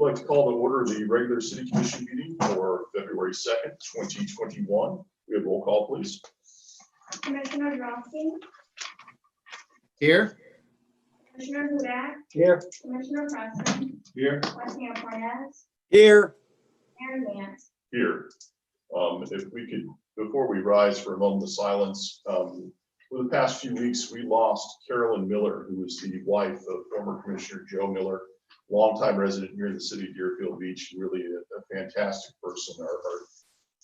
like to call to order the regular city commission meeting for February 2nd, 2021. We have roll call, please. Commissioner Drosky. Here. Commissioner Hudak. Here. Commissioner Preston. Here. Vice Mayor Cortez. Here. Mayor Vance. Here. If we could, before we rise for a moment of silence, for the past few weeks, we lost Carolyn Miller, who was the wife of former Commissioner Joe Miller, longtime resident here in the city of Deerfield Beach, really a fantastic person.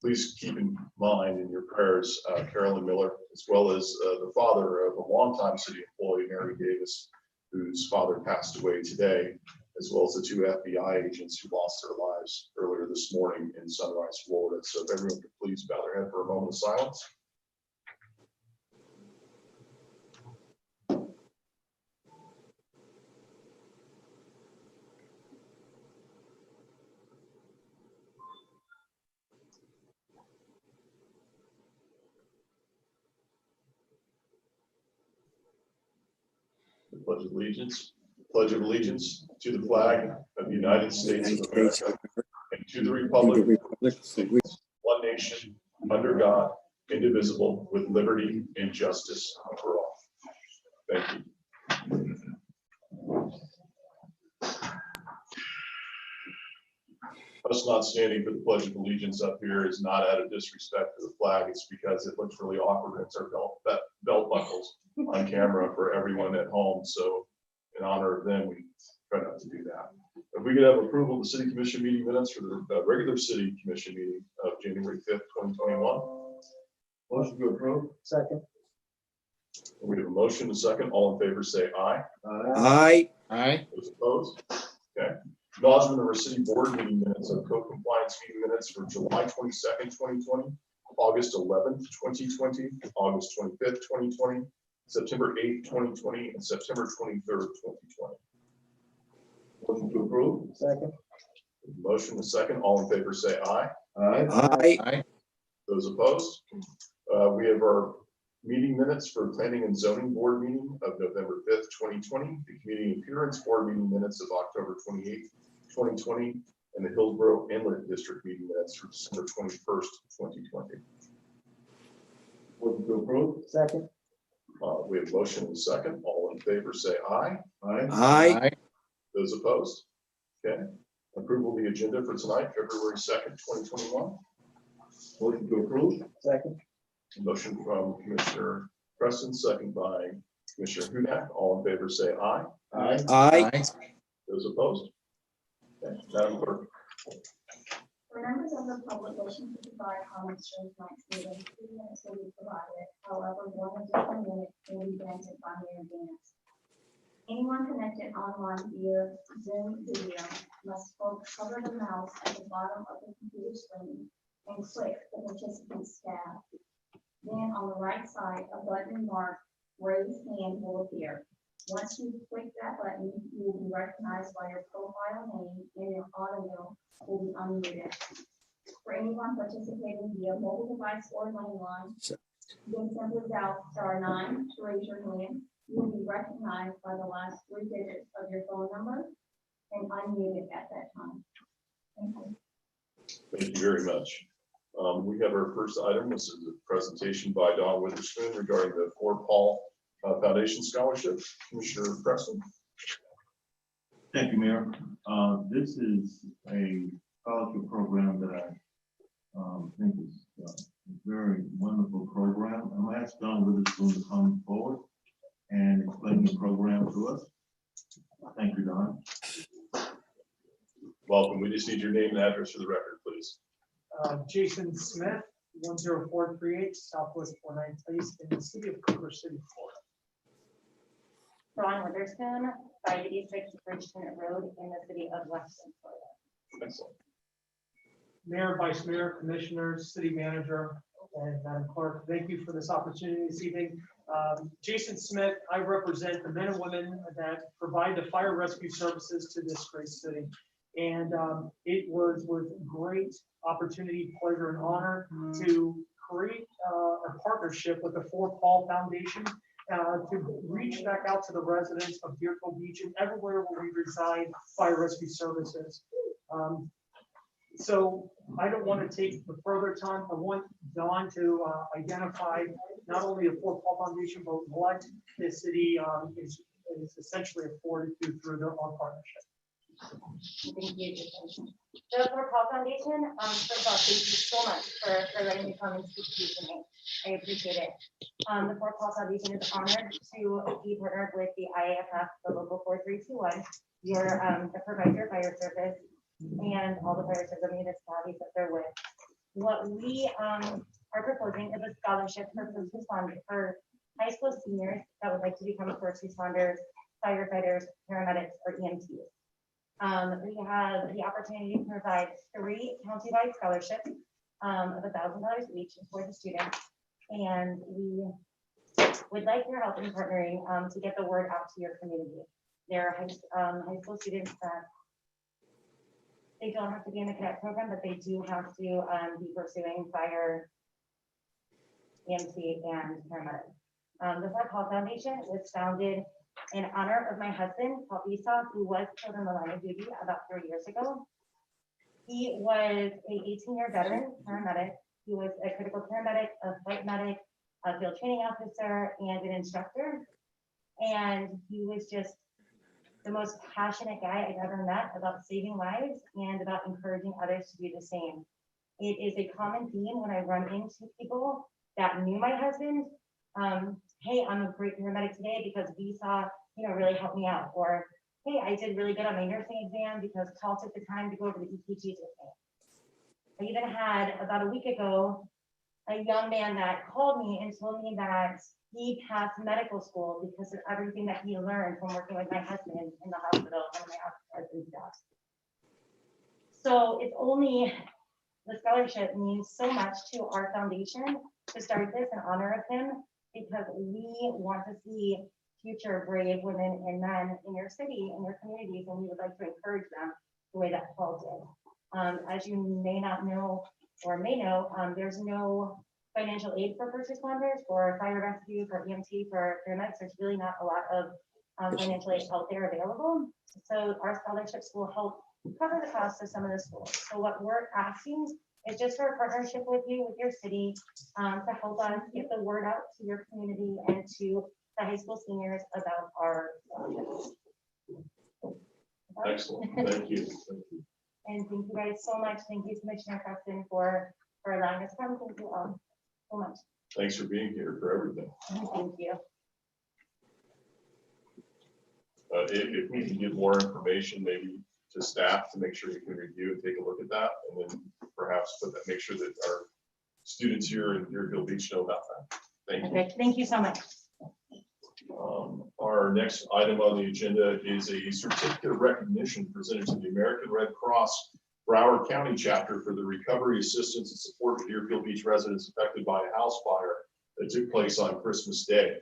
Please keep in mind in your prayers Carolyn Miller, as well as the father of a longtime city employee, Mary Davis, whose father passed away today, as well as the two FBI agents who lost their lives earlier this morning in Sunrise, Florida. So if everyone could please bow their head for a moment of silence. The Pledge of Allegiance. Pledge of allegiance to the flag of the United States of America and to the republic, one nation, under God, indivisible, with liberty and justice for all. Thank you. Us not standing for the Pledge of Allegiance up here is not out of disrespect to the flag. It's because it looks really awkward. It's our belt buckles on camera for everyone at home. So in honor of them, we try not to do that. If we could have approval of the city commission meeting minutes for the regular city commission meeting of January 5th, 2021. Motion to approve. Second. We have a motion, a second. All in favor say aye. Aye. Aye. Those opposed? Okay. Acknowledgement of our city board meeting minutes of code compliance meeting minutes for July 22nd, 2020, August 11th, 2020, August 25th, 2020, September 8th, 2020, and September 23rd, 2020. Motion to approve. Second. Motion, a second. All in favor say aye. Aye. Aye. Those opposed? We have our meeting minutes for planning and zoning board meeting of November 5th, 2020, the community appearance board meeting minutes of October 28th, 2020, and the Hillsborough Inlet District meeting minutes for December 21st, 2020. Motion to approve. Second. We have motion and second. All in favor say aye. Aye. Those opposed? Okay. Approval of the agenda for tonight, February 2nd, 2021. Motion to approve. Second. Motion from Commissioner Preston, second by Commissioner Hudak. All in favor say aye. Aye. Aye. Those opposed? Okay. Madam Clerk. For members of the public wishing to provide comments during tonight's meeting, 2 minutes will be provided. However, 1 additional minute will be granted by Mayor Vance. Anyone connected online via Zoom video must hover the mouse at the bottom of the computer screen and click the participants tab. Then on the right side, a button marked Raise Hand will appear. Once you click that button, you will be recognized by your profile name and your audio will be unmuted. For anyone participating via mobile device or landline, you can simply dial *9 to raise your hand. You will be recognized by the last 3 digits of your phone number and unmuted at that time. Thank you. Thank you very much. We have our first item. This is a presentation by Don Witherspoon regarding the Fort Paul Foundation Scholarship. Commissioner Preston. Thank you, Mayor. This is a scholarship program that I think is a very wonderful program. I'm going to ask Don Witherspoon to come forward and explain the program to us. Thank you, Don. Welcome. We just need your name and address for the record, please. Jason Smith, 10438 Southwest 49th Place in the city of Cooper City, Florida. Ron Witherspoon, 586 Bridgeton Road in the city of Weston, Florida. Excellent. Mayor, Vice Mayor, Commissioners, City Manager, and Madam Clerk, thank you for this opportunity this evening. Jason Smith, I represent the men and women that provide the fire rescue services to this great city. And it was with great opportunity, pleasure, and honor to create a partnership with the Fort Paul Foundation to reach back out to the residents of Deerfield Beach and everywhere where we reside fire rescue services. So I don't want to take the further time. I want Don to identify not only the Fort Paul Foundation, but what the city is essentially afforded to through our partnership. Thank you. The Fort Paul Foundation, first of all, thank you so much for letting me come and speak to you tonight. I appreciate it. The Fort Paul Foundation is honored to be partnered with the IAFF, the local 4321, the provider of fire service, and all the fire service municipalities that they're with. What we are proposing is a scholarship for first responders, for high school seniors that would like to become first responders, firefighters, paramedics, or EMTs. We have the opportunity to provide 3 county-wide scholarships of $1,000 each for the students. And we would like your help in partnering to get the word out to your community. There are high school students that they don't have to be in the cadet program, but they do have to be pursuing fire, EMT, and paramedic. The Fort Paul Foundation was founded in honor of my husband, Paul Esau, who was killed in the line of duty about 3 years ago. He was a 18-year veteran paramedic. He was a critical paramedic, a flight medic, a field training officer, and an instructor. And he was just the most passionate guy I've ever met about saving lives and about encouraging others to do the same. It is a common theme when I run into people that knew my husband. Hey, I'm a great paramedic today because Visa, really helped me out. Or, hey, I did really good on my nursing exam because Paul took the time to go over the EKGs with me. I even had, about a week ago, a young man that called me and told me that he passed medical school because of everything that he learned from working with my husband in the hospital and my husband's job. So it's only, the scholarship means so much to our foundation to start this in honor of him, because we want to see future brave women and men in your city and your communities, and we would like to encourage them the way that Paul did. As you may not know or may know, there's no financial aid for first responders, for fire rescue, for EMT, for paramedics. There's really not a lot of financial aid out there available. So our scholarships will help cover the cost of some of the schools. So what we're asking is just for a partnership with you, with your city, to help us get the word out to your community and to the high school seniors about our scholarships. Excellent, thank you. And thank you guys so much. Thank you, Commissioner Preston, for allowing us to come. Thank you all so much. Thanks for being here, for everything. Thank you. If we can get more information, maybe to staff, to make sure you can review and take a look at that, and then perhaps make sure that our students here in Deerfield Beach know about that. Thank you. Okay, thank you so much. Our next item on the agenda is a certificate of recognition presented to the American Red Cross Broward County chapter for the recovery, assistance, and support of Deerfield Beach residents affected by a house fire that took place on Christmas Day.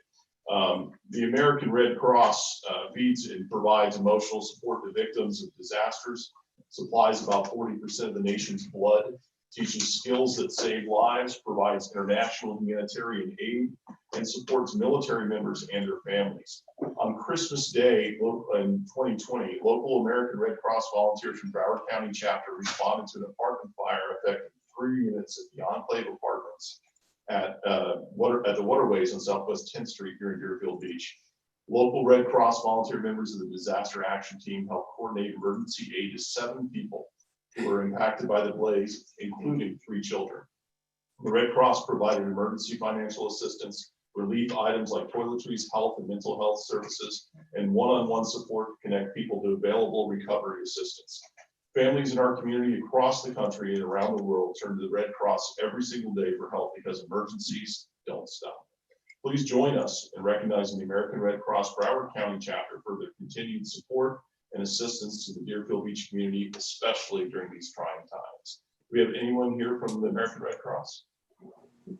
The American Red Cross feeds and provides emotional support to victims of disasters, supplies about 40% of the nation's blood, teaches skills that save lives, provides international humanitarian aid, and supports military members and their families. On Christmas Day in 2020, local American Red Cross volunteers from Broward County chapter responded to an apartment fire affecting 3 units at the Enclave Apartments at the waterways on Southwest 10th Street here in Deerfield Beach. Local Red Cross volunteer members of the disaster action team helped coordinate emergency aid to 7 people who were impacted by the blaze, including 3 children. The Red Cross provided emergency financial assistance, relief items like toiletries, health and mental health services, and one-on-one support to connect people to available recovery assistance. Families in our community across the country and around the world turn to the Red Cross every single day for help because emergencies don't stop. Please join us in recognizing the American Red Cross Broward County chapter for their continued support and assistance to the Deerfield Beach community, especially during these trying times. Do we have anyone here from the American Red Cross?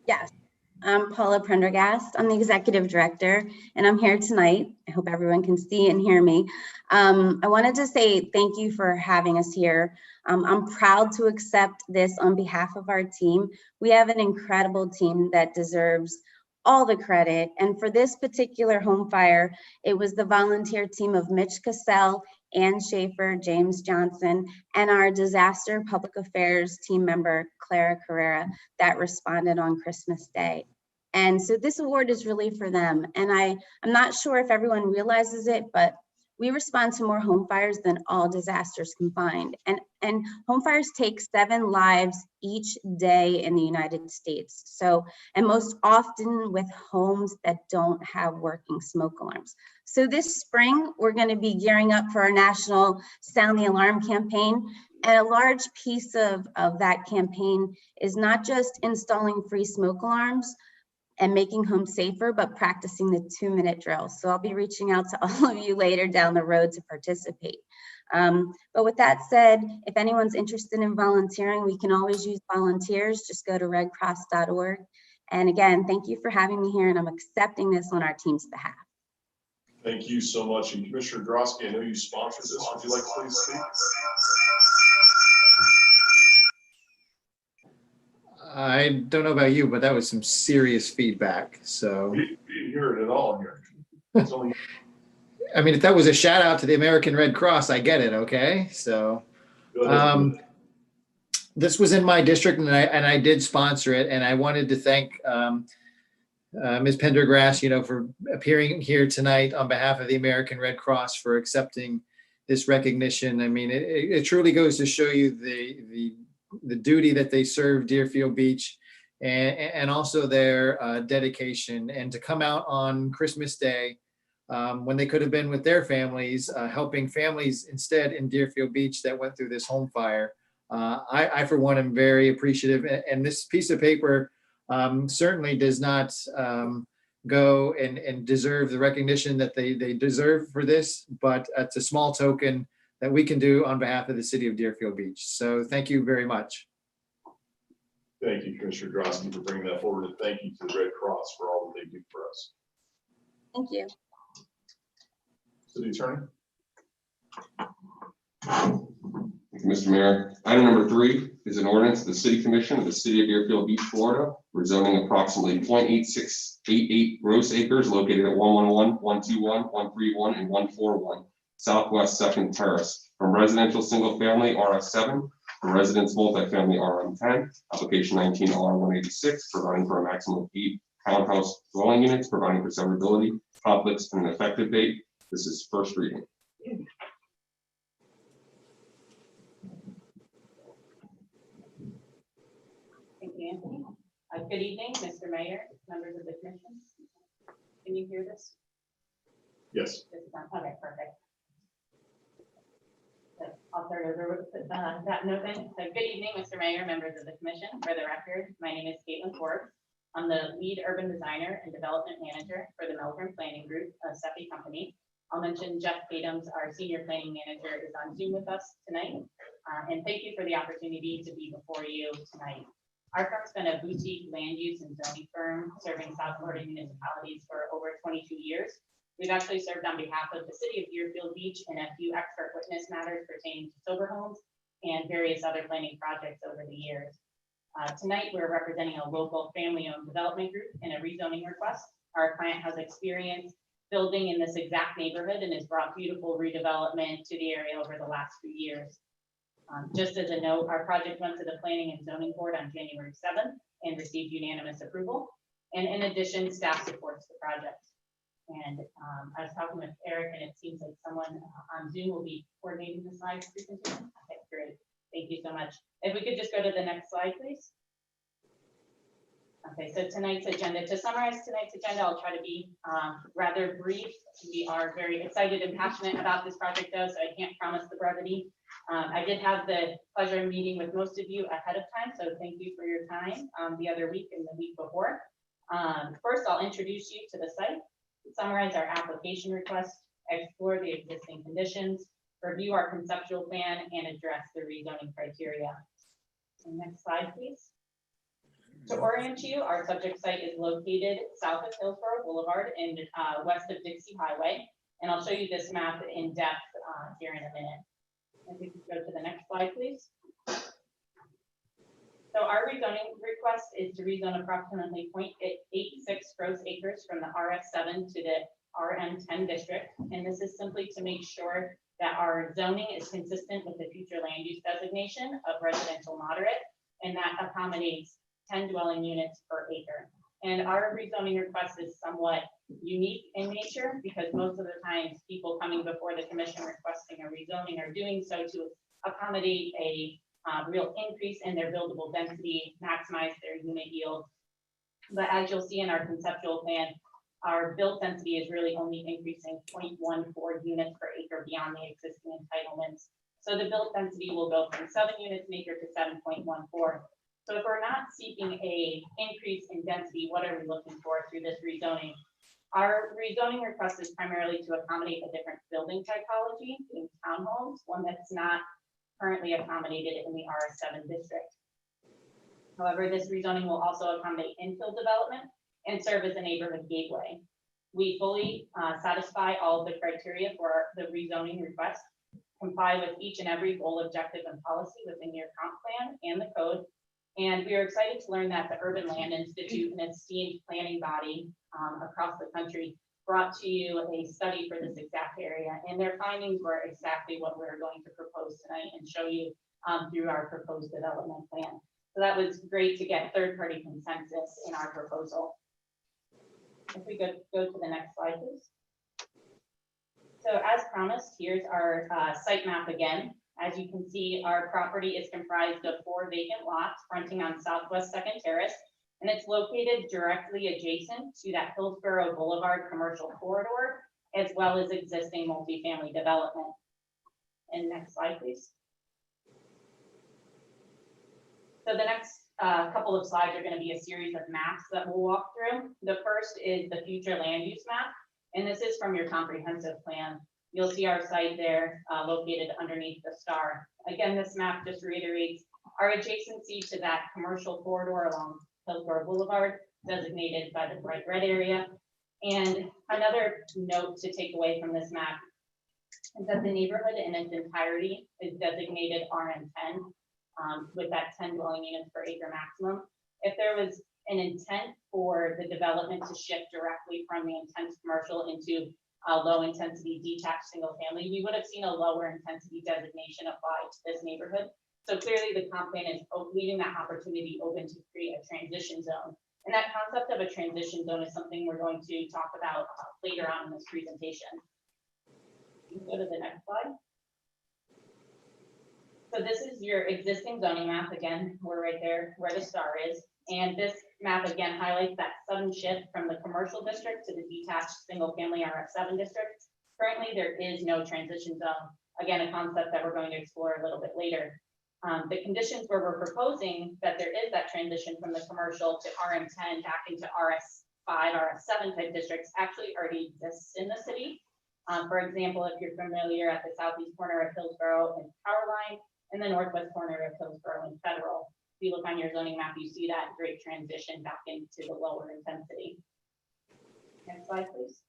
Yes, I'm Paula Prendergast. I'm the executive director, and I'm here tonight. I hope everyone can see and hear me. I wanted to say thank you for having us here. I'm proud to accept this on behalf of our team. We have an incredible team that deserves all the credit. And for this particular home fire, it was the volunteer team of Mitch Cassell Ann Schaefer, James Johnson, and our disaster public affairs team member, Clara Carrera, that responded on Christmas Day. And so this award is really for them. And I'm not sure if everyone realizes it, but we respond to more home fires than all disasters combined. And home fires take 7 lives each day in the United States. So, and most often with homes that don't have working smoke alarms. So this spring, we're going to be gearing up for our national Sound the Alarm campaign. And a large piece of that campaign is not just installing free smoke alarms and making homes safer, but practicing the 2-minute drill. So I'll be reaching out to all of you later down the road to participate. But with that said, if anyone's interested in volunteering, we can always use volunteers. Just go to redcross.org. And again, thank you for having me here, and I'm accepting this on our team's behalf. Thank you so much. And Commissioner Drosky, I know you sponsored this. Would you like to please speak? I don't know about you, but that was some serious feedback. So, We didn't hear it at all here. It's only I mean, if that was a shout out to the American Red Cross, I get it. Okay. So, go ahead. this was in my district, and I did sponsor it, and I wanted to thank Ms. Pendergrass, for appearing here tonight on behalf of the American Red Cross for accepting this recognition. I mean, it truly goes to show you the duty that they serve Deerfield Beach, and also their dedication, and to come out on Christmas Day when they could have been with their families, helping families instead in Deerfield Beach that went through this home fire. I for one, am very appreciative, and this piece of paper certainly does not go and deserve the recognition that they deserve for this, but it's a small token that we can do on behalf of the city of Deerfield Beach. So thank you very much. Thank you, Commissioner Drosky, for bringing that forward, and thank you to the Red Cross for all that they do for us. Thank you. City Attorney? Thank you, Mr. Mayor. Item number 3 is an ordinance of the City Commission of the City of Deerfield Beach, Florida, rezoning approximately 0.8688 gross acres located at 111, 121, 131, and 141 Southwest 2nd Terrace from residential single family RS7 to residence multifamily RM10, application 19 R186, providing for a maximum of 8 townhouse dwelling units, providing for severability, conflicts, and an effective date. This is first reading. Thank you, Anthony. Good evening, Mr. Mayor, members of the commission. Can you hear this? Yes. Okay, perfect. I'll start over with that note then. So good evening, Mr. Mayor, members of the commission. For the record, my name is Caitlin Forbes. I'm the lead urban designer and development manager for the Melbourne Planning Group, a SEPI company. I'll mention Jeff Kadams, our senior planning manager, is on Zoom with us tonight. And thank you for the opportunity to be before you tonight. Our firm's been a boutique land use and zoning firm serving South Florida municipalities for over 22 years. We've actually served on behalf of the city of Deerfield Beach in a few expert witness matters pertaining to sober homes and various other planning projects over the years. Tonight, we're representing a local family-owned development group in a rezoning request. Our client has experience building in this exact neighborhood and has brought beautiful redevelopment to the area over the last few years. Just as a note, our project went to the Planning and Zoning Board on January 7th and received unanimous approval. And in addition, staff supports the project. And I was talking with Eric, and it seems like someone on Zoom will be coordinating the slides presentation. Okay, great. Thank you so much. If we could just go to the next slide, please. Okay, so tonight's agenda. To summarize tonight's agenda, I'll try to be rather brief. We are very excited and passionate about this project, though, so I can't promise the brevity. I did have the pleasure of meeting with most of you ahead of time, so thank you for your time the other week and the week before. First, I'll introduce you to the site, summarize our application request, explore the existing conditions, review our conceptual plan, and address the rezoning criteria. So next slide, please. To orient you, our subject site is located south of Hillsborough Boulevard and west of Dixie Highway. And I'll show you this map in depth here in a minute. If we could go to the next slide, please. So our rezoning request is to rezone approximately 0.86 gross acres from the RS7 to the RM10 district. And this is simply to make sure that our zoning is consistent with the future land use designation of residential moderate, and that accommodates 10 dwelling units per acre. And our rezoning request is somewhat unique in nature because most of the times people coming before the commission requesting a rezoning are doing so to accommodate a real increase in their buildable density, maximize their unit yield. But as you'll see in our conceptual plan, our built density is really only increasing 0.14 units per acre beyond the existing entitlements. So the built density will go from 7 units an acre to 7.14. So if we're not seeking a increase in density, what are we looking for through this rezoning? Our rezoning request is primarily to accommodate a different building typology in townhomes, one that's not currently accommodated in the RS7 district. However, this rezoning will also accommodate infill development and serve as a neighborhood gateway. We fully satisfy all of the criteria for the rezoning request, comply with each and every goal, objective, and policy within your comp plan and the code. And we are excited to learn that the Urban Land Institute, an esteemed planning body across the country, brought to you a study for this exact area, and their findings were exactly what we're going to propose tonight and show you through our proposed development plan. So that was great to get third-party consensus in our proposal. If we go to the next slide, please. So as promised, here's our site map again. As you can see, our property is comprised of 4 vacant lots fronting on Southwest 2nd Terrace, and it's located directly adjacent to that Hillsborough Boulevard commercial corridor, as well as existing multifamily development. And next slide, please. So the next couple of slides are going to be a series of maps that we'll walk through. The first is the future land use map, and this is from your comprehensive plan. You'll see our site there located underneath the star. Again, this map just reiterates our adjacency to that commercial corridor along Hillsborough Boulevard, designated by the bright red area. And another note to take away from this map is that the neighborhood in its entirety is designated RM10 with that 10 dwelling units per acre maximum. If there was an intent for the development to shift directly from the intense commercial into low intensity detached single family, we would have seen a lower intensity designation applied to this neighborhood. So clearly the comp plan is leaving that opportunity open to create a transition zone. And that concept of a transition zone is something we're going to talk about later on in this presentation. Go to the next slide. So this is your existing zoning map. Again, we're right there where the star is. And this map again highlights that sudden shift from the commercial district to the detached single family RF7 district. Currently, there is no transition zone. Again, a concept that we're going to explore a little bit later. The conditions where we're proposing that there is that transition from the commercial to RM10 back into RS5, RS7 type districts actually already exists in the city. For example, if you're familiar at the southeast corner of Hillsborough and Powerline, and the northwest corner of Hillsborough and Federal. If you look on your zoning map, you see that great transition back into the lower intensity. Next slide, please.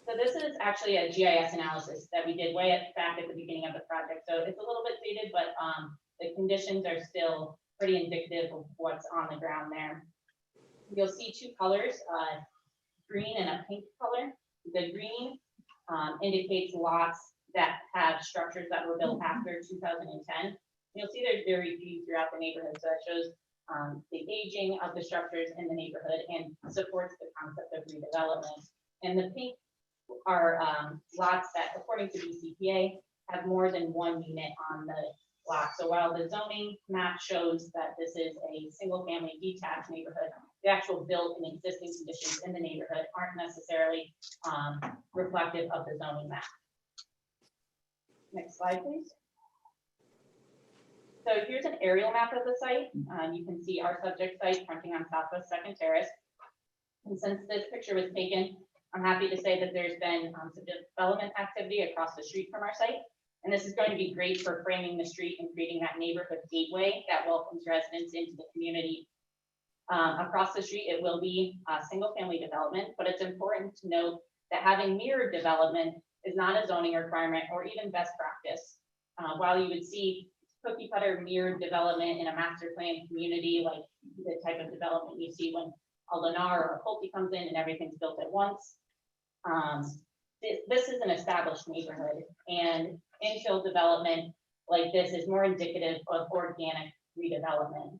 So this is actually a GIS analysis that we did back at the beginning of the project. So it's a little bit dated, but the conditions are still pretty indicative of what's on the ground there. You'll see 2 colors, green and a pink color. The green indicates lots that have structures that were built after 2010. You'll see there's very few throughout the neighborhood. So that shows the aging of the structures in the neighborhood and supports the concept of redevelopment. And the pink are lots that, according to BCPA, have more than 1 unit on the lot. So while the zoning map shows that this is a single family detached neighborhood, the actual built and existing conditions in the neighborhood aren't necessarily reflective of the zoning map. Next slide, please. So here's an aerial map of the site. You can see our subject site fronting on Southwest 2nd Terrace. And since this picture was taken, I'm happy to say that there's been some development activity across the street from our site. And this is going to be great for framing the street and creating that neighborhood gateway that welcomes residents into the community. Across the street, it will be a single family development, but it's important to note that having mirrored development is not a zoning requirement or even best practice. While you would see cookie cutter mirrored development in a master plan community, like the type of development you see when a Lennar or a Pulte comes in and everything's built at once. this is an established neighborhood, and infill development like this is more indicative of organic redevelopment.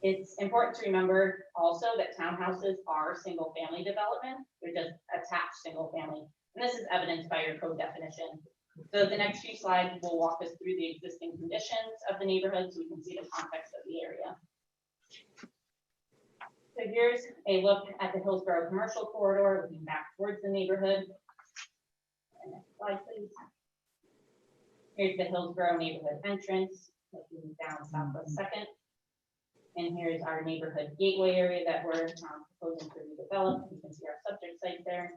It's important to remember also that townhouses are single-family development. They're just attached single-family, and this is evidenced by your code definition. So the next few slides will walk us through the existing conditions of the neighborhood so we can see the context of the area. So here's a look at the Hillsborough commercial corridor, looking back towards the neighborhood. And next slide, please. Here's the Hillsborough neighborhood entrance, looking down Southwest Second. And here's our neighborhood gateway area that we're proposing to redevelop. You can see our subject site there.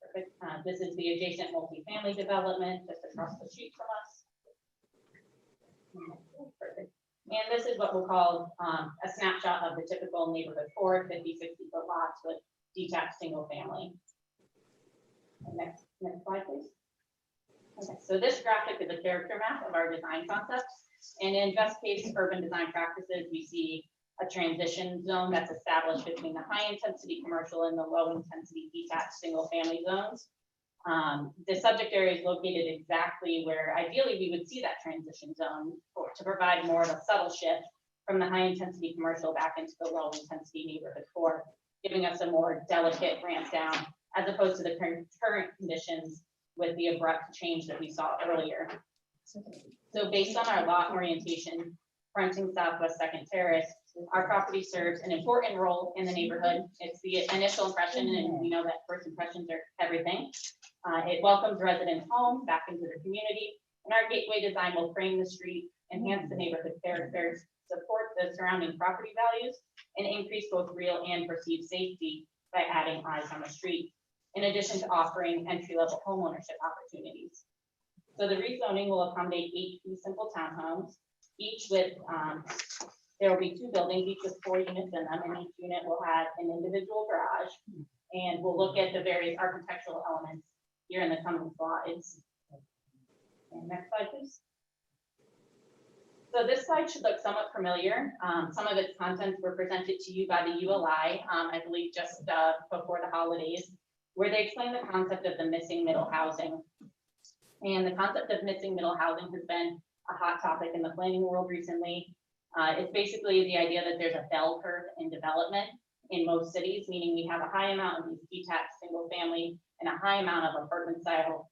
Perfect. This is the adjacent multifamily development just across the street from us. Perfect. And this is what we'll call a snapshot of the typical neighborhood for 50, 60-foot lots with detached single family. Next slide, please. Okay, so this graphic is a character map of our design concepts. And in best case urban design practices, we see a transition zone that's established between the high intensity commercial and the low intensity detached single family zones. The subject area is located exactly where ideally we would see that transition zone to provide more of a subtle shift from the high intensity commercial back into the low intensity neighborhood core, giving us a more delicate ramp down as opposed to the current conditions with the abrupt change that we saw earlier. So based on our lot orientation, fronting Southwest Second Terrace, our property serves an important role in the neighborhood. It's the initial impression, and we know that first impressions are everything. It welcomes residents home, back into the community, and our gateway design will frame the street, enhance the neighborhood character, support the surrounding property values, and increase both real and perceived safety by adding eyes on the street, in addition to offering entry-level homeownership opportunities. So the rezoning will accommodate 8 fee simple townhomes, each with, there will be 2 buildings, each with 4 units in them, and each unit will have an individual garage. And we'll look at the various architectural elements here in the coming slides. And next slide, please. So this slide should look somewhat familiar. Some of its contents were presented to you by the ULI, I believe just before the holidays, where they explain the concept of the missing middle housing. And the concept of missing middle housing has been a hot topic in the planning world recently. It's basically the idea that there's a bell curve in development in most cities, meaning we have a high amount of these detached single family and a high amount of apartment style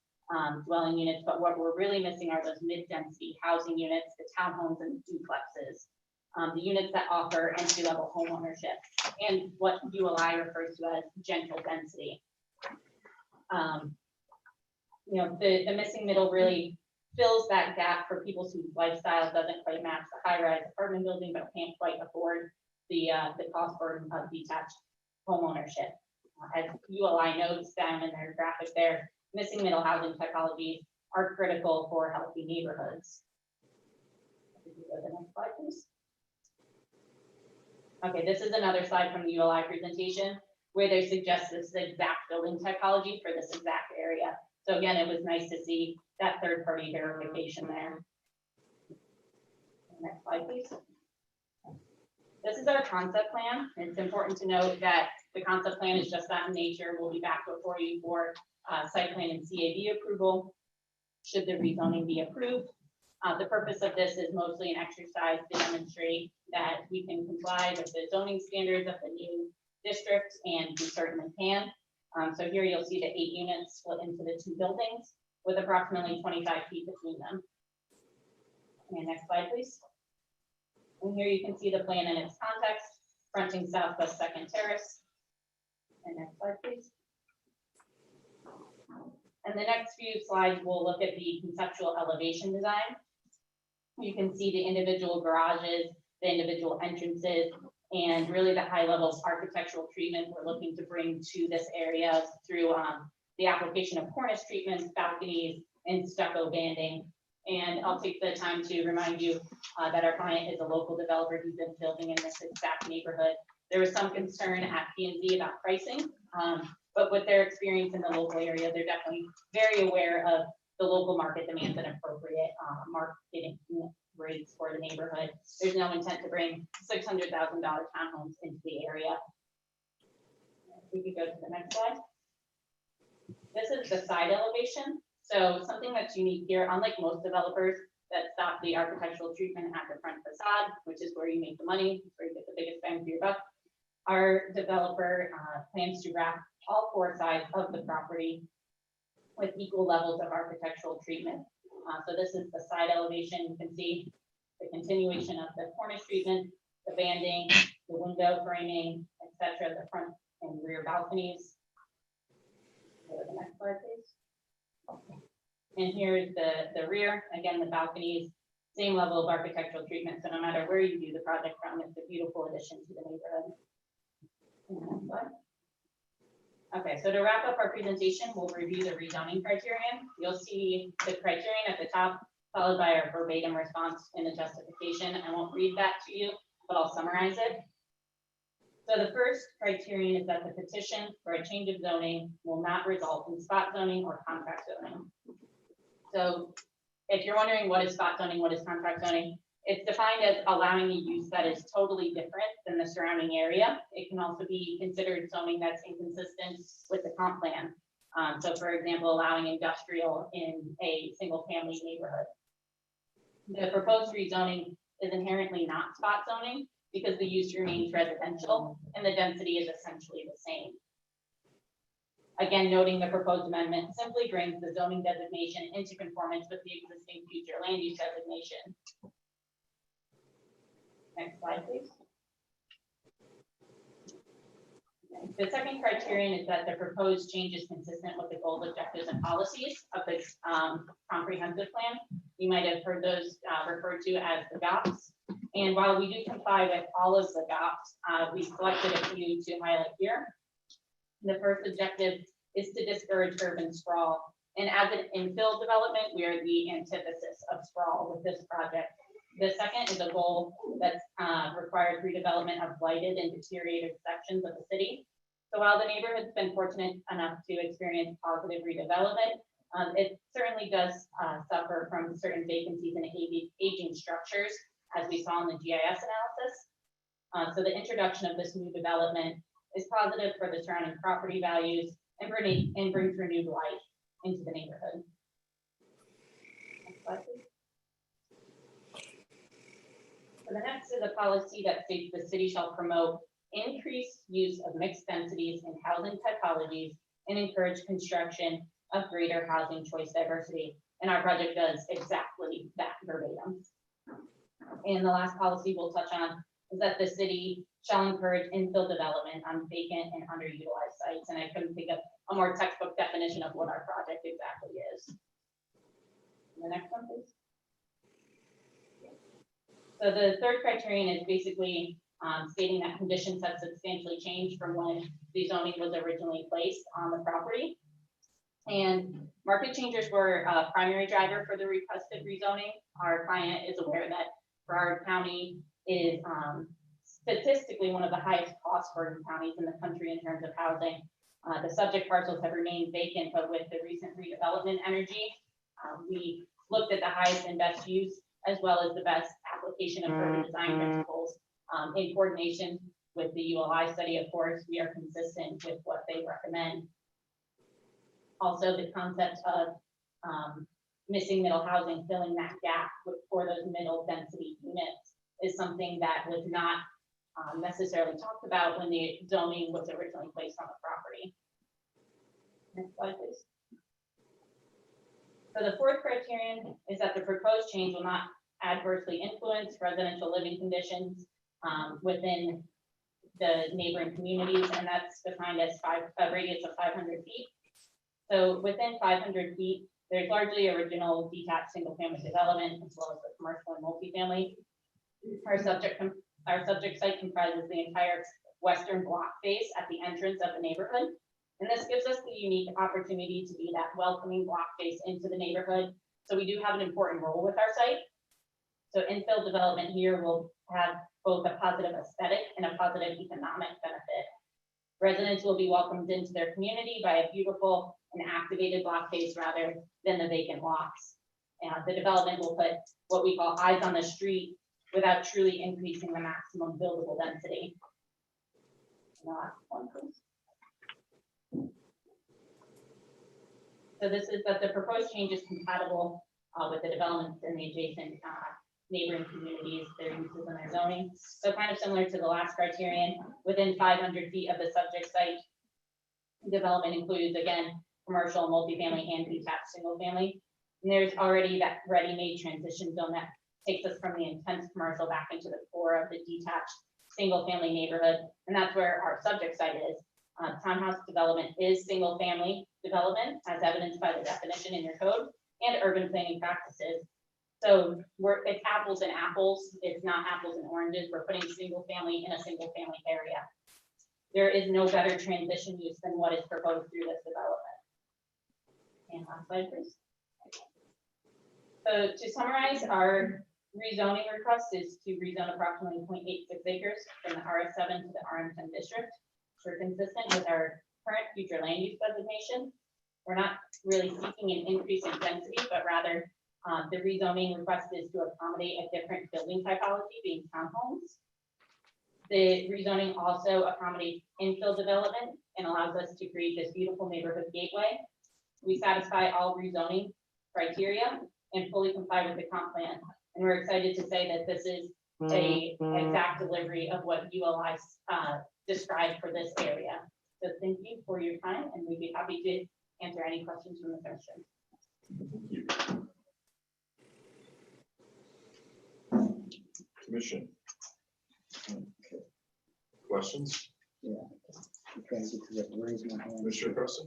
dwelling units, but what we're really missing are those mid-density housing units, the townhomes and duplexes, the units that offer entry-level home ownership, and what ULI refers to as gentle density. You know, the missing middle really fills that gap for people whose lifestyle doesn't quite match the high-rise apartment building, but can't quite afford the cost burden of detached home ownership. As ULI notes down in their graphic there, missing middle housing typologies are critical for healthy neighborhoods. Could you go to the next slide, please? Okay, this is another slide from the ULI presentation where they suggest this exact building typology for this exact area. So again, it was nice to see that third-party verification there. Next slide, please. This is our concept plan. It's important to note that the concept plan is just that in nature. We'll be back before you for site plan and CAB approval, should the rezoning be approved. The purpose of this is mostly an exercise to demonstrate that we can comply with the zoning standards of the new district, and we certainly can. So here you'll see the 8 units split into the 2 buildings with approximately 25 feet between them. And next slide, please. And here you can see the plan in its context, fronting Southwest Second Terrace. And next slide, please. And the next few slides will look at the conceptual elevation design. You can see the individual garages, the individual entrances, and really the high level architectural treatment we're looking to bring to this area through the application of cornice treatments, balconies, and stucco banding. And I'll take the time to remind you that our client is a local developer who's been building in this exact neighborhood. There was some concern at P&Z about pricing, but with their experience in the local area, they're definitely very aware of the local market demands and appropriate marketing rates for the neighborhood. There's no intent to bring $600,000 townhomes into the area. We could go to the next slide. This is the side elevation. So something that's unique here, unlike most developers that stop the architectural treatment at the front facade, which is where you make the money, where you get the biggest bang for your buck. Our developer plans to wrap all four sides of the property with equal levels of architectural treatment. So this is the side elevation. You can see the continuation of the cornice treatment, the banding, the window framing, etc., the front and rear balconies. Go to the next slide, please. And here is the rear, again, the balconies, same level of architectural treatment. So no matter where you do the project from, it's a beautiful addition to the neighborhood. Next slide. Okay, so to wrap up our presentation, we'll review the rezoning criterion. You'll see the criterion at the top, followed by our verbatim response in the justification. I won't read that to you, but I'll summarize it. So the first criterion is that the petition for a change of zoning will not result in spot zoning or contract zoning. So if you're wondering what is spot zoning, what is contract zoning, it's defined as allowing a use that is totally different than the surrounding area. It can also be considered zoning that's inconsistent with the comp plan. So for example, allowing industrial in a single family neighborhood. The proposed rezoning is inherently not spot zoning because the use remains residential and the density is essentially the same. Again, noting the proposed amendment simply brings the zoning designation into conformance with the existing future land use designation. Next slide, please. Okay. The second criterion is that the proposed change is consistent with the goals, objectives, and policies of the comprehensive plan. You might have heard those referred to as the GOPS. And while we do comply with all of the GOPS, we selected a few to highlight here. The first objective is to discourage urban sprawl. And as an infill development, we are the antithesis of sprawl with this project. The second is a goal that requires redevelopment of blighted and deteriorated sections of the city. So while the neighborhood's been fortunate enough to experience positive redevelopment, it certainly does suffer from certain vacancies and aging structures, as we saw in the GIS analysis. So the introduction of this new development is positive for the surrounding property values and brings renewed life into the neighborhood. Next slide, please. So the next is a policy that states the city shall promote increased use of mixed densities and housing typologies and encourage construction of greater housing choice diversity. And our project does exactly that verbatim. And the last policy we'll touch on is that the city shall encourage infill development on vacant and underutilized sites. And I couldn't think of a more textbook definition of what our project exactly is. The next one, please. So the third criterion is basically stating that conditions have substantially changed from when the zoning was originally placed on the property. And market changes were a primary driver for the requested rezoning. Our client is aware that Broward County is statistically one of the highest cost burden counties in the country in terms of housing. The subject parcels have remained vacant, but with the recent redevelopment energy, we looked at the highest and best use, as well as the best application of urban design principles in coordination with the ULI study. Of course, we are consistent with what they recommend. Also, the concept of missing middle housing, filling that gap for those middle density units is something that was not necessarily talked about when the zoning was originally placed on the property. Next slide, please. So the fourth criterion is that the proposed change will not adversely influence residential living conditions within the neighboring communities, and that's defined as a radius of 500 feet. So within 500 feet, there's largely original detached single family development, as well as the commercial and multifamily. Our subject site comprises the entire western block face at the entrance of the neighborhood. And this gives us the unique opportunity to be that welcoming block face into the neighborhood. So we do have an important role with our site. So infill development here will have both a positive aesthetic and a positive economic benefit. Residents will be welcomed into their community by a beautiful and activated block face rather than the vacant lots. The development will put what we call eyes on the street without truly increasing the maximum buildable density. And the last one, please. So this is that the proposed change is compatible with the developments in the adjacent neighboring communities, their uses and their zoning. So kind of similar to the last criterion, within 500 feet of the subject site, development includes, again, commercial, multifamily, and detached single family. And there's already that ready-made transition zone that takes us from the intense commercial back into the core of the detached single family neighborhood. And that's where our subject site is. Townhouse development is single family development as evidenced by the definition in your code and urban planning practices. So it's apples and apples. It's not apples and oranges. We're putting single family in a single family area. There is no better transition use than what is proposed through this development. And last slide, please. So to summarize, our rezoning request is to rezone approximately 0.86 acres from the RS7 to the RM10 district. We're consistent with our current future land use designation. We're not really seeking an increase in density, but rather the rezoning request is to accommodate a different building typology, being townhomes. The rezoning also accommodates infill development and allows us to create this beautiful neighborhood gateway. We satisfy all rezoning criteria and fully comply with the comp plan. And we're excited to say that this is a exact delivery of what ULI described for this area. So thank you for your time, and we'd be happy to answer any questions from the commission. Thank you. Commission. Questions? Commissioner Preston?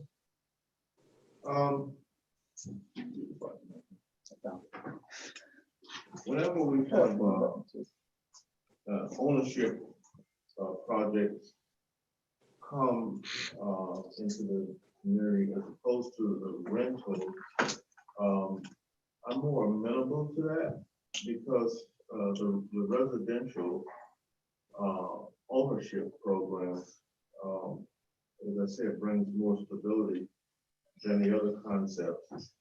Whenever we have ownership projects come into the community as opposed to the rental, I'm more amenable to that because the residential ownership program, as I said, brings more stability than the other concepts.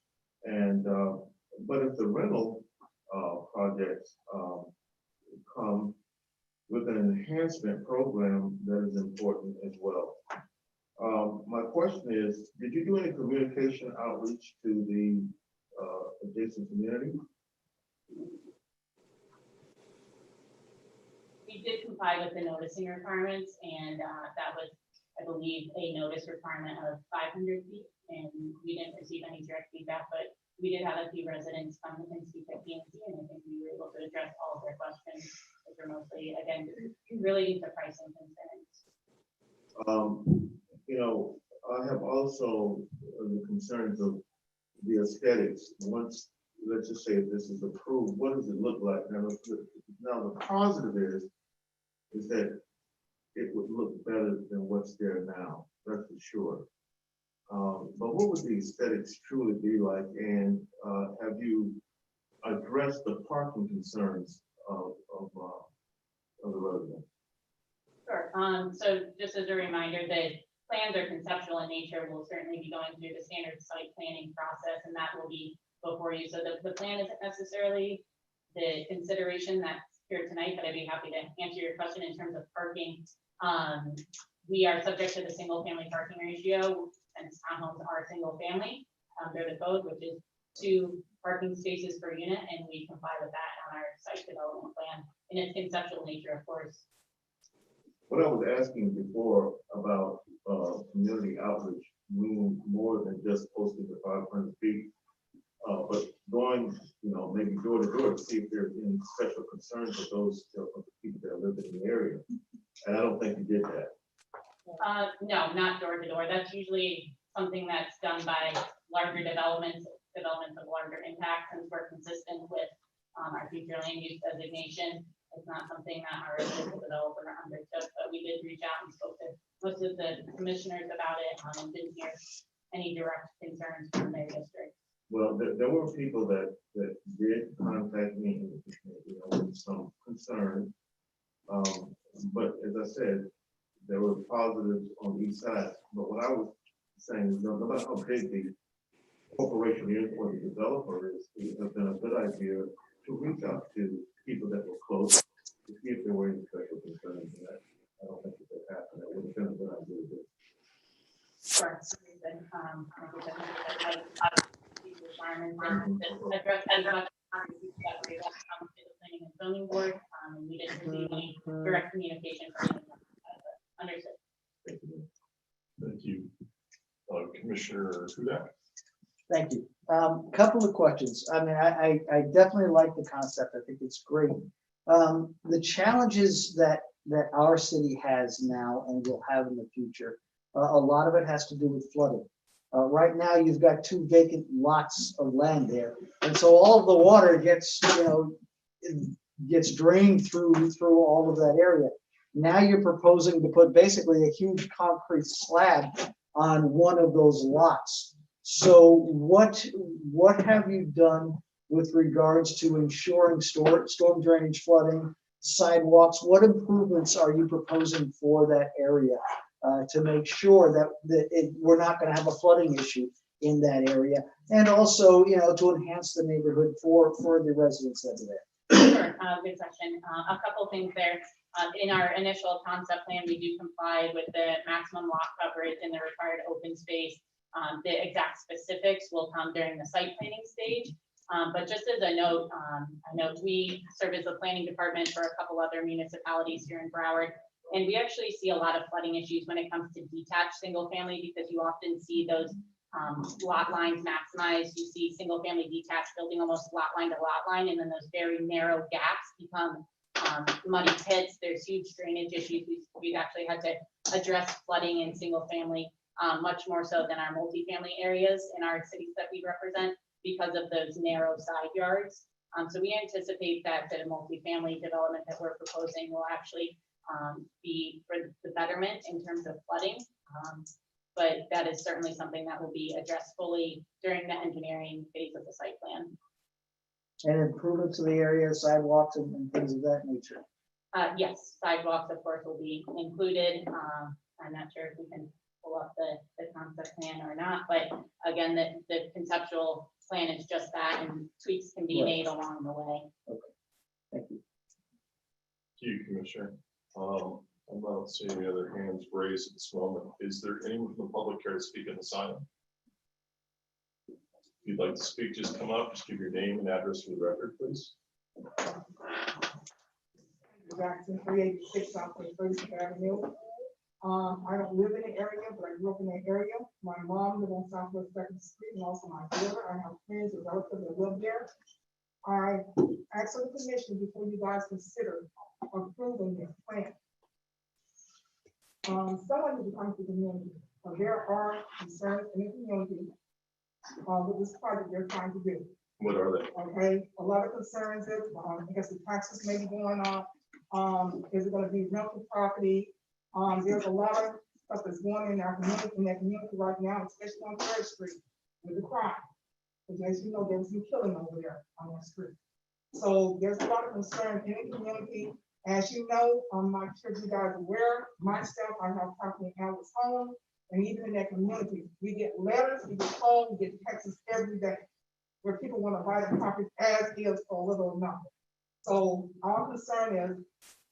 And but if the rental projects come with an enhancement program, that is important as well. My question is, did you do any communication outreach to the adjacent community? We did comply with the noticing requirements, and that was, I believe, a notice requirement of 500 feet, and we didn't receive any direct feedback, but we did have a few residents come and speak at PNC, and I think we were able to address all of their questions, which are mostly, again, relating to pricing concerns. You know, I have also the concerns of the aesthetics. Once, let's just say if this is approved, what does it look like? Now the positive is that it would look better than what's there now, that's for sure. But what would the aesthetics truly be like? And have you addressed the parking concerns of the residents? Sure. So just as a reminder, the plans are conceptual in nature. We'll certainly be going through the standard site planning process, and that will be before you. So the plan isn't necessarily the consideration that's here tonight, but I'd be happy to answer your question in terms of parking. We are subject to the single family parking ratio, and townhomes are single family under the code, which is 2 parking spaces per unit, and we comply with that on our site development plan in its conceptual nature, of course. What I was asking before about community outreach, meaning more than just posting the 500 feet, but going, you know, maybe door to door to see if there's any special concerns of those of the people that live in the area. And I don't think you did that. No, not door to door. That's usually something that's done by larger developments of larger impact, since we're consistent with our future land use designation. It's not something that our local developer undertook, but we did reach out and spoke to most of the commissioners about it and didn't hear any direct concerns from their district. Well, there were people that did contact me, you know, with some concern. But as I said, there were positives on each side. But what I was saying is, no matter how big the corporation is or the developer is, it would have been a good idea to reach out to people that were close to see if there were any special concerns. And I don't think that happened. That would have been a good idea to do. Sure. and, like I said, these requirements and to address as much that we got to the planning and zoning board, and we didn't receive any direct communication from them. Understood. Thank you. Commissioner Hudak? Thank you. Couple of questions. I mean, I definitely like the concept. I think it's great. The challenges that our city has now and will have in the future, a lot of it has to do with flooding. Right now, you've got 2 vacant lots of land there, and so all of the water gets, gets drained through all of that area. Now you're proposing to put basically a huge concrete slab on one of those lots. So what have you done with regards to ensuring storm drainage, flooding, sidewalks? What improvements are you proposing for that area to make sure that we're not going to have a flooding issue in that area? And also, to enhance the neighborhood for the residents that are there. Sure, good question. A couple things there. In our initial concept plan, we do comply with the maximum lot coverage and the required open space. The exact specifics will come during the site planning stage. But just as a note, I know we serve as a planning department for a couple other municipalities here in Broward, and we actually see a lot of flooding issues when it comes to detached single family, because you often see those lot lines maximized. You see single family detached building almost lot line to lot line, and then those very narrow gaps become muddy pits. There's huge drainage issues. We've actually had to address flooding in single family much more so than our multifamily areas in our cities that we represent because of those narrow side yards. So we anticipate that the multifamily development that we're proposing will actually be for the betterment in terms of flooding. But that is certainly something that will be addressed fully during the engineering phase of the site plan. And improvements to the area, sidewalks and things of that nature. Yes, sidewalks, of course, will be included. I'm not sure if we can pull up the concept plan or not, but again, the conceptual plan is just that, and tweaks can be made along the way. Okay, thank you. Thank you, Commissioner. I'm not seeing any other hands raised at this moment. Is there anyone from the public care to speak in this item? If you'd like to speak, just come up, just give your name and address for the record, please. Jackson, 386 South 30th Avenue. I don't live in the area, but I grew up in the area. My mom lived on Southwest 2nd Street, and also my brother. I have friends and relatives that live there. I ask for the permission before you guys consider approving this plan. Someone needs to come to the community. There are concerns in the community with this project they're trying to do. What are they? Okay, a lot of concerns is, I guess the taxes may be going up. Is it going to be rental property? There's a lot of stuff that's going on in our community right now, especially on 3rd Street with the crime. Because as you know, there was some killing over there on that street. So there's a lot of concern in the community. As you know, I'm not sure if you guys are aware, myself, I have property in Alice Home, and even in that community, we get letters, we get calls, we get texts every day where people want to buy the property as is for a little amount. So our concern is,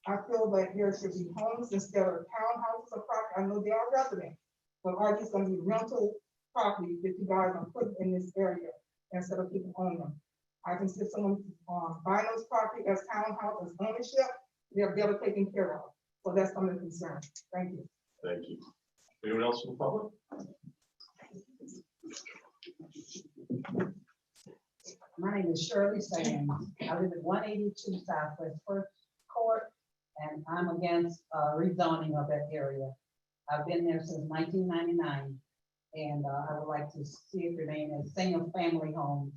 I feel that there should be homes instead of townhouses or property. I know they are residents, but are these going to be rental properties that you guys are putting in this area instead of people owning them? I can see someone buying those property as townhouse, as ownership, they're better taken care of. So that's some of the concern. Thank you. Thank you. Anyone else from the public? My name is Shirley Sands. I live at 182 Southwest First Court, and I'm against rezoning of that area. I've been there since 1999, and I would like to see it remain as single family homes,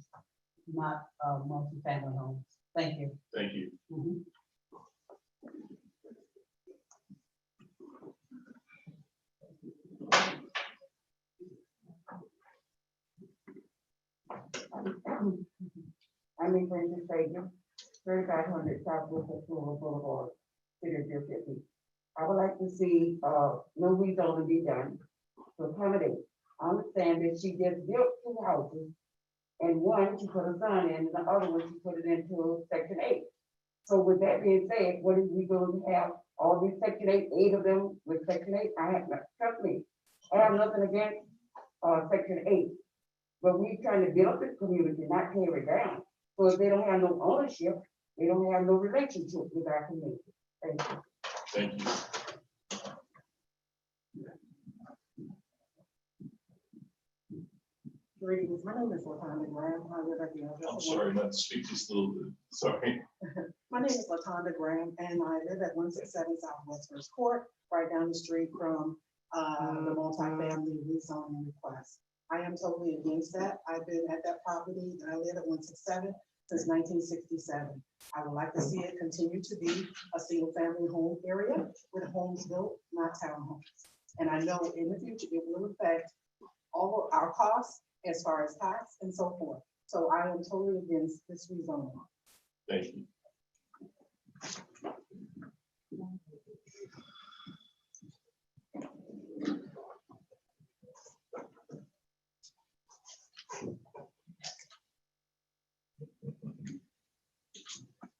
not multi-family homes. Thank you. Thank you. I'm in Brandon Sager, 3500 Southwest Boulevard, City of Deerfield. I would like to see no rezoning be done to accommodate. I understand that she just built 2 houses, and one she put a son in, and the other one she put it into Section 8. So with that being said, what is we going to have all these Section 8 of them with Section 8? I have, trust me, I have nothing against section 8. But we trying to build up the community, not tear it down. So if they don't have no ownership, they don't have no relationship with our community. Thank you. Thank you. Greetings, my name is LaTonda Graham. I live at the address. I'm sorry, not to speak just a little bit. Sorry. My name is LaTonda Graham, and I live at 167 Southwest First Court, right down the street from the multifamily rezoning request. I am totally against that. I've been at that property that I live at 167 since 1967. I would like to see it continue to be a single-family home area with homes built, not townhomes. And I know in the future, it will affect all of our costs as far as tax and so forth. So I am totally against this rezoning. Thank you.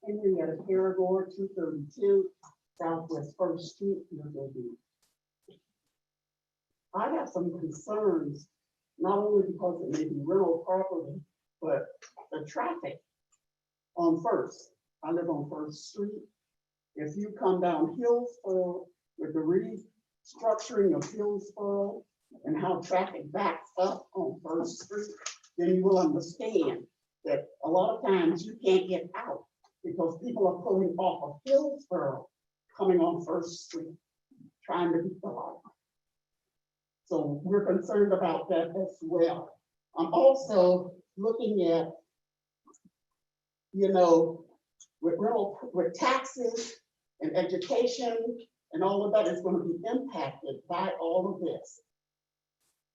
Henrietta Caragor, 232 Southwest First Street, Newport Beach. I have some concerns, not only because it may be rental property, but the traffic on First. I live on First Street. If you come down Hillsborough with the restructuring of Hillsborough and how traffic backs up on First Street, then you will understand that a lot of times you can't get out because people are pulling off of Hillsborough, coming on First Street, trying to beat the law. So we're concerned about that as well. I'm also looking at, with taxes and education and all of that is going to be impacted by all of this.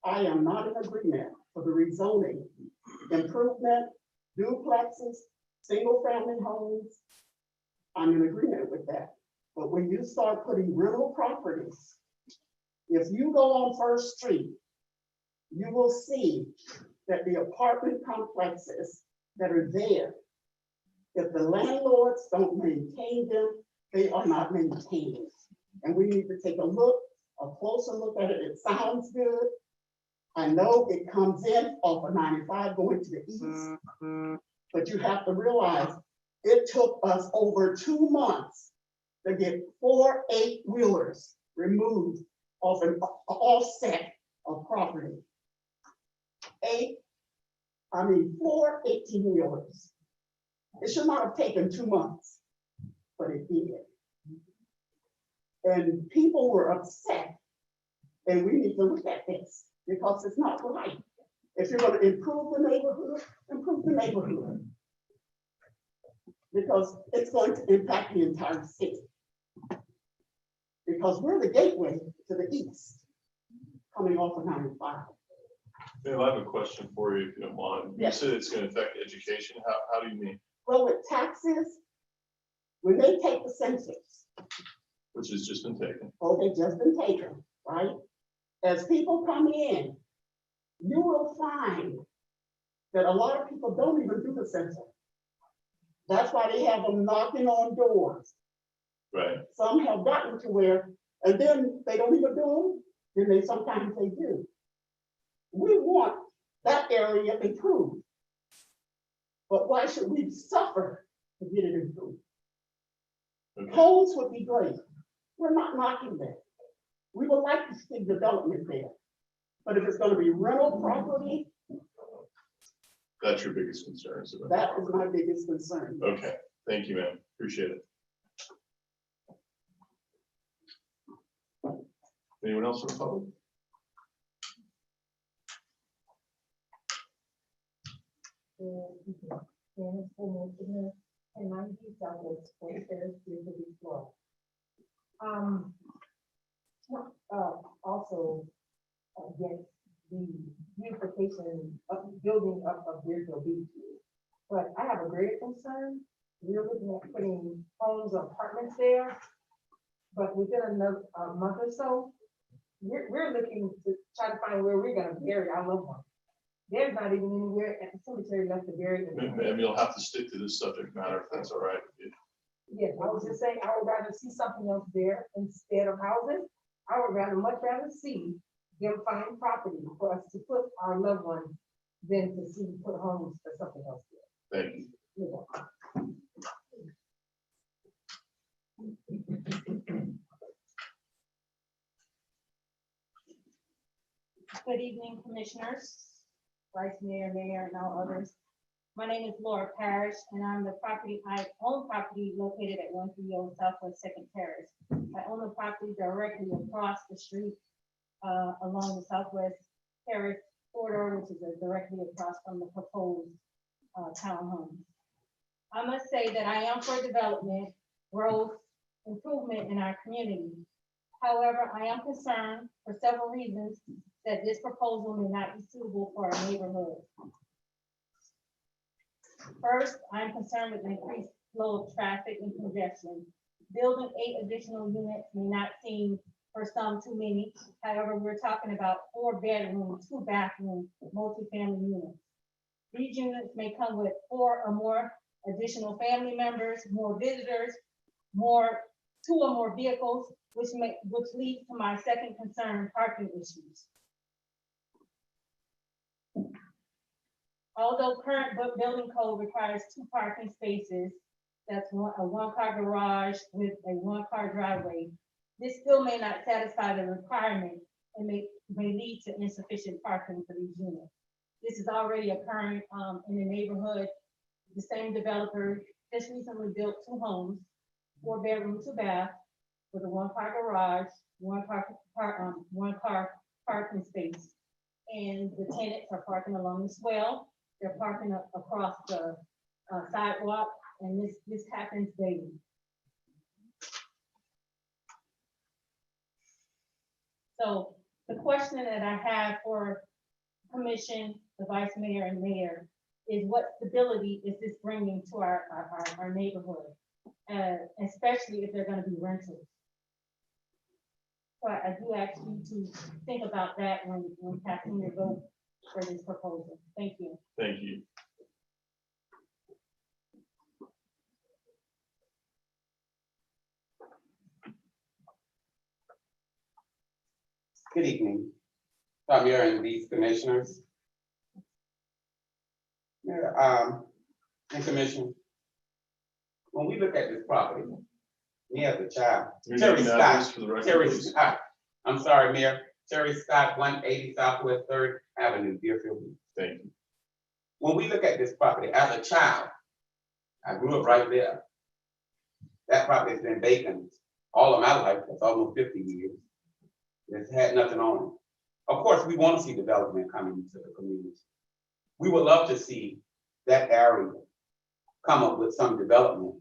I am not in agreement for the rezoning, improvement, duplexes, single-family homes. I'm in agreement with that. But when you start putting rental properties, if you go on First Street, you will see that the apartment complexes that are there, if the landlords don't maintain them, they are not maintained. And we need to take a closer look at it. It sounds good. I know it comes in off of 95 going to the east, but you have to realize it took us over 2 months to get 4 8-wheelers removed off an offset of property. 4 18-wheelers. It should not have taken 2 months, but it did. And people were upset, and we need to look at this because it's not right. If you're going to improve the neighborhood, improve the neighborhood. Because it's going to impact the entire city. Because we're the gateway to the east, coming off of 95. Bill, I have a question for you, if you don't mind. Yes. You said it's going to affect education. How do you mean? Well, with taxes, when they take the census, Which has just been taken. they just been taken, right? As people come in, you will find that a lot of people don't even do the census. That's why they have them knocking on doors. Right. Some have gotten to where, and then they don't even do them, then sometimes they do. We want that area improved. But why should we suffer to get it improved? Okay. Homes would be great. We're not knocking that. We would like to see development there. But if it's going to be rental property, That's your biggest concern. Is it? that is my biggest concern. Okay. Thank you, ma'am. Appreciate it. Anyone else from the public? Also against the beautification of building up of Deerfield Beach. But I have a greater concern. We're looking at putting homes or apartments there. But within another month or so, we're looking to try to find where we're gonna bury our loved ones. There's not even anywhere at the cemetery left to bury them. Ma'am, you'll have to stick to this subject matter if that's all right. Yes, I was just saying, I would rather see something else there instead of houses. I would much rather see them find property for us to put our loved ones than to see put homes for something else. Thank you. You're welcome. Good evening, commissioners, vice mayor, mayor, and all others. My name is Laura Parrish, and I own property located at 130 Southwest Second Terrace. I own the property directly across the street along the Southwest Terrace corridor, which is directly across from the proposed townhome. I must say that I am for development, growth, improvement in our community. However, I am concerned for several reasons that this proposal may not be suitable for our neighborhood. First, I'm concerned with the increased flow of traffic and congestion. Building 8 additional units may not seem for some too many. However, we're talking about 4 bedroom, 2 bathroom, multifamily units. These units may come with 4 or more additional family members, more visitors, 2 or more vehicles, which leads to my second concern, parking issues. Although current building code requires 2 parking spaces, that's a 1-car garage with a 1-car driveway, this still may not satisfy the requirement and may lead to insufficient parking for these units. This is already occurring in the neighborhood. The same developer just recently built 2 homes, 4 bedroom, 2 bath, with a 1-car garage, 1-car parking space. And the tenants are parking along the swell. They're parking across the sidewalk, and this happens daily. So the question that I have for commission, the vice mayor and mayor, is what stability is this bringing to our neighborhood, especially if they're going to be rentals. So I do ask you to think about that when casting your vote for this proposal. Thank you. Thank you. Good evening, Mayor and these commissioners. Mayor, and commission, when we look at this property, me as a child, Your Terry name and Scott, address for the record, Terry please. Scott, I'm sorry, Mayor, Terry Scott, 180 Southwest 3rd Avenue, Deerfield. Thank you. When we look at this property, as a child, I grew up right there. That property has been vacant all of my life, that's almost 50 years. It's had nothing on it. Of course, we want to see development coming into the community. We would love to see that area come up with some development.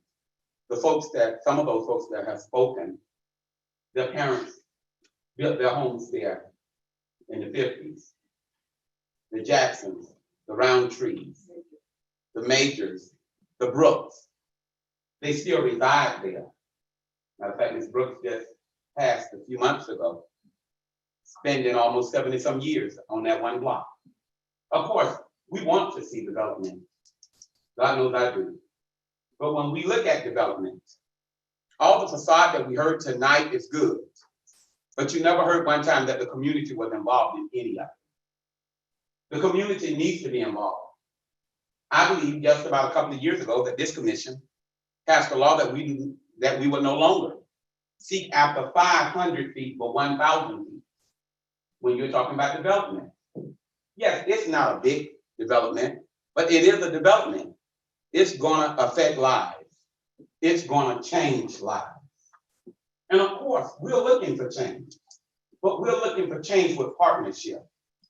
Some of those folks that have spoken, their parents built their homes there in the 50s. The Jacksons, the Roundtrees, the Majors, the Brooks, they still reside there. Matter of fact, Ms. Brooks just passed a few months ago, spending almost 70-some years on that one block. Of course, we want to see development. God knows I do. But when we look at development, all the facade that we heard tonight is good. But you never heard one time that the community was involved in any of it. The community needs to be involved. I believe just about a couple of years ago that this commission passed a law that we would no longer seek after 500 feet for 1,000 feet when you're talking about development. Yes, it's not a big development, but it is a development. It's gonna affect lives. It's gonna change lives. And of course, we're looking for change, but we're looking for change with partnership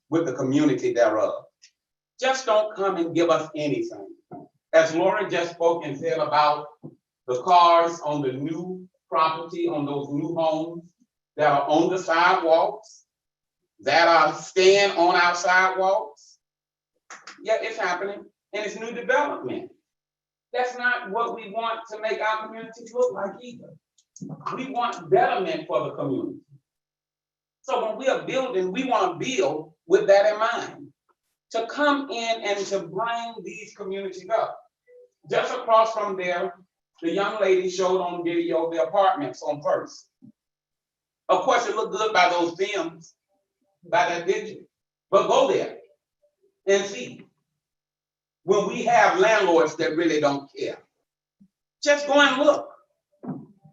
with the community thereof. Just don't come and give us anything. As Laura just spoke and said about the cars on the new property, on those new homes that are on the sidewalks, that are staying on our sidewalks. Yeah, it's happening, and it's new development. That's not what we want to make our communities look like either. We want betterment for the community. So when we are building, we want to build with that in mind, to come in and to bring these communities up. Just across from there, the young lady showed on video the apartments on First. Of course, it looked good by those films, by that picture. But go there and see. When we have landlords that really don't care, just go and look.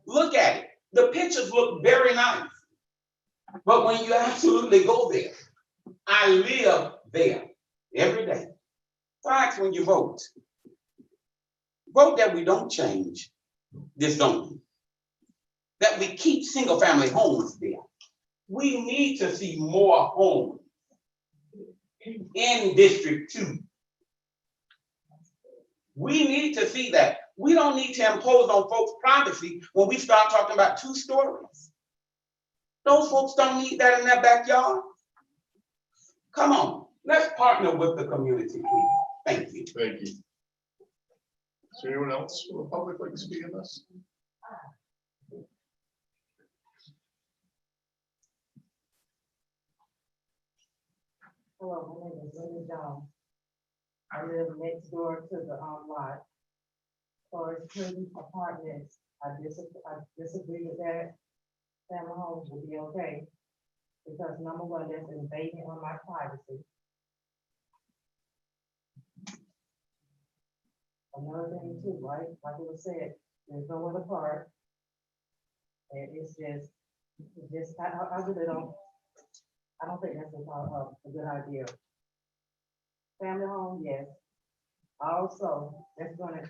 Look at it. The pictures look very nice. But when you absolutely go there, I live there every day. Thanks when you vote. Vote that we don't change this zoning. That we keep single family homes there. We need to see more homes in District 2. We need to see that. We don't need to impose on folks' privacy when we start talking about 2 stories. Those folks don't need that in their backyard. Come on, let's partner with the community, please. Thank you. Thank you. Is there anyone else from the public like to speak on this? Hello, my name is Linda Jones. I live next door to the lot. For student apartments, I disagree with that. Family homes would be okay. Because number one, that's invading on my privacy. Another thing too, right, like it was said, there's no other part. And it's just, I really don't, I don't think that's a good idea. Family home, yes. Also, that's gonna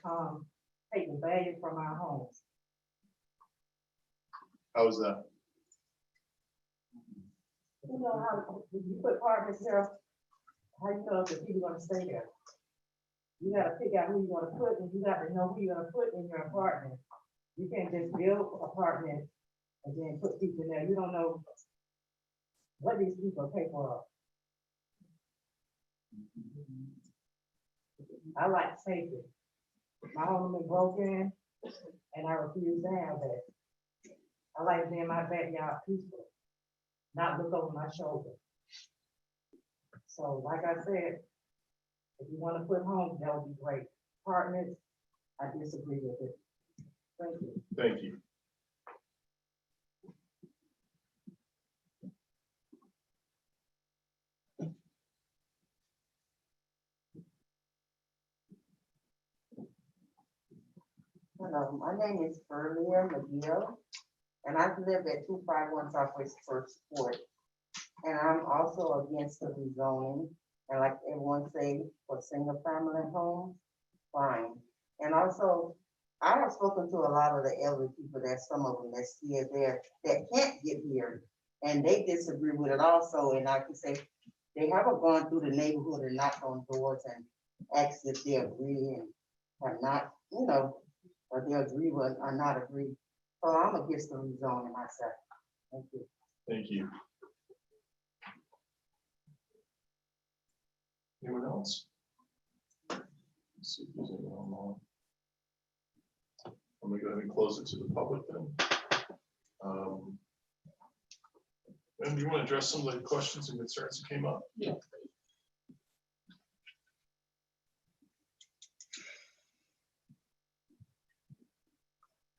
take the value from our homes. How is that? You know how, when you put apartments there, how you know if the people gonna stay there? You gotta figure out who you're gonna put, and you gotta know who you're gonna put in your apartment. You can't just build apartments and then put people in there. You don't know what these people pay for. I like safety. My home is broken, and I refuse to have that. I like being in my backyard peaceful, not look over my shoulder. So, like I said, if you want to put homes, that would be great. Apartments, I disagree with it. Thank you. Thank you. Hello, my name is Ferlia McGill, and I live at 251 Southwest First Court. And I'm also against the rezoning, and like everyone say, for single family homes, fine. And also, I have spoken to a lot of the elderly people, that some of them that's here there that can't get here, and they disagree with it also. And I can say they haven't gone through the neighborhood and knocked on doors and asked if they agree and have not, you know, or they agree with or not agree. So I'm against the rezoning myself. Thank you. Thank you. Anyone else? Let's see if there's anyone online. I'm gonna go ahead and close it to the public then. And do you want to address some of the questions and concerns that came up? Yeah.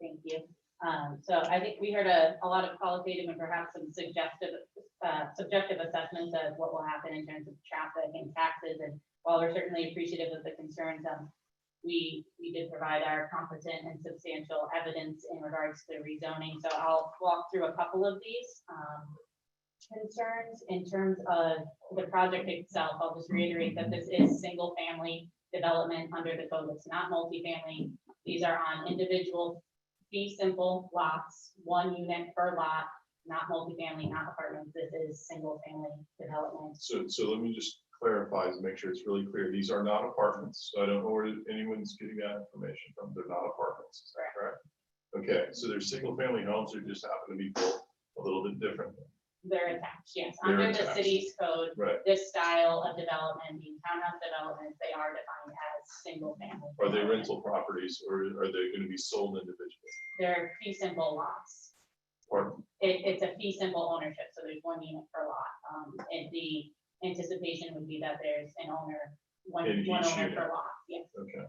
Thank you. So I think we heard a lot of qualitative and perhaps some subjective assessments of what will happen in terms of traffic and taxes. And while we're certainly appreciative of the concerns, we did provide our competent and substantial evidence in regards to rezoning. So I'll walk through a couple of these concerns. In terms of the project itself, I'll just reiterate that this is single family development under the code. It's not multifamily. These are on individual fee simple lots, 1 unit per lot, not multifamily, not apartments. This is single family development. So let me just clarify to make sure it's really clear. These are not apartments. So I don't know where anyone's getting that information from. They're not apartments. Is that correct? Okay, so they're single family homes. They just happen to be built a little bit different. They're attached, yes. They're Under the attached. city's code, Right. this style of development, being townhouse developments, they are defined as single family. Are they rental properties or are they going to be sold individually? They're fee simple lots. Pardon? It's a fee simple ownership, so there's 1 unit per lot. And the anticipation would be that there's an owner, one In each owner unit. per lot, yes. Okay.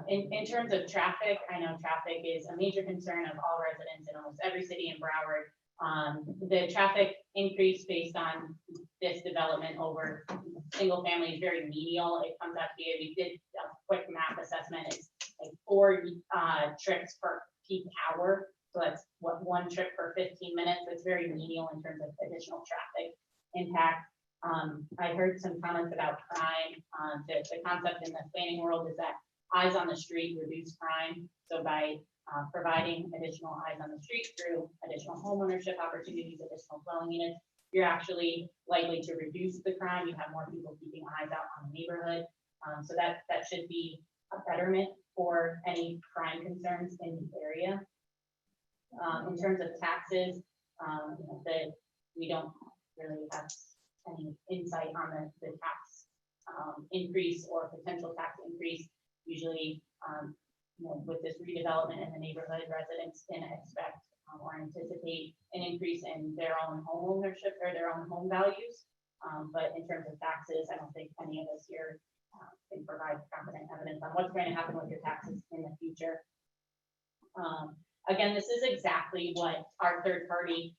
In terms of traffic, I know traffic is a major concern of all residents in almost every city in Broward. The traffic increase based on this development over single family is very menial. It comes out to be, we did a quick map assessment. It's like 4 trips per peak hour. So that's what 1 trip per 15 minutes. It's very menial in terms of additional traffic impact. I heard some comments about crime. The concept in the planning world is that eyes on the street reduce crime. So by providing additional eyes on the street through additional homeownership opportunities, additional dwelling units, you're actually likely to reduce the crime. You have more people keeping eyes out on the neighborhood. So that should be a betterment for any crime concerns in the area. In terms of taxes, that we don't really have any insight on the tax increase or potential tax increase. Usually, with this redevelopment in the neighborhood, residents can expect or anticipate an increase in their own home ownership or their own home values. But in terms of taxes, I don't think any of us here can provide competent evidence on what's going to happen with your taxes in the future. Again, this is exactly what our third party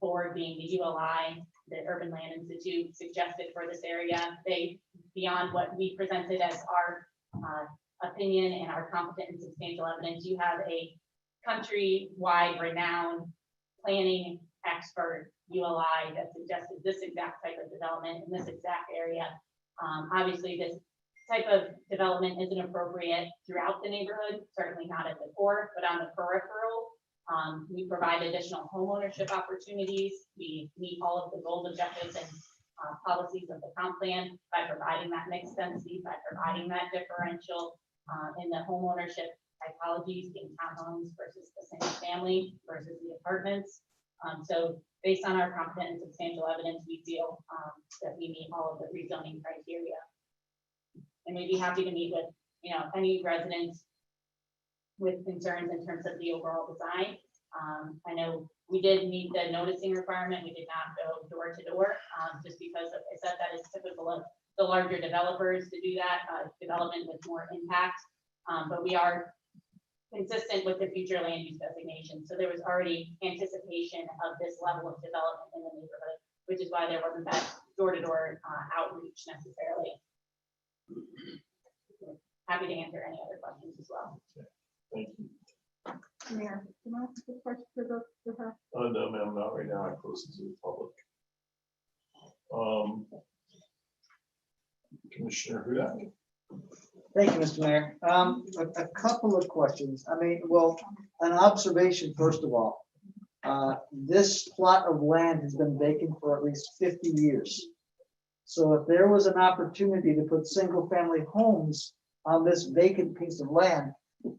board, being the ULI, the Urban Land Institute, suggested for this area. They, beyond what we presented as our opinion and our competent and substantial evidence, you have a countrywide renowned planning expert, ULI, that suggested this exact type of development in this exact area. Obviously, this type of development isn't appropriate throughout the neighborhood, certainly not at the core, but on the peripheral. We provide additional homeownership opportunities. We meet all of the goals, objectives, and policies of the comp plan by providing that mixed density, by providing that differential in the homeownership typologies, being townhomes versus the single family versus the apartments. So based on our competent and substantial evidence, we feel that we meet all of the rezoning criteria. And we'd be happy to meet with, any residents with concerns in terms of the overall design. I know we did meet the noticing requirement. We did not go door to door, just because I said that is typical of the larger developers to do that, development with more impact. But we are consistent with the future land use designation. So there was already anticipation of this level of development in the neighborhood, which is why there wasn't that door-to-door outreach necessarily. Happy to answer any other questions as well. Thank you. Mayor, can I ask a question to her? No, ma'am, not right now. I close it to the public. Commissioner Hudak. Thank you, Mr. Mayor. A couple of questions. I mean, well, an observation, first of all. This plot of land has been vacant for at least 50 years. So if there was an opportunity to put single-family homes on this vacant piece of land,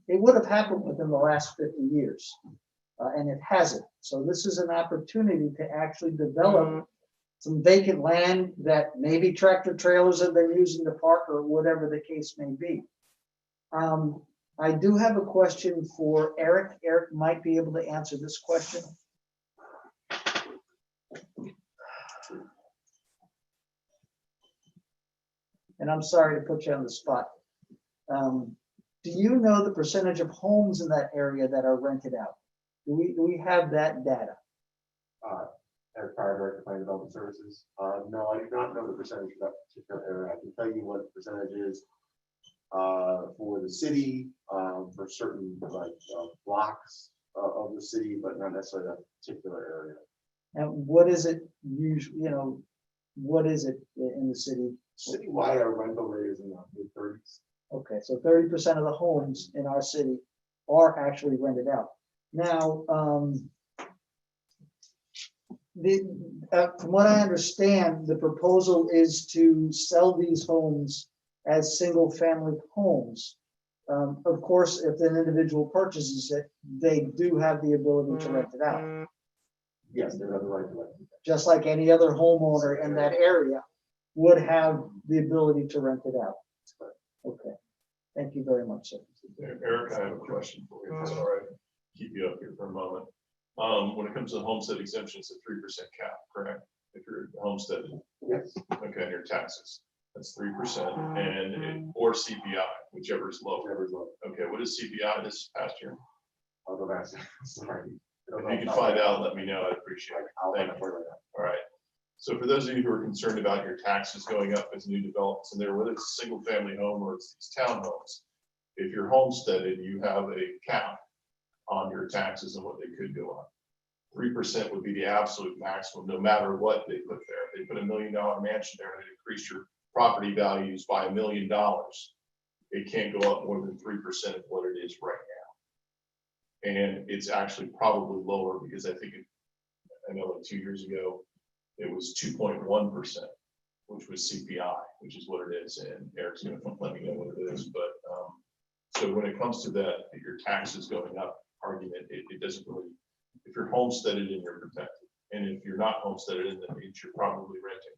it would have happened within the last 50 years, and it hasn't. So this is an opportunity to actually develop some vacant land that maybe tractor trailers have been using to park or whatever the case may be. I do have a question for Eric. Eric might be able to answer this question. And I'm sorry to put you on the spot. Do you know the percentage of homes in that area that are rented out? Do we have that data? As Fire Director of Planning Development Services. No, I do not know the percentage of that particular area. I can tell you what the percentage is for the city, for certain blocks of the city, but not necessarily that particular area. And what is it usually, what is it in the city? Citywide, our rental rate is in the mid-30s. Okay, so 30% of the homes in our city are actually rented out. Now, from what I understand, the proposal is to sell these homes as single-family homes. Of course, if an individual purchases it, they do have the ability to rent it out. Yes, they have the right to rent. Just like any other homeowner in that area would have the ability to rent it out. Okay, thank you very much, sir. Eric, I have a question for you. It's all right. Keep you up here for a moment. When it comes to the homestead exemption, it's a 3% cap, correct? If you're homesteaded. Yes. Okay, and your taxes, that's 3% or CPI. whichever is lower. Whatever's low. Okay, what is CPI this past year? I'll go back. Sorry. If you can find out, let me know. I'd appreciate it. I'll Thank find out for you later. All right. So for those of you who are concerned about your taxes going up as new developments in there, whether it's a single family home or it's these townhomes, if you're homesteaded, you have a cap on your taxes and what they could go up. 3% would be the absolute maximum, no matter what they put there. If they put $1 million mansion there and increase your property values by $1 million, it can't go up more than 3% of what it is right now. And it's actually probably lower because I think, I know like 2 years ago, it was 2.1%, which was CPI, which is what it is. And Eric's going to let me know what it is. But so when it comes to that, your taxes going up argument, it doesn't really, if you're homesteaded and you're protected. And if you're not homesteaded, then it means you're probably renting.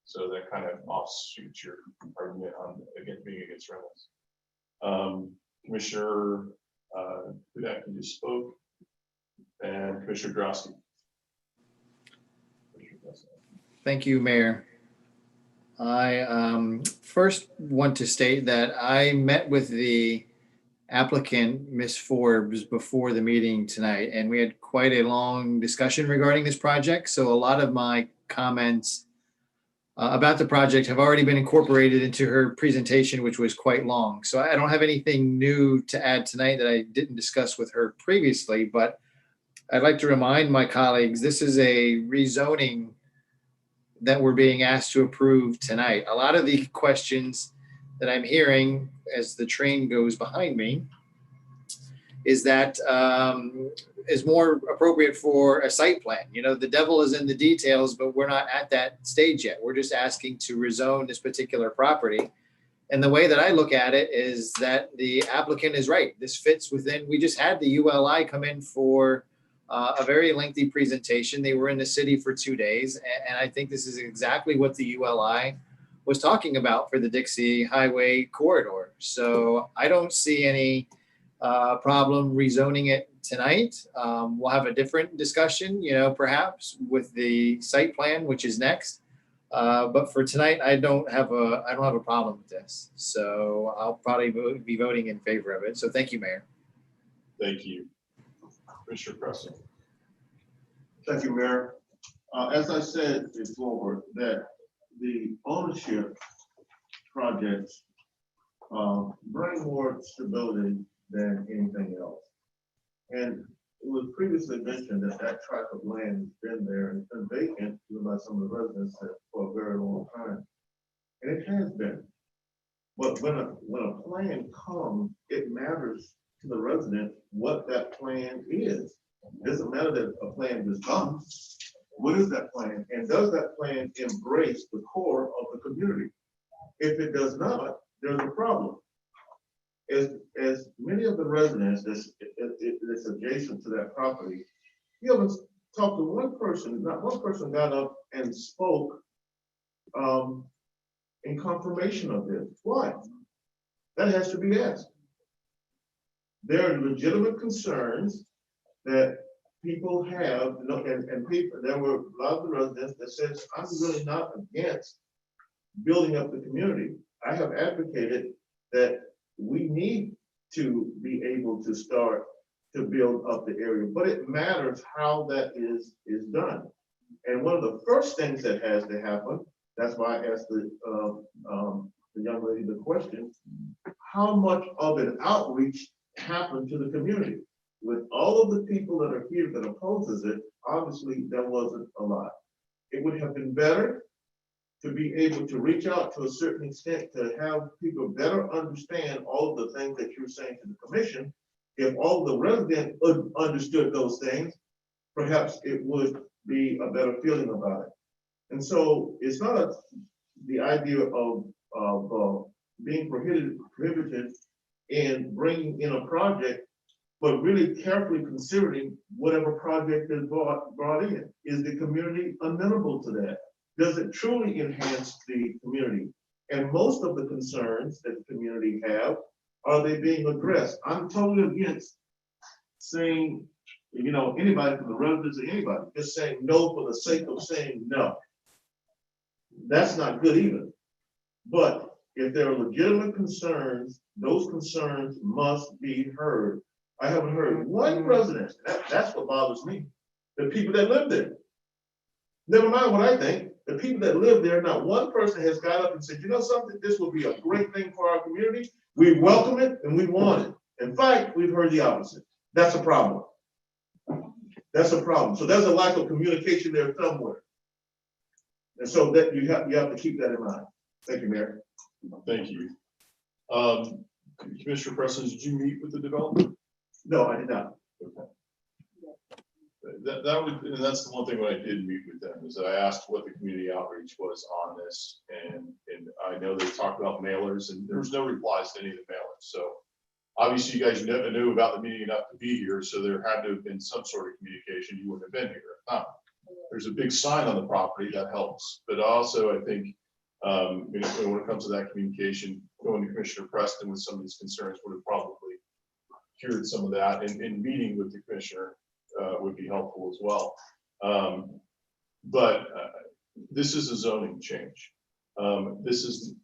So that kind of offshoots your argument on being against rentals. Commissioner Hudak, you just spoke, and Commissioner Drosky. Thank you, Mayor. I first want to state that I met with the applicant, Ms. Forbes, before the meeting tonight, and we had quite a long discussion regarding this project. So a lot of my comments about the project have already been incorporated into her presentation, which was quite long. So I don't have anything new to add tonight that I didn't discuss with her previously, but I'd like to remind my colleagues, this is a rezoning that we're being asked to approve tonight. A lot of the questions that I'm hearing as the train goes behind me is that is more appropriate for a site plan. You know, the devil is in the details, but we're not at that stage yet. We're just asking to rezone this particular property. And the way that I look at it is that the applicant is right. This fits within, we just had the ULI come in for a very lengthy presentation. They were in the city for 2 days. And I think this is exactly what the ULI was talking about for the Dixie Highway corridor. So I don't see any problem rezoning it tonight. We'll have a different discussion, you know, perhaps with the site plan, which is next. But for tonight, I don't have a problem with this. So I'll probably be voting in favor of it. So thank you, Mayor. Thank you. Commissioner Preston. Thank you, Mayor. As I said before, that the ownership projects bring more stability than anything else. And it was previously mentioned that that tract of land has been there and been vacant by some of the residents for a very long time. And it has been. But when a plan comes, it matters to the resident what that plan is. It doesn't matter that a plan is done. What is that plan? And does that plan embrace the core of the community? If it does not, there's a problem. As many of the residents that's adjacent to that property, you haven't talked to one person, not one person got up and spoke in confirmation of this. Why? That has to be asked. There are legitimate concerns that people have, and people, there were a lot of the residents that said, I'm really not against building up the community. I have advocated that we need to be able to start to build up the area, but it matters how that is done. And one of the first things that has to happen, that's why I asked the young lady the question, how much of an outreach happened to the community? With all of the people that are here that opposes it, obviously there wasn't a lot. It would have been better to be able to reach out to a certain extent to have people better understand all of the things that you're saying to the commission. If all the residents understood those things, perhaps it would be a better feeling about it. And so it's not the idea of being prohibited in bringing in a project, but really carefully considering whatever project is brought in. Is the community amenable to that? Does it truly enhance the community? And most of the concerns that the community have, are they being addressed? I'm totally against saying, you know, anybody from the residents or anybody, just saying no for the sake of saying no. That's not good either. But If there are legitimate concerns, those concerns must be heard. I haven't heard one resident, that's what bothers me, the people that live there. Never mind what I think, the people that live there, not one person has got up and said, you know something, this will be a great thing for our community. We welcome it and we want it. In fact, we've heard the opposite. That's a problem. That's a problem. So there's a lack of communication there somewhere. And so that you have to keep that in mind. Thank you, Mayor. Thank you. Commissioner Preston, did you meet with the developer? No, I did not. Okay. That would, and that's the one thing when I did meet with them, is that I asked what the community outreach was on this. And I know they talked about mailers and there was no replies to any of the mailers. So obviously you guys knew about the meeting enough to be here. So there had to have been some sort of communication. You wouldn't have been here if not. There's a big sign on the property that helps. But also I think when it comes to that communication, going to Commissioner Preston with some of these concerns would have probably cured some of that, and meeting with the commissioner would be helpful as well. But this is a zoning change. This is,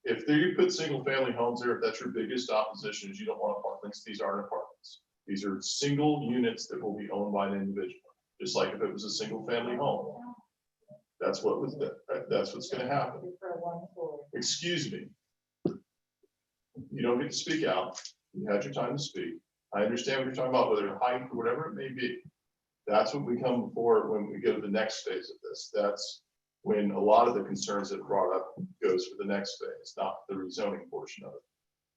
if you put single family homes there, if that's your biggest opposition is you don't want apartments, these aren't apartments. These are single units that will be owned by an individual, just like if it was a single family home. That's what's going to happen. Excuse me. You don't get to speak out. You had your time to speak. I understand what you're talking about, whether height or whatever it may be. That's what we come before when we go to the next phase of this. That's when a lot of the concerns that are brought up goes for the next phase, not the rezoning portion of it.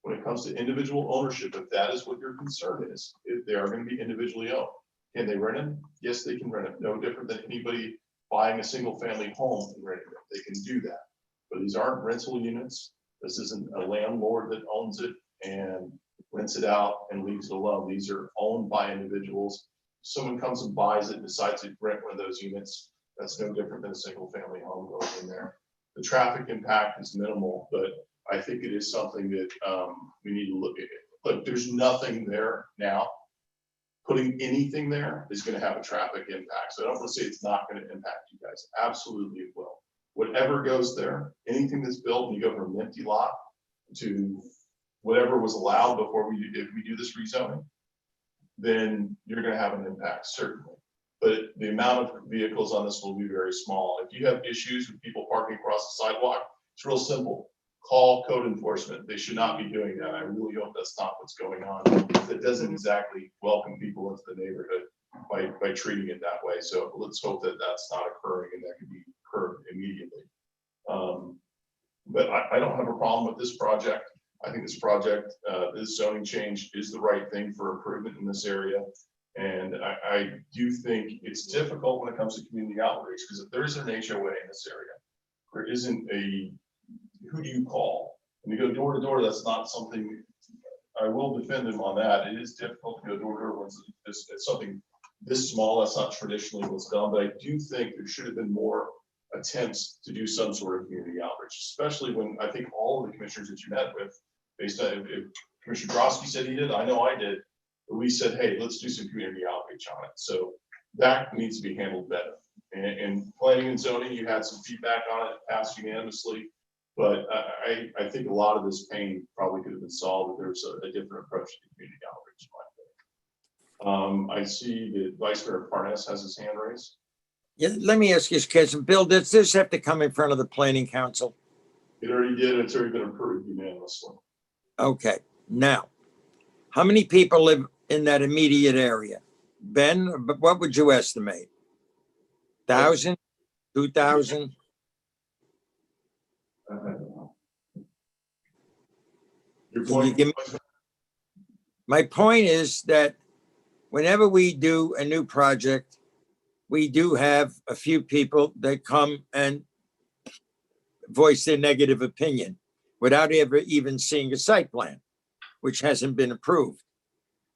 When it comes to individual ownership, if that is what your concern is, if they are going to be individually owned, can they rent them? Yes, they can rent them. No different than anybody buying a single family home and renting it. They can do that. But these aren't rental units. This isn't a landlord that owns it and rents it out and leaves it alone. These are owned by individuals. Someone comes and buys it and decides to rent one of those units. That's no different than a single family home going in there. The traffic impact is minimal, but I think it is something that we need to look at. But there's nothing there now. Putting anything there is going to have a traffic impact. So I don't want to say it's not going to impact you guys. Absolutely it will. Whatever goes there, anything that's built, and you go from an empty lot to whatever was allowed before if we do this rezoning, then you're going to have an impact, certainly. But the amount of vehicles on this will be very small. If you have issues with people parking across the sidewalk, it's real simple. Call code enforcement. They should not be doing that. I really hope that's not what's going on. That doesn't exactly welcome people into the neighborhood by treating it that way. So let's hope that that's not occurring and that can be curbed immediately. But I don't have a problem with this project. I think this project, this zoning change is the right thing for improvement in this area. And I do think it's difficult when it comes to community outreach, because if there isn't an HOA in this area, there isn't a, who do you call? When you go door to door, that's not something, I will defend them on that. It is difficult to go door to door when it's something this small. That's not traditionally what's done, but I do think there should have been more attempts to do some sort of community outreach, especially when I think all of the commissioners that you met with, based on if Commissioner Drosky said he did, I know I did, but we said, hey, let's do some community outreach on it. So that needs to be handled better. And planning and zoning, you had some feedback on it, passed unanimously, but I think a lot of this pain probably could have been solved if there's a different approach to community outreach. I see that Vice Mayor Parnas has his hand raised. Yeah, let me ask you this question. Bill, does this have to come in front of the planning council? It already did. It's already been approved unanimously. Okay, now, how many people live in that immediate area? Ben, what would you estimate? 1,000, 2,000? Your Can you point, give me- My point is that whenever we do a new project, we do have a few people that come and voice their negative opinion without ever even seeing a site plan, which hasn't been approved.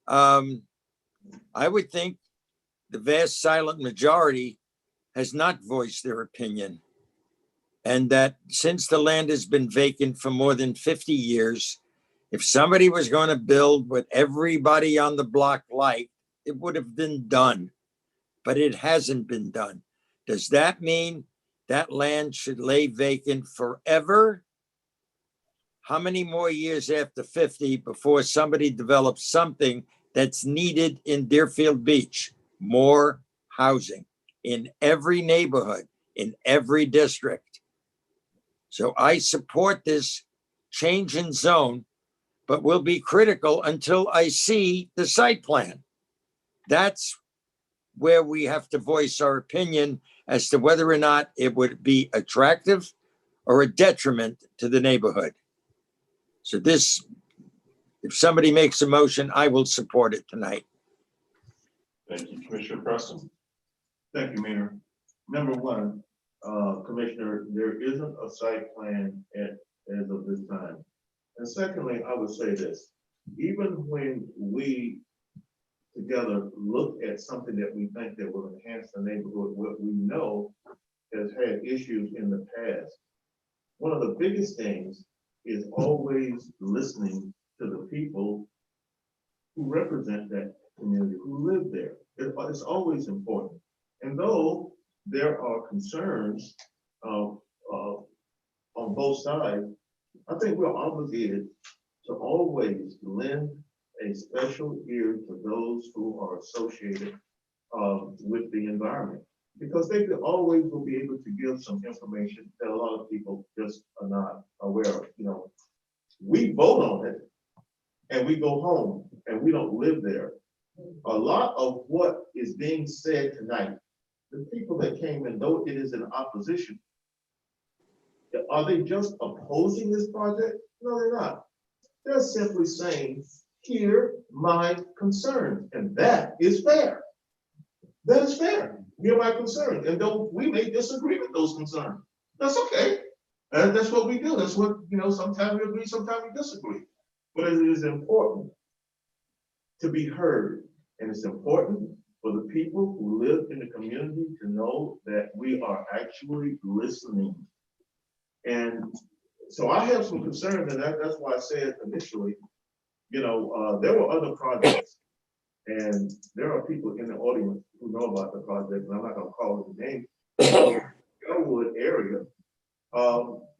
I would think the vast silent majority has not voiced their opinion. And that since the land has been vacant for more than 50 years, if somebody was going to build what everybody on the block liked, it would have been done, but it hasn't been done. Does that mean that land should lay vacant forever? how many more years after 50 before somebody develops something that's needed in Deerfield Beach? More housing in every neighborhood, in every district. So I support this change in zone, but will be critical until I see the site plan. That's where we have to voice our opinion as to whether or not it would be attractive or a detriment to the neighborhood. So this, if somebody makes a motion, I will support it tonight. Thank you, Commissioner Preston. Thank you, Mayor. Number one, Commissioner, there isn't a site plan as of this time. And secondly, I would say this, even when we together look at something that we think that will enhance the neighborhood, what we know has had issues in the past. One of the biggest things is always listening to the people who represent that community, who live there. It's always important. And though there are concerns on both sides, I think we're obligated to always lend a special ear to those who are associated with the environment, because they always will be able to give some information that a lot of people just are not aware of. You know, we vote on it and we go home and we don't live there. A lot of what is being said tonight, the people that came in, though it is in opposition, are they just opposing this project? No, they're not. They're simply saying, hear my concerns, and that is fair. That is fair. Hear my concerns, and though we may disagree with those concerns, that's okay. And that's what we do. That's what, sometimes we agree, sometimes we disagree. But it is important to be heard, and it's important for the people who live in the community to know that we are actually listening. And so I have some concerns, and that's why I said initially, there were other projects, and there are people in the audience who know about the project, and I'm not gonna call the name. Elwood area,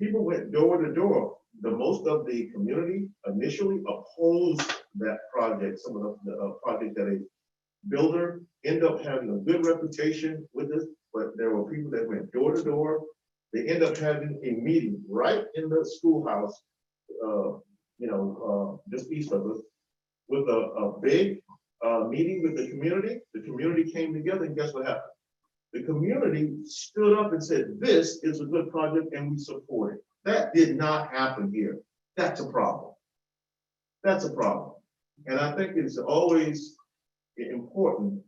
people went door to door. The most of the community initially opposed that project. Some of the project that a builder ended up having a good reputation with this, but there were people that went door to door. They end up having a meeting right in the schoolhouse, just east of us, with a big meeting with the community. The community came together, and guess what happened? The community stood up and said, this is a good project and we support it. That did not happen here. That's a problem. That's a problem. And I think it's always important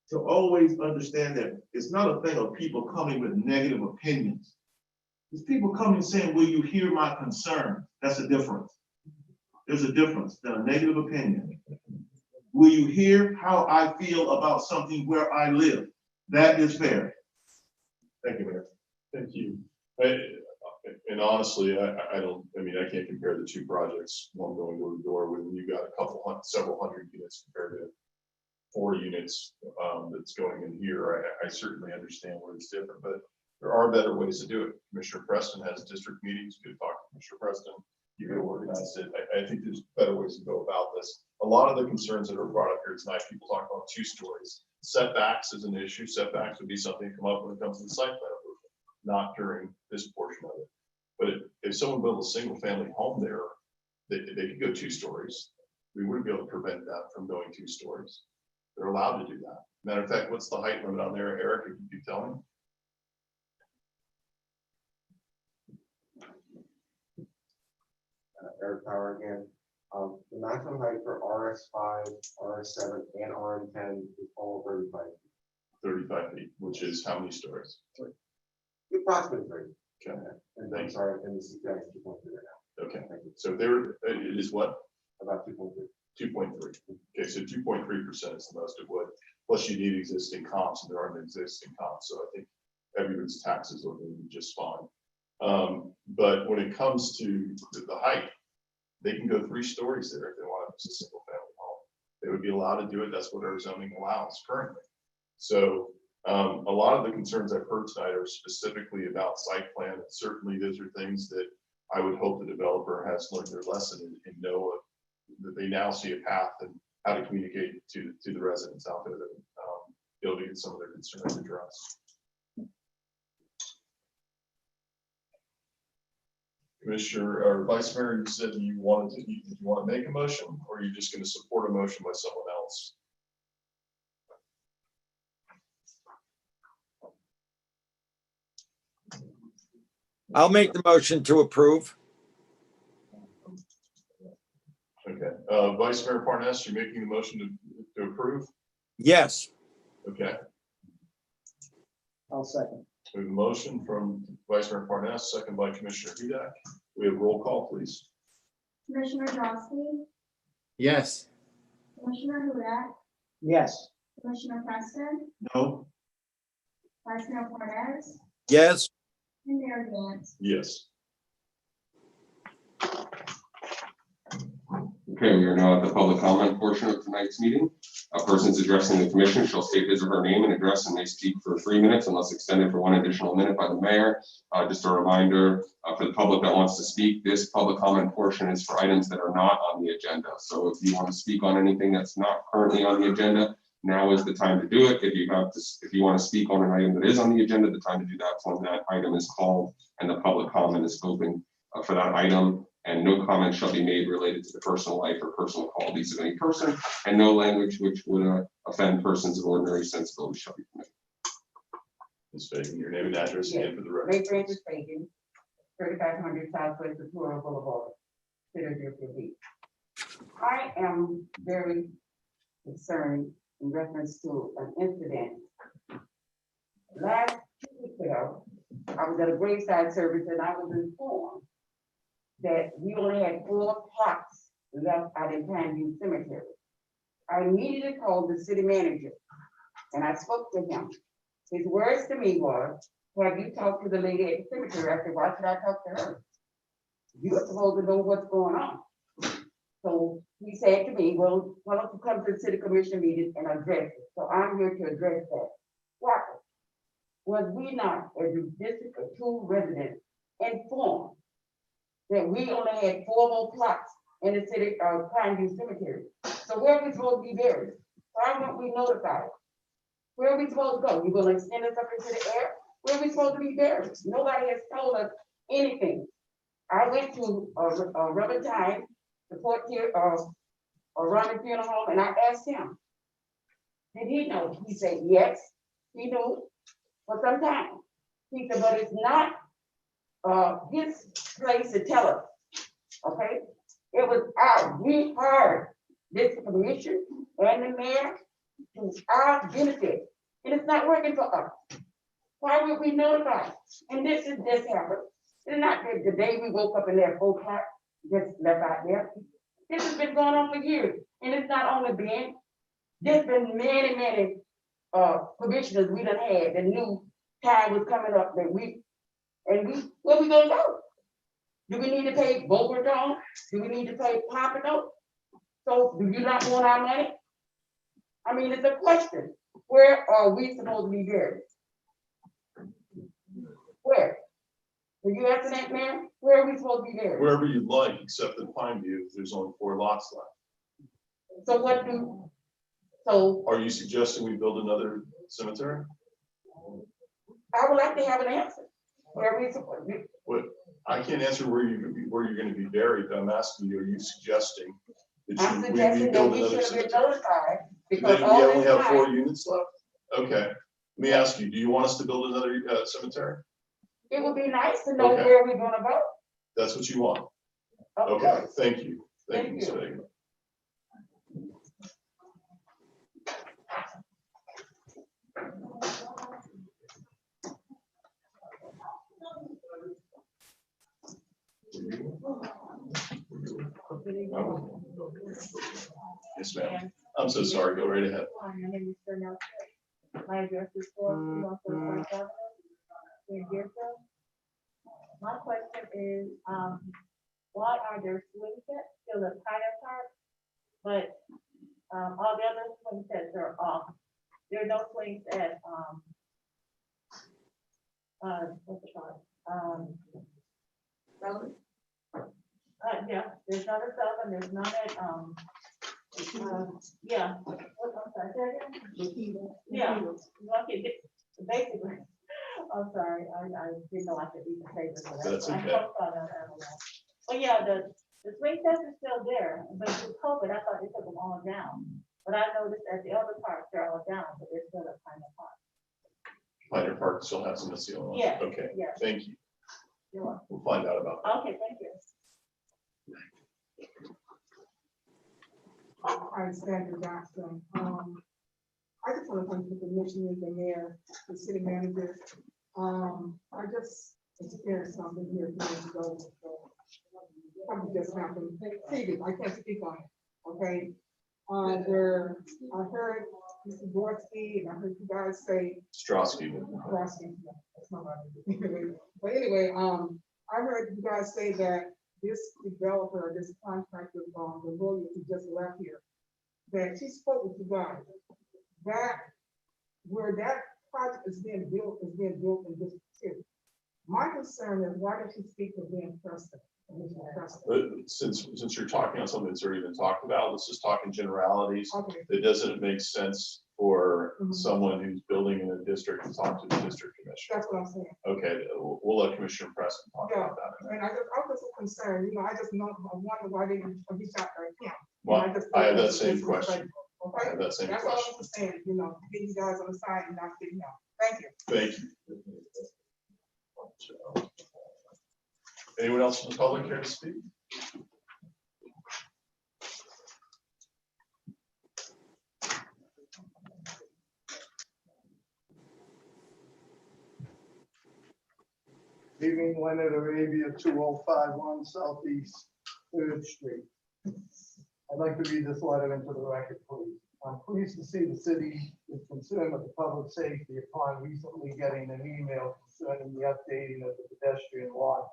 to always understand that it's not a thing of people coming with negative opinions. It's people coming saying, will you hear my concern? That's a difference. There's a difference than a negative opinion. Will you hear how I feel about something where I live? That is fair. Thank you, Mayor. Thank you. And honestly, I can't compare the two projects, one going door to door when you got several hundred units compared to 4 units that's going in here. I certainly understand where it's different, but there are better ways to do it. Commissioner Preston has district meetings. You could talk to Commissioner Preston. You could organize it. I think there's better ways to go about this. A lot of the concerns that are brought up here tonight, people talk about 2 stories. Setbacks is an issue. Setbacks would be something to come up when it comes to the site plan approval, not during this portion of it. But if someone built a single family home there, they could go 2 stories. We wouldn't be able to prevent that from going 2 stories. They're allowed to do that. Matter of fact, what's the height limit on there, Eric? If you tell me. Eric Power again. The maximum height for RS5, RS7, and RM10 is all 35. 35 feet, which is how many stories? Approximately 30. Okay. And I'm sorry, and the CPI is 2.3 right now. Okay. So there, it is what? About 2.3. 2.3. Okay, so 2.3% is the most it would. Plus you need existing comps, and there aren't existing comps. So I think everyone's taxes are going to be just fine. But when it comes to the height, they can go 3 stories there if they want it as a single family home. They would be allowed to do it. That's what our zoning allows currently. So a lot of the concerns I've heard tonight are specifically about site plan. And certainly those are things that I would hope the developer has learned their lesson and know that they now see a path and how to communicate to the residents out there that be able to get some of their concerns addressed. Commissioner or Vice Mayor, you said you wanted to, did you want to make a motion, or are you just going to support a motion by someone else? I'll make the motion to approve. Okay, Vice Mayor Parnas, you're making the motion to approve? Yes. Okay, I'll second. we have a motion from Vice Mayor Parnas, second by Commissioner Hudak. We have roll call, please. Commissioner Drosky, Yes. Commissioner Hudak, Yes. Commissioner Preston, No, Vice Mayor Parnas, Yes. and Mayor Gantz. Yes. Okay, we are now at the public comment portion of tonight's meeting. Persons addressing the commission shall state his or her name and address and may speak for 3 minutes unless extended for 1 additional minute by the mayor. Just a reminder for the public that wants to speak, this public comment portion is for items that are not on the agenda. So if you want to speak on anything that's not currently on the agenda, now is the time to do it. If you want to speak on an item that is on the agenda, the time to do that is when that item is called and the public comment is open for that item. And no comment shall be made related to the personal life or personal qualities of any person, and no language which would offend persons of ordinary sensibility shall be permitted. Ms. Fagan, your name and address again for the record. Ray Francis Fagan, 3500 Southwest Superior Boulevard, City of Deerfield Beach. I am very concerned in reference to an incident. Last 2 weeks ago, I was at a graveside service and I was informed that we only had 4 plots left out in Pineview Cemetery. I immediately called the city manager and I spoke to him. His words to me was, have you talked to the lady at the cemetery? I said, why should I talk to her? You're supposed to know what's going on. So he said to me, well, why don't you come to the city commission meeting and address it? So I'm here to address that. Why? Was we not, as a District 2 resident, informed that we only had 4 more plots in the city of Pineview Cemetery? So where are we supposed to be buried? Why weren't we notified? Where are we supposed to go? You will extend us up into the air? Where are we supposed to be buried? Nobody has told us anything. I went to a Reverend Time, the portier of a Roman funeral home, and I asked him, did he know? He said, yes, he knew for some time. He said, but it's not his place to tell us, okay? It was we heard this commission and the mayor to our benefit, and it's not working for us. Why would we notify? And this happened. It's not that the day we woke up and there 4 o'clock just left out there. This has been going on for years, and it's not only been. There's been many commissioners we done had that knew time was coming up that where we gonna go? Do we need to pay Boca Raton? Do we need to pay Pompano? So do you not want our money? I mean, it's a question. Where are we supposed to be buried? Where? Will you answer that, ma'am? Where are we supposed to be buried? Wherever you'd like, except in Pineview, there's only 4 lots left. So Are you suggesting we build another cemetery? I would like to have an answer. Where are we supposed to be? What, I can't answer where you're gonna be buried, but I'm asking you, are you suggesting I'm that we suggesting that build we another should have been cemetery? notified We because all only this have 4 time, units left? Okay, let me ask you, do you want us to build another cemetery? it would be nice to know Okay. where we're gonna go. That's what you want? Of Okay, course. thank you. Thank you, Thank Ms. you. Fagan. Yes, ma'am. I'm so sorry. Go right ahead. My name is Chanel. My address is 4 in Deerfield. My question is, why are there swing sets still at Pioneer Park, but all the other swing sets are off? There are no swings at what's it called? There's none at Sub and there's none at, yeah, what, I'm sorry, say again? Yeah, okay, basically, I'm sorry, I didn't know I could even say this. That's I okay. hope I don't know. But yeah, the swing sets are still there, but with COVID, I thought they took them all down. But I noticed at the other parks, they're all down, but they're still at Pioneer Park. Pioneer Park still has some seal on. Yeah, Okay, yeah. thank you. You're welcome. We'll find out about that. Okay, thank you. Hi, Sandra Johnson. I just want to thank the commissioners, the mayor, the city manager. I just experienced something here a few years ago. Something just happened. I can't speak on it, okay? Where I heard Mr. Gorski, and I heard you guys say, Strosky. Gorski, that's not right. But anyway, I heard you guys say that this developer, this contractor, the lawyer who just left here, that she spoke with you guys, that where that project is being built in this city. My concern is, why did she speak for being Preston? Since you're talking on something that's already been talked about, let's just talk in generalities. Okay, It doesn't make sense for someone who's building in a district to talk to the district commission. that's what I'm saying. Okay, we'll let Commissioner Preston talk about that. And I was just concerned, I just know, I wonder why they didn't reach out to him. Well, And just I have feel that same disrespectful, question. I Okay, have that same that's all question. I'm saying, get you guys on the side and not getting help. Thank you. Thank you. Anyone else from the public care to speak? Evening, Leonard Arabia, 2051 Southeast 3rd Street. I'd like to read this letter into the record, please. I'm pleased to see the city is concerned with the public safety upon recently getting an email concerning the updating of the pedestrian walk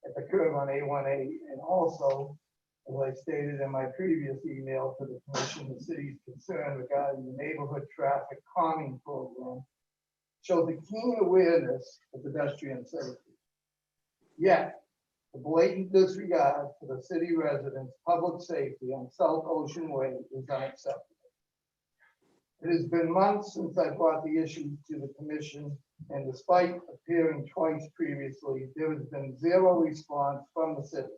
at the curve on A1A, and also, as I stated in my previous email to the commission, the city's concern regarding the neighborhood traffic calming program shows a keen awareness of pedestrian safety. Yet, the blatant disregard for the city residents' public safety on South Ocean Way is unacceptable. It has been months since I brought the issue to the commission, and despite appearing twice previously, there has been zero response from the city.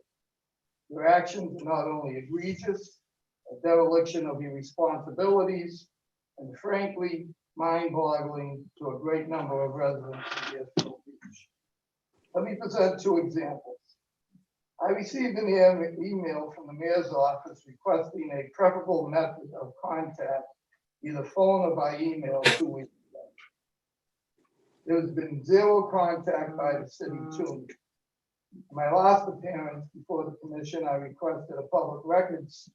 Your actions are not only egregious, a dereliction of your responsibilities, and frankly, mind-boggling to a great number of residents of Deerfield Beach. Let me present two examples. I received an email from the mayor's office requesting a preferable method of contact, either phone or by email, 2 weeks ago. There has been zero contact by the city to me. In my last appearance before the commission, I requested a public records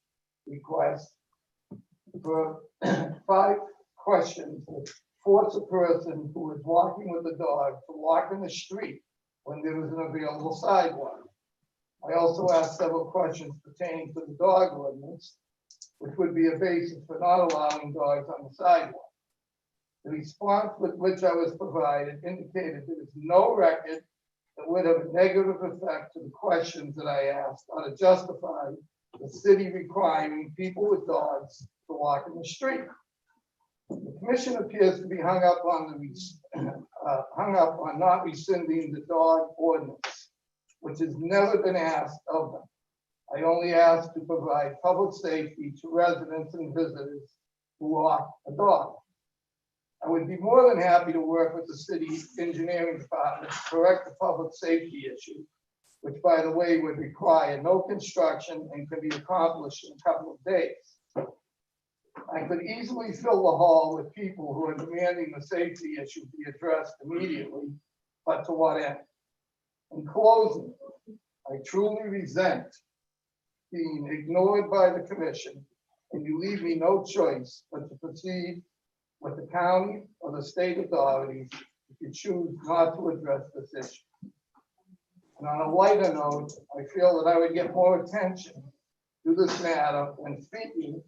request for 5 questions that force a person who is walking with a dog to walk in the street when there was an available sidewalk. I also asked several questions pertaining to the dog ordinance, which would be a basis for not allowing dogs on the sidewalk. The response with which I was provided indicated there is no record that would have a negative effect to the questions that I asked or to justify the city requiring people with dogs to walk in the street. The commission appears to be hung up on not rescinding the dog ordinance, which has never been asked of them. I only asked to provide public safety to residents and visitors who walk a dog. I would be more than happy to work with the city engineering department to correct the public safety issue, which, by the way, would require no construction and can be accomplished in a couple of days. I could easily fill the hall with people who are demanding the safety issue be addressed immediately, but to what end? In closing, I truly resent being ignored by the commission, and you leave me no choice but to proceed with the county or the state authorities if you choose not to address this issue. And on a lighter note, I feel that I would get more attention to this matter when speaking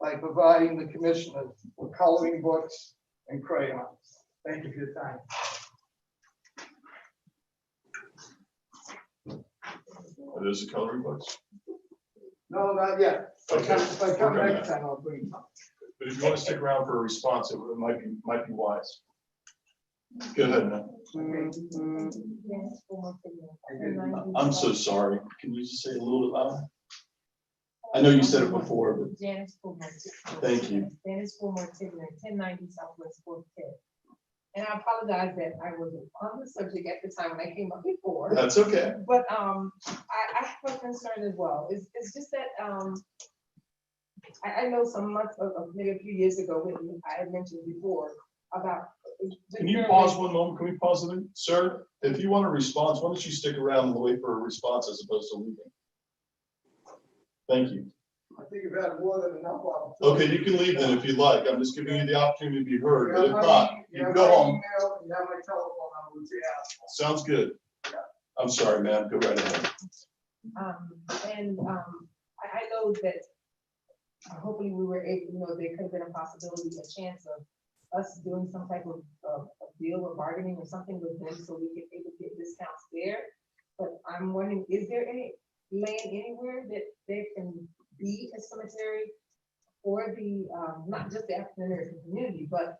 by providing the commissioners with coloring books and crayons. Thank you for your time. Are those the coloring books? No, not yet. Okay. If I come We're gonna- next time, I'll bring some. But if you want to stick around for a response, it might be wise. Go ahead, man. I'm so sorry. Can you just say a little bit louder? I know you said it before, but Janice Fulmer. thank you. Janice Fulmer, Tigner, 1090 Southwest 4th Ave. And I apologize that I wasn't on the subject at the time when I came up before. That's okay. But I have a concern as well. It's just that I know some months, maybe a few years ago, when I had mentioned before about. Can you pause one moment? Can we pause a minute? Sir, if you want a response, why don't you stick around and wait for a response as opposed to leaving? Thank you. I think you've had more than enough. Okay, you can leave then if you'd like. I'm just giving you the opportunity to be heard, but if not, you can go home. You have my telephone number, which you asked. Sounds good. I'm sorry, ma'am. Go right ahead. I know that hopefully we were able, there could have been a possibility, a chance of us doing some type of deal or bargaining or something with them so we could able to get discounts there. But I'm wondering, is there any land anywhere that there can be a cemetery for the, not just the African American community, but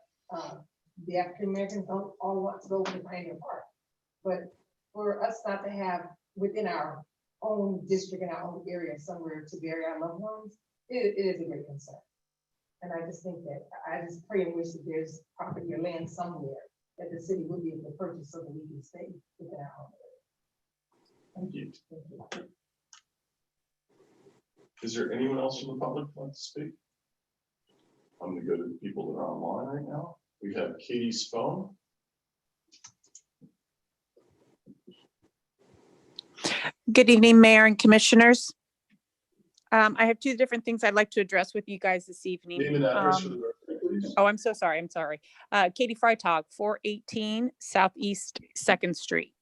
the African Americans don't all want to go to Pioneer Park. But for us not to have within our own district and our own area somewhere to bury our loved ones, it is a great concern. And I just think that, I just pray and wish that there's property or land somewhere that the city would be able to purchase so that we can stay within our own area. Thank you. Is there anyone else from the public who wants to speak? I'm gonna go to the people that are online right now. We have Katie's phone. Good evening, Mayor and Commissioners. I have two different things I'd like to address with you guys this evening. Name and address for the record, please. Oh, I'm so sorry. I'm sorry. Katie Freitag, 418 Southeast 2nd Street.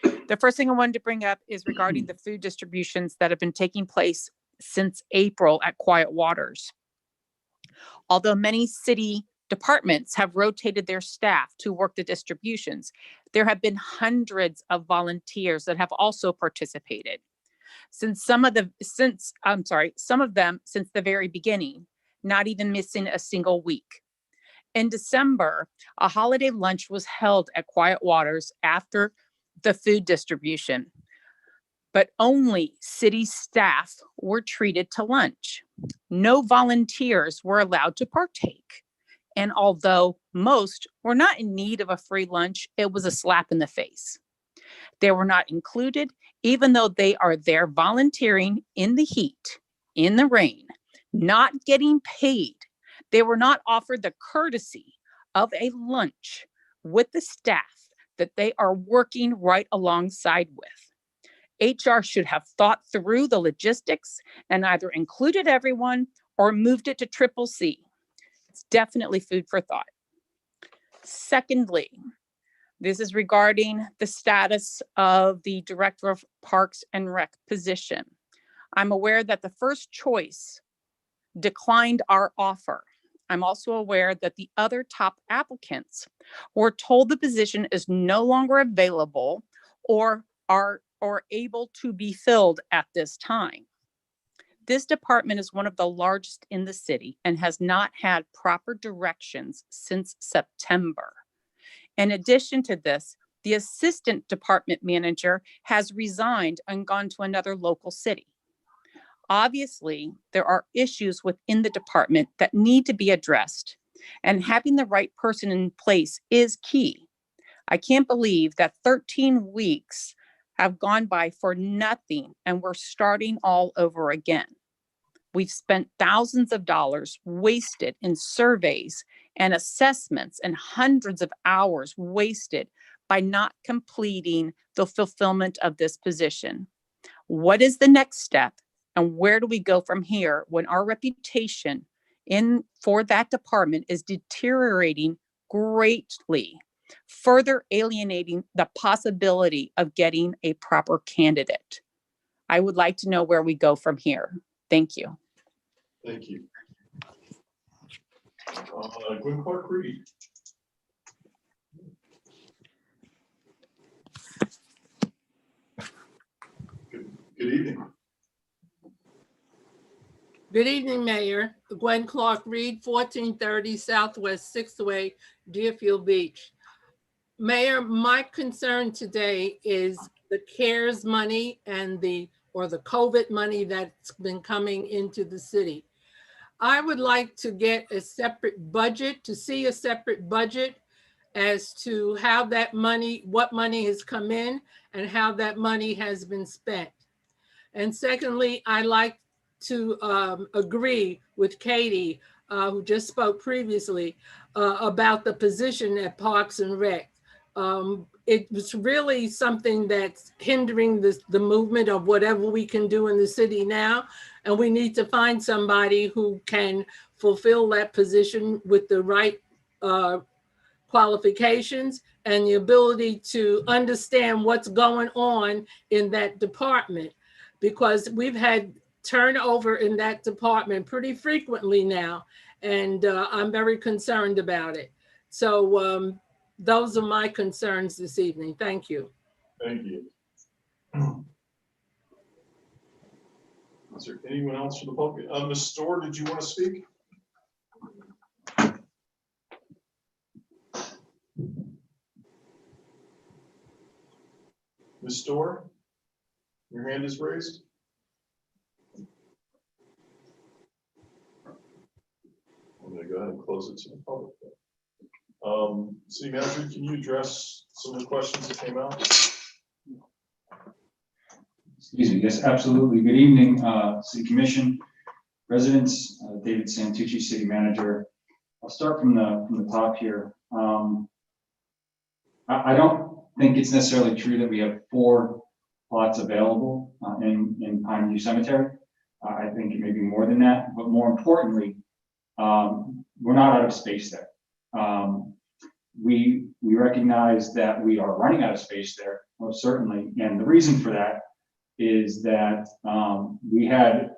The first thing I wanted to bring up is regarding the food distributions that have been taking place since April at Quiet Waters. Although many city departments have rotated their staff to work the distributions, there have been hundreds of volunteers that have also participated. Some of them since the very beginning, not even missing a single week. In December, a holiday lunch was held at Quiet Waters after the food distribution, but only city staff were treated to lunch. No volunteers were allowed to partake. And although most were not in need of a free lunch, it was a slap in the face. They were not included, even though they are there volunteering in the heat, in the rain, not getting paid. They were not offered the courtesy of a lunch with the staff that they are working right alongside with. HR should have thought through the logistics and either included everyone or moved it to CCC. It's definitely food for thought. Secondly, this is regarding the status of the Director of Parks and Rec position. I'm aware that the First Choice declined our offer. I'm also aware that the other top applicants were told the position is no longer available or are able to be filled at this time. This department is one of the largest in the city and has not had proper directions since September. In addition to this, the assistant department manager has resigned and gone to another local city. Obviously, there are issues within the department that need to be addressed, and having the right person in place is key. I can't believe that 13 weeks have gone by for nothing, and we're starting all over again. We've spent thousands of dollars wasted in surveys and assessments and hundreds of hours wasted by not completing the fulfillment of this position. What is the next step and where do we go from here when our reputation for that department is deteriorating greatly, further alienating the possibility of getting a proper candidate? I would like to know where we go from here. Thank you. Thank you. Gwen Clark Reed. Good evening. Good evening, Mayor. Gwen Clark Reed, 1430 Southwest 6th Way, Deerfield Beach. Mayor, my concern today is the CARES money and the COVID money that's been coming into the city. I would like to get a separate budget, to see a separate budget as to how that money, what money has come in and how that money has been spent. And secondly, I like to agree with Katie, who just spoke previously, about the position at Parks and Rec. It was really something that's hindering the movement of whatever we can do in the city now. And we need to find somebody who can fulfill that position with the right qualifications and the ability to understand what's going on in that department. Because we've had turnover in that department pretty frequently now, and I'm very concerned about it. So those are my concerns this evening. Thank you. Thank you. Is there anyone else from the public? Ms. Storr, did you want to speak? Ms. Storr, your hand is raised. I'm going to go ahead and close it to the public. City Manager, can you address some of the questions that came out? Excuse me. Yes, absolutely. Good evening, City Commission, residents. David Santucci, City Manager. I'll start from the top here. I don't think it's necessarily true that we have 4 plots available in Pineview Cemetery. I think it may be more than that, but more importantly, we're not out of space there. We recognize that we are running out of space there, most certainly, and the reason for that is that we had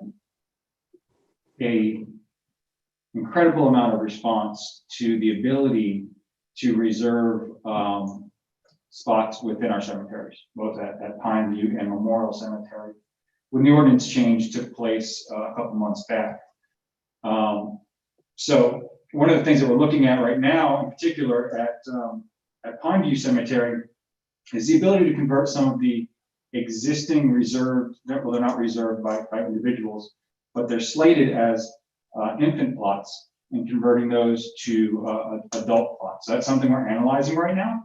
a incredible amount of response to the ability to reserve spots within our cemeteries, both at Pineview and Memorial Cemetery, when the ordinance change took place a couple months back. So one of the things that we're looking at right now, in particular at Pineview Cemetery, is the ability to convert some of the existing reserved, well, they're not reserved by individuals, but they're slated as infant plots, and converting those to adult plots. So that's something we're analyzing right now.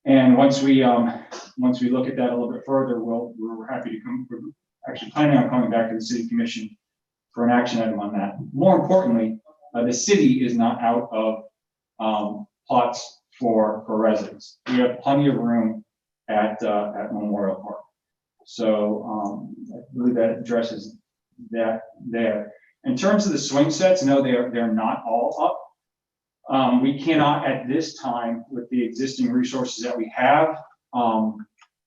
And once we look at that a little bit further, we're happy to come. We're actually planning on coming back to the City Commission for an action item on that. More importantly, the city is not out of plots for residents. We have plenty of room at Memorial Park. So I believe that addresses that there. In terms of the swing sets, no, they're not all up. We cannot at this time, with the existing resources that we have,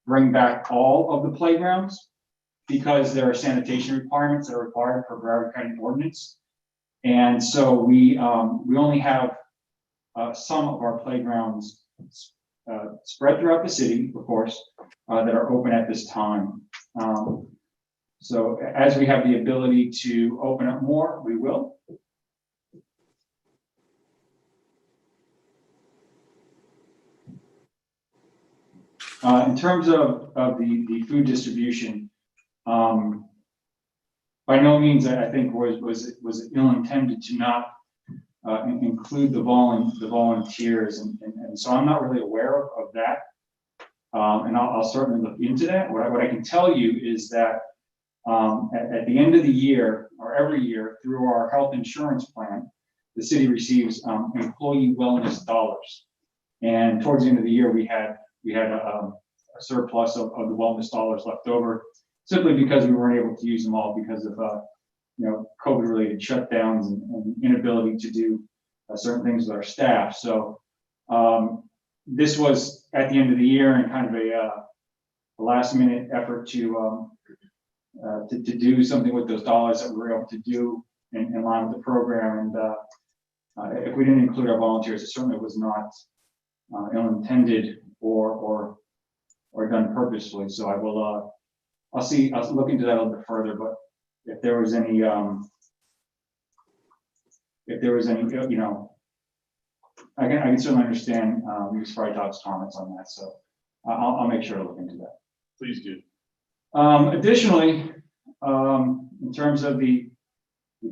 bring back all of the playgrounds because there are sanitation requirements that are required for Broward County ordinance. And so we only have some of our playgrounds spread throughout the city, of course, that are open at this time. So as we have the ability to open up more, we will. In terms of the food distribution, by no means I think was it ill-intended to not include the volunteers, and so I'm not really aware of that, and I'll certainly look into that. What I can tell you is that at the end of the year, or every year, through our health insurance plan, the city receives employee wellness dollars, and towards the end of the year we had a surplus of the wellness dollars left over, simply because we weren't able to use them all because of COVID-related shutdowns and inability to do certain things with our staff. So this was at the end of the year and kind of a last-minute effort to do something with those dollars that we were able to do in line with the program. And if we didn't include our volunteers, it certainly was not ill-intended or done purposefully. So I will I'll look into that a little bit further. But if there was any if there was any, you know, I can certainly understand Ms. Freitag's comments on that, so I'll make sure to look into that. Please do. Additionally, in terms of the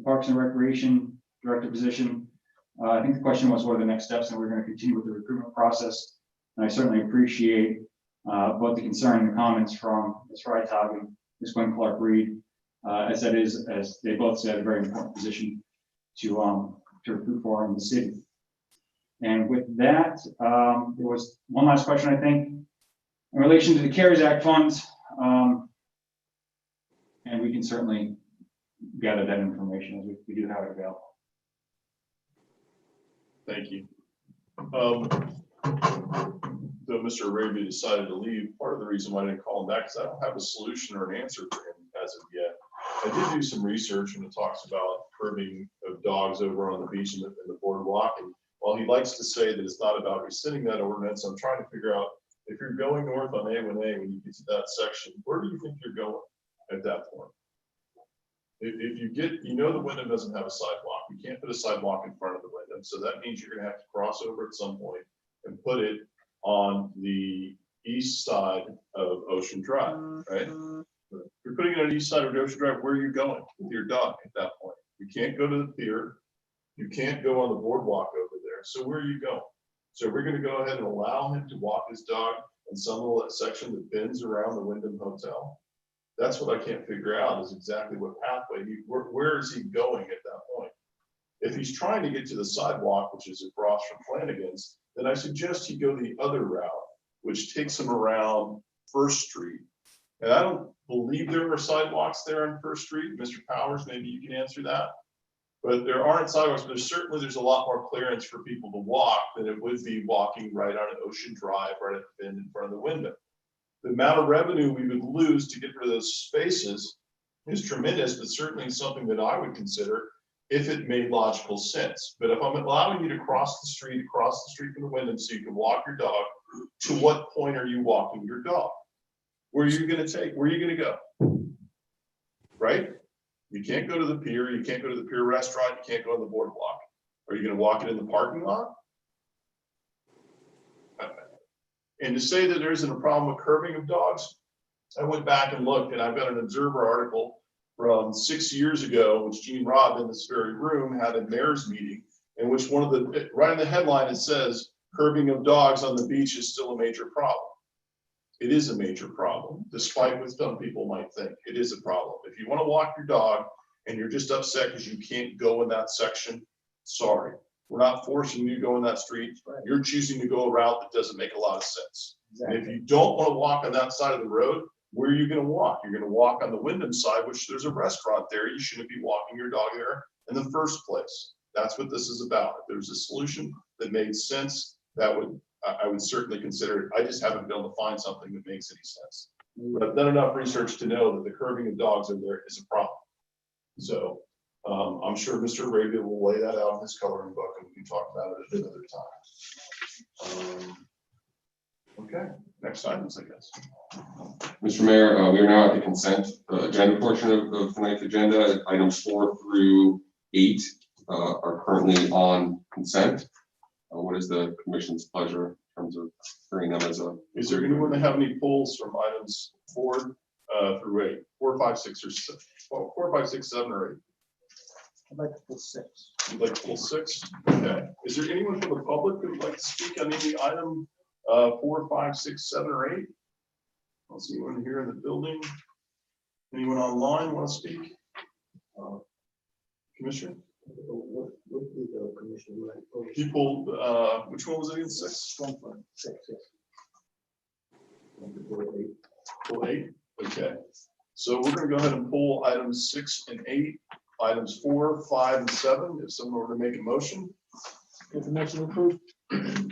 Parks and Recreation Director position, I think the question was, what are the next steps? And we're going to continue with the recruitment process. And I certainly appreciate both the concern and the comments from Ms. Freitag and Ms. Gwen Clark-Reed, as that is, as they both said, a very important position to recruit for in the city. And with that, there was one last question, I think, in relation to the CARES Act funds. And we can certainly gather that information as we do have it available. Thank you. Though Mr. Arabia decided to leave, part of the reason why I didn't call him back is I don't have a solution or an answer for him as of yet. I did do some research, and it talks about curbing of dogs over on the beach and the boardwalk. And while he likes to say that it's not about rescinding that ordinance, I'm trying to figure out, if you're going north on A1A, when you get to that section, where do you think you're going at that point? If you get, you know, the Wyndham doesn't have a sidewalk. You can't put a sidewalk in front of the Wyndham. So that means you're gonna have to cross over at some point and put it on the east side of Ocean Drive, right? If you're putting it on the east side of Ocean Drive, where are you going with your dog at that point? You can't go to the pier. You can't go on the boardwalk over there. So where are you going? So we're gonna go ahead and allow him to walk his dog in some little section that bends around the Wyndham Hotel. That's what I can't figure out, is exactly what pathway, where is he going at that point? If he's trying to get to the sidewalk, which is across from Flanagan's, then I suggest he go the other route, which takes him around First Street. And I don't believe there are sidewalks there on First Street. Mr. Powers, maybe you can answer that. But there aren't sidewalks, but there's a lot more clearance for people to walk than it would be walking right on Ocean Drive, right at the bend in front of the Wyndham. The amount of revenue we would lose to get rid of those spaces is tremendous, but certainly something that I would consider if it made logical sense. But if I'm allowing you to cross the street from the Wyndham so you can walk your dog, to what point are you walking your dog? Where are you gonna take, where are you gonna go? Right? You can't go to the pier, you can't go to the pier restaurant, you can't go on the boardwalk. Are you gonna walk it in the parking lot? And to say that there isn't a problem with curbing of dogs, I went back and looked, and I've got an Observer article from 6 years ago, which Gene Robb in this very room had a mayor's meeting, in which one of the, right in the headline, it says, curbing of dogs on the beach is still a major problem. It is a major problem, despite what some people might think. It is a problem. If you want to walk your dog and you're just upset because you can't go in that section, sorry. We're not forcing you to go in that street. You're choosing to go a route that doesn't make a lot of sense. And if you don't want to walk on that side of the road, where are you going to walk? You're going to walk on the Wyndham side, which there's a restaurant there. You shouldn't be walking your dog there in the first place. That's what this is about. If there's a solution that made sense, I would certainly consider it. I just haven't been able to find something that makes any sense. But I've done enough research to know that the curbing of dogs over there is a problem. So I'm sure Mr. Arabia will lay that out in his coloring book, and we can talk about it at another time. Okay, next items, I guess. Mr. Mayor, we are now at the consent agenda portion of tonight's agenda. Items 4 through 8 are currently on consent. What is the commission's pleasure in terms of hearing them as a? Is there anyone that have any pulls from items 4 through 8? 4, 5, 6, or 7? Well, 4, 5, 6, 7, or 8? I'd like to pull 6. You'd like to pull 6? Okay. Is there anyone from the public who would like to speak on any item 4, 5, 6, 7, or 8? I don't see anyone here in the building. Anyone online want to speak? Commissioner? What did the commission like? People, which one was it again? 6? 6, yes. Pull 8? Okay. So we're going to go ahead and pull items 6 and 8, items 4, 5, and 7. If someone were to make a motion. Get the motion approved. We have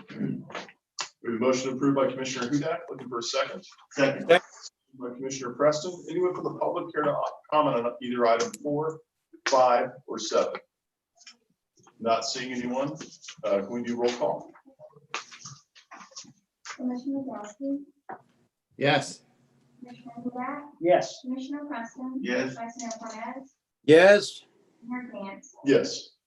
a motion approved by Commissioner Hudak, looking for a second. Second. By Commissioner Preston. Anyone from the public care to comment on either item 4, 5, or 7? Not seeing anyone. Can we do roll call? Commissioner Dasty, Yes. Commissioner Hudak, Yes. Commissioner Preston. Yes. Vice Mayor Perez, Yes. Mayor Gantz. Yes.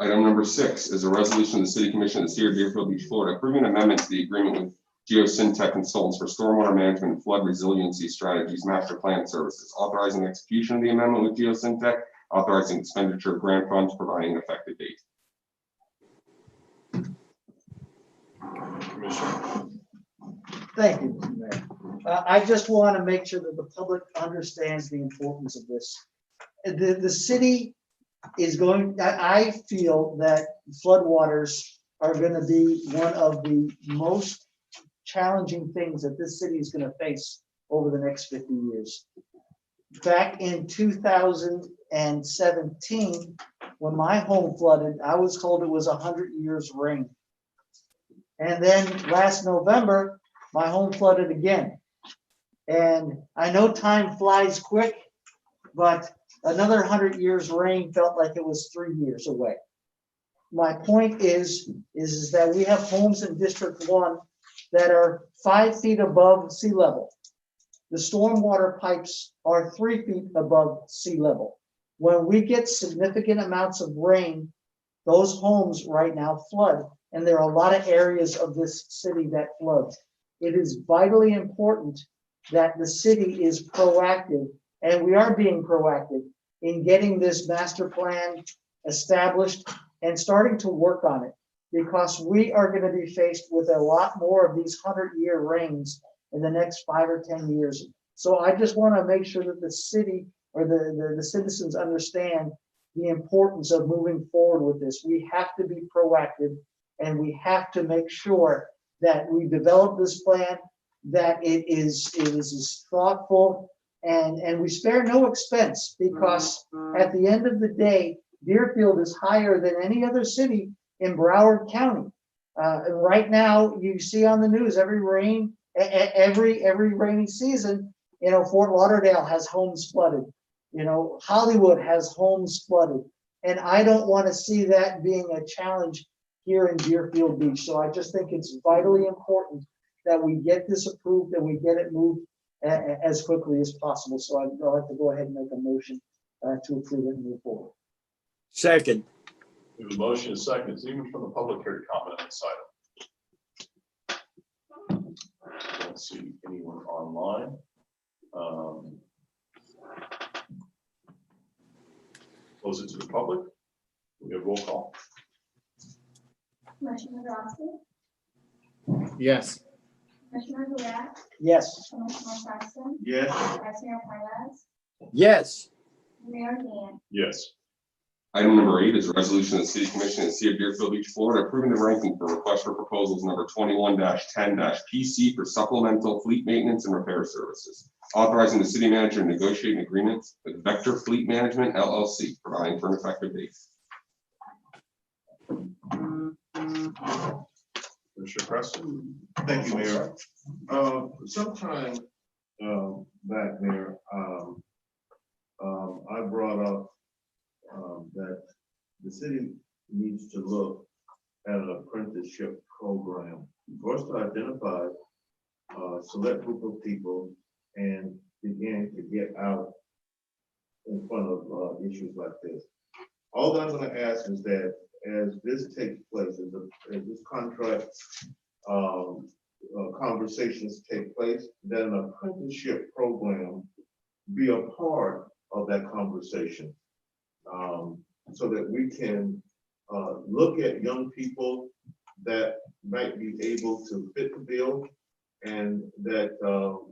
Item number 6 is a resolution of the City Commission of the City of Deerfield Beach, Florida, approving an amendment to the agreement with Geosyntech Consultants for stormwater management and flood resiliency strategies master plan services, authorizing execution of the amendment with Geosyntech, authorizing expenditure of grant funds, providing an effective date. Commissioner. Thank you, Mr. Mayor. I just want to make sure that the public understands the importance of this. The city is going, I feel that floodwaters are going to be one of the most challenging things that this city is going to face over the next 50 years. Back in 2017, when my home flooded, I was told it was 100 years rain. And then last November, my home flooded again. And I know time flies quick, but another 100 years rain felt like it was 3 years away. My point is that we have homes in District 1 that are 5 feet above sea level. The stormwater pipes are 3 feet above sea level. When we get significant amounts of rain, those homes right now flood. And there are a lot of areas of this city that flood. It is vitally important that the city is proactive, and we are being proactive in getting this master plan established and starting to work on it, because we are going to be faced with a lot more of these 100-year rains in the next 5 or 10 years. So I just want to make sure that the city or the citizens understand the importance of moving forward with this. We have to be proactive, and we have to make sure that we develop this plan, that it is thoughtful, and we spare no expense, because at the end of the day, Deerfield is higher than any other city in Broward County. And right now, you see on the news every rainy season, Fort Lauderdale has homes flooded. Hollywood has homes flooded. And I don't want to see that being a challenge here in Deerfield Beach. So I just think it's vitally important that we get this approved and we get it moved as quickly as possible. So I'd like to go ahead and make a motion to approve it and move forward. Second. We have a motion and a second. Is anyone from the public here to comment on this item? I don't see anyone online. Close it to the public. We have roll call. Commissioner Drosky, Yes. Commissioner Hudak, Yes. Commissioner Preston, Yes. Vice Mayor Perez, Yes. Mayor Dan. Yes. Item number 8 is a resolution of the City Commission of the City of Deerfield Beach, Florida, approving the ranking for request for proposals number 21-10-PC for supplemental fleet maintenance and repair services. Authorizing the city manager to negotiate an agreement with Vector Fleet Management LLC, providing for an effective date. Commissioner Preston. Thank you, Mayor. Sometime back, Mayor, I brought up that the city needs to look at an apprenticeship program for us to identify a select group of people and begin to get out in front of issues like this. All that I'm going to ask is that as this takes place, as this contract conversations take place, that an apprenticeship program be a part of that conversation, so that we can look at young people that might be able to fit the bill, and that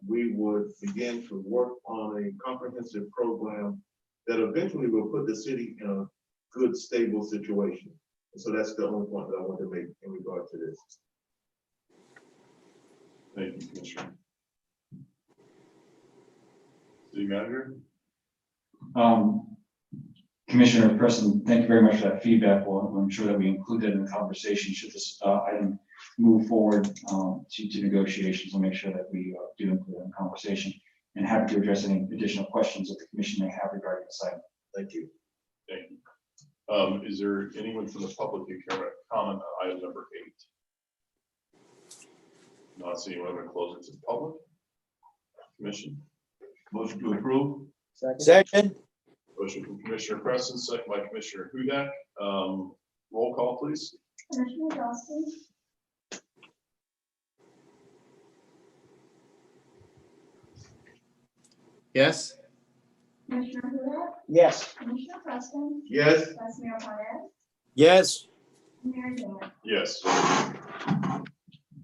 we would begin to work on a comprehensive program that eventually will put the city in a good, stable situation. So that's the only point that I want to make in regard to this. Thank you, Commissioner. City Manager. Commissioner Preston, thank you very much for that feedback. Well, I'm sure that we include that in the conversation should this item move forward to negotiations. We'll make sure that we do include it in the conversation, and happy to address any additional questions that the commission may have regarding this item. Thank you. Thank you. Is there anyone from the public who care to comment on item number 8? Not seeing anyone, I'm going to close it to the public. Commission. Motion to approve. Second. Motion from Commissioner Preston, second by Commissioner Hudak. Roll call, please. Commissioner Johnston, Yes? Commissioner Hudak, Yes. Commissioner Preston, Yes. Vice Mayor Paez, yes, Mayor Dan. Yes.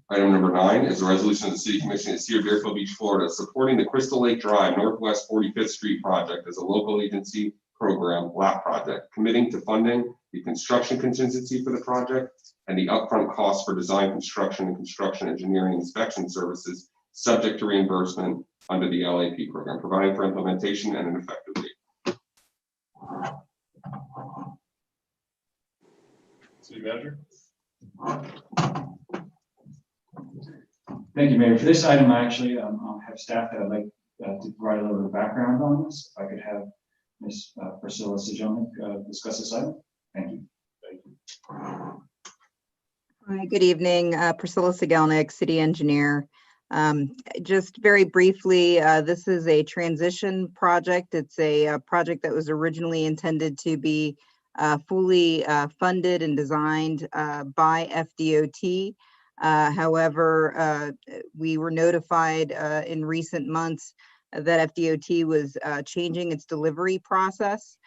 Item number 9 is a resolution of the City Commission of the City of Deerfield Beach, Florida, supporting the Crystal Lake Drive Northwest 45th Street project as a local agency program LAP project, committing to funding the construction contingency for the project and the upfront costs for design, construction, and construction engineering inspection services, subject to reimbursement under the LAP program, providing for implementation and an effective date. City Manager? Thank you, Mayor. For this item, I actually have staff that I'd like to provide a little bit of background on this. If I could have Ms. Priscilla Sejonik discuss this item. Thank you. Thank you. Hi, good evening. Priscilla Segelnik, City Engineer. Just very briefly, this is a transition project. It's a project that was originally intended to be fully funded and designed by FDOT. However, we were notified in recent months that FDOT was changing its delivery process.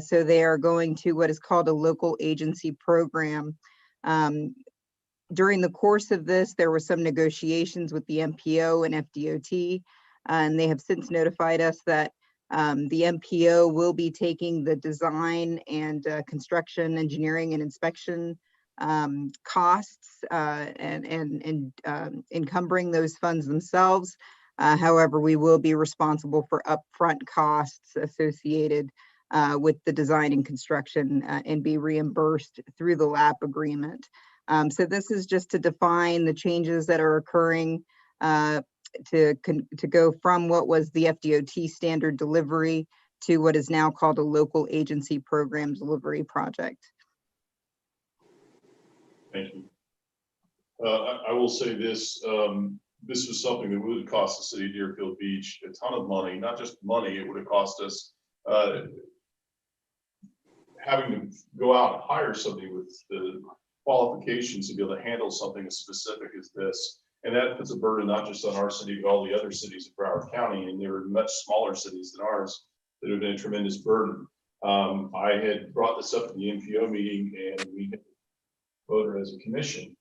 So they are going to what is called a local agency program. During the course of this, there were some negotiations with the MPO and FDOT, and they have since notified us that the MPO will be taking the design and construction, engineering, and inspection costs and encumbering those funds themselves. However, we will be responsible for upfront costs associated with the design and construction and be reimbursed through the LAP agreement. So this is just to define the changes that are occurring to go from what was the FDOT standard delivery to what is now called a local agency program delivery project. Thank you. I will say this, this was something that would cost the city of Deerfield Beach a ton of money, not just money, it would have cost us having to go out and hire somebody with the qualifications to be able to handle something as specific as this. And that puts a burden not just on our city, but all the other cities of Broward County, and there were much smaller cities than ours that have been a tremendous burden. I had brought this up at the MPO meeting, and we had voted as a commission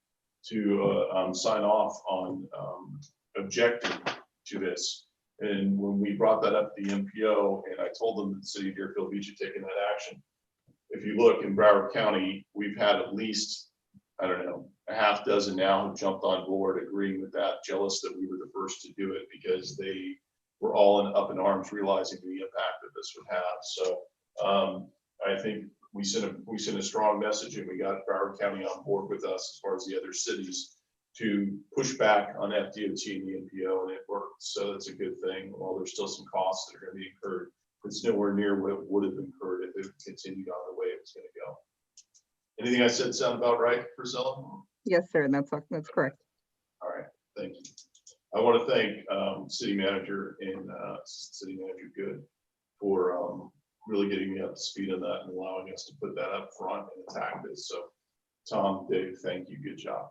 to sign off on objecting to this. And when we brought that up at the MPO, and I told them that the city of Deerfield Beach had taken that action. If you look in Broward County, we've had at least, I don't know, a half dozen now who jumped on board agreeing with that, jealous that we were the first to do it because they were all up in arms realizing the impact that this would have. So I think we sent a strong message, and we got Broward County on board with us as far as the other cities to push back on FDOT and the MPO, and it worked. So that's a good thing. While there's still some costs that are going to be incurred, it's nowhere near what it would have incurred if it continued on the way it was going to go. Anything I said sound about right, Priscilla? Yes, sir. That's correct. All right, thank you. I want to thank City Manager and City Manager Good for really getting me up to speed on that and allowing us to put that up front and attack this. So Tom, Dave, thank you. Good job.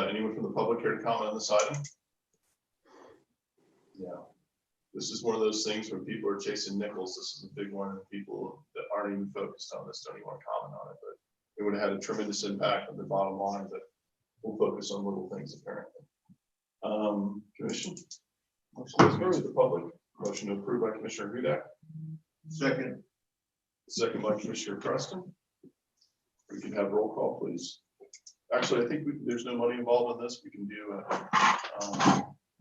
Anyone from the public here to comment on this item? Yeah. This is one of those things where people are chasing nickels. This is a big one, and people that aren't even focused on this don't even want to comment on it, but it would have had a tremendous impact on the bottom line, but we'll focus on little things apparently. Commission. Motion to the public. Motion to approve by Commissioner Hudak. Second. Second by Commissioner Preston. We can have roll call, please. Actually, I think there's no money involved in this. We can do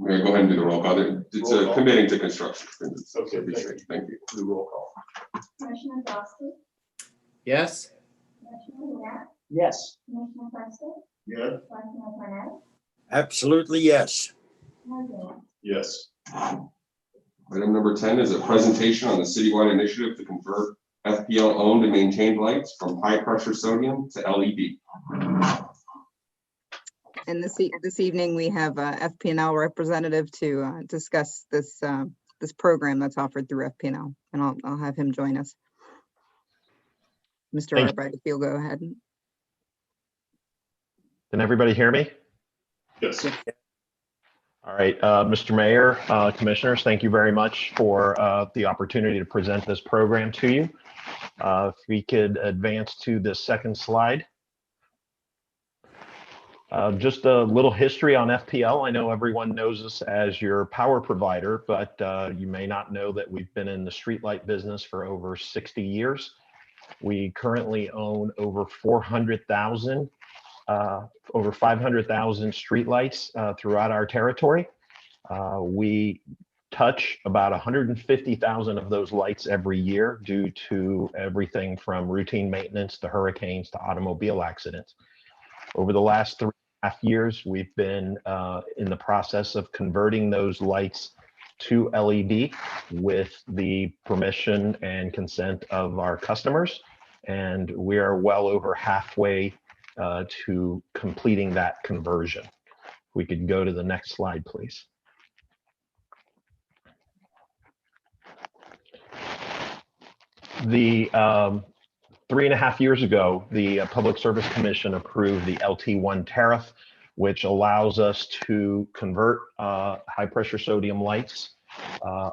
Mayor, go ahead and do the roll call. It's Roll call. committing to construction. Okay, Thank you. do roll call. Commissioner Johnston, Yes? Commissioner Hudak, Yes. Commissioner Preston, Yes. Vice Mayor Paez, absolutely yes. Mayor Dan. Yes. Item number 10 is a presentation on the citywide initiative to convert FPL owned and maintained lights from high pressure sodium to LED. And this evening, we have a FP&L representative to discuss this this program that's offered through FP&L, and I'll have him join us. Mr. Thank Arbite, if you'll go ahead. Can everybody hear me? Yes. All right, Mr. Mayor, Commissioners, thank you very much for the opportunity to present this program to you. If we could advance to the second slide. Just a little history on FPL. I know everyone knows us as your power provider, but you may not know that we've been in the streetlight business for over 60 years. We currently own over 500,000 streetlights throughout our territory. We touch about 150,000 of those lights every year due to everything from routine maintenance to hurricanes to automobile accidents. Over the last 3.5 years, we've been in the process of converting those lights to LED with the permission and consent of our customers. And we are well over halfway to completing that conversion. We could go to the next slide, please. The 3.5 years ago, the Public Service Commission approved the LT1 tariff, which allows us to convert high pressure sodium lights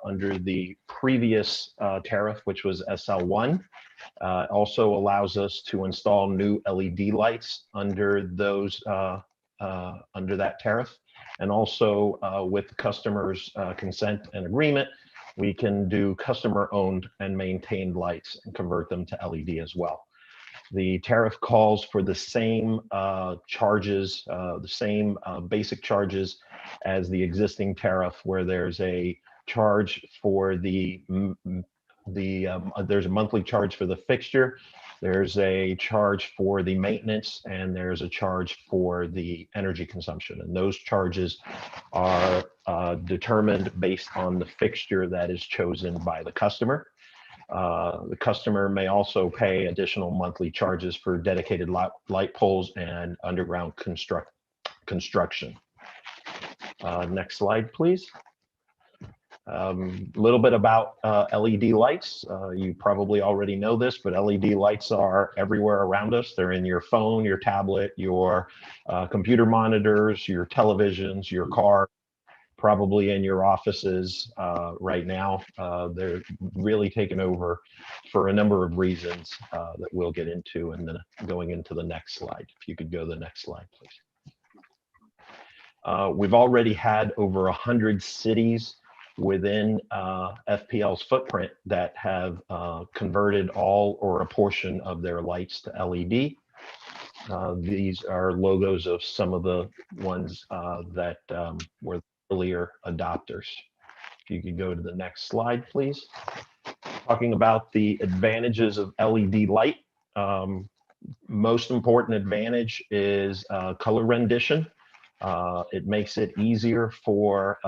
under the previous tariff, which was SL1. Also allows us to install new LED lights under those under that tariff, and also with customers' consent and agreement, we can do customer-owned and maintained lights and convert them to LED as well. The tariff calls for the same charges, the same basic charges as the existing tariff, where there's a charge for there's a monthly charge for the fixture, there's a charge for the maintenance, and there's a charge for the energy consumption. And those charges are determined based on the fixture that is chosen by the customer. The customer may also pay additional monthly charges for dedicated light poles and underground construction. Next slide, please. A little bit about LED lights. You probably already know this, but LED lights are everywhere around us. They're in your phone, your tablet, your computer monitors, your televisions, your car, probably in your offices right now. They're really taken over for a number of reasons that we'll get into, and then going into the next slide. If you could go to the next slide, please. We've already had over 100 cities within FPL's footprint that have converted all or a portion of their lights to LED. These are logos of some of the ones that were earlier adopters. If you could go to the next slide, please. Talking about the advantages of LED light. Most important advantage is color rendition. It makes it easier for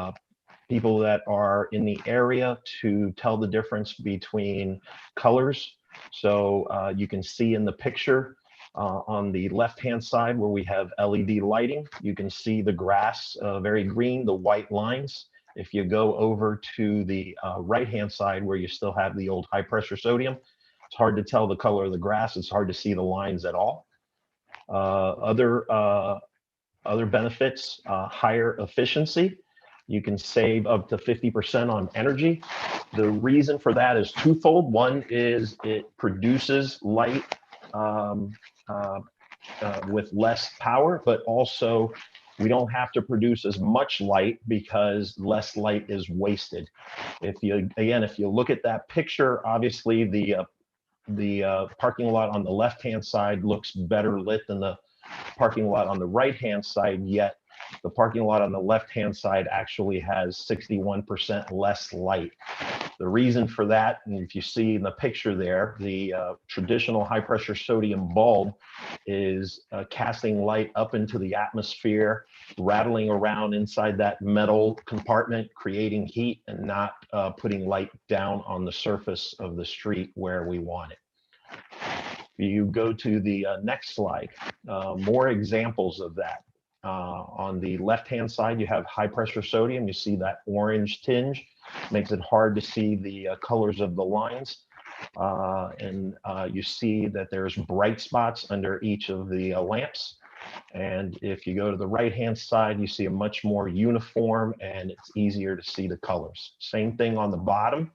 people that are in the area to tell the difference between colors. So you can see in the picture on the left-hand side where we have LED lighting, you can see the grass very green, the white lines. If you go over to the right-hand side where you still have the old high-pressure sodium, it's hard to tell the color of the grass. It's hard to see the lines at all. Other benefits, higher efficiency. You can save up to 50% on energy. The reason for that is twofold. One is it produces light with less power, but also we don't have to produce as much light because less light is wasted. If you look at that picture, obviously the parking lot on the left-hand side looks better lit than the parking lot on the right-hand side, yet the parking lot on the left-hand side actually has 61% less light. The reason for that, and if you see in the picture there, the traditional high-pressure sodium bulb is casting light up into the atmosphere, rattling around inside that metal compartment, creating heat, and not putting light down on the surface of the street where we want it. You go to the next slide, more examples of that. On the left-hand side, you have high-pressure sodium. You see that orange tinge, makes it hard to see the colors of the lines. You see that there's bright spots under each of the lamps. And if you go to the right-hand side, you see a much more uniform and it's easier to see the colors. Same thing on the bottom.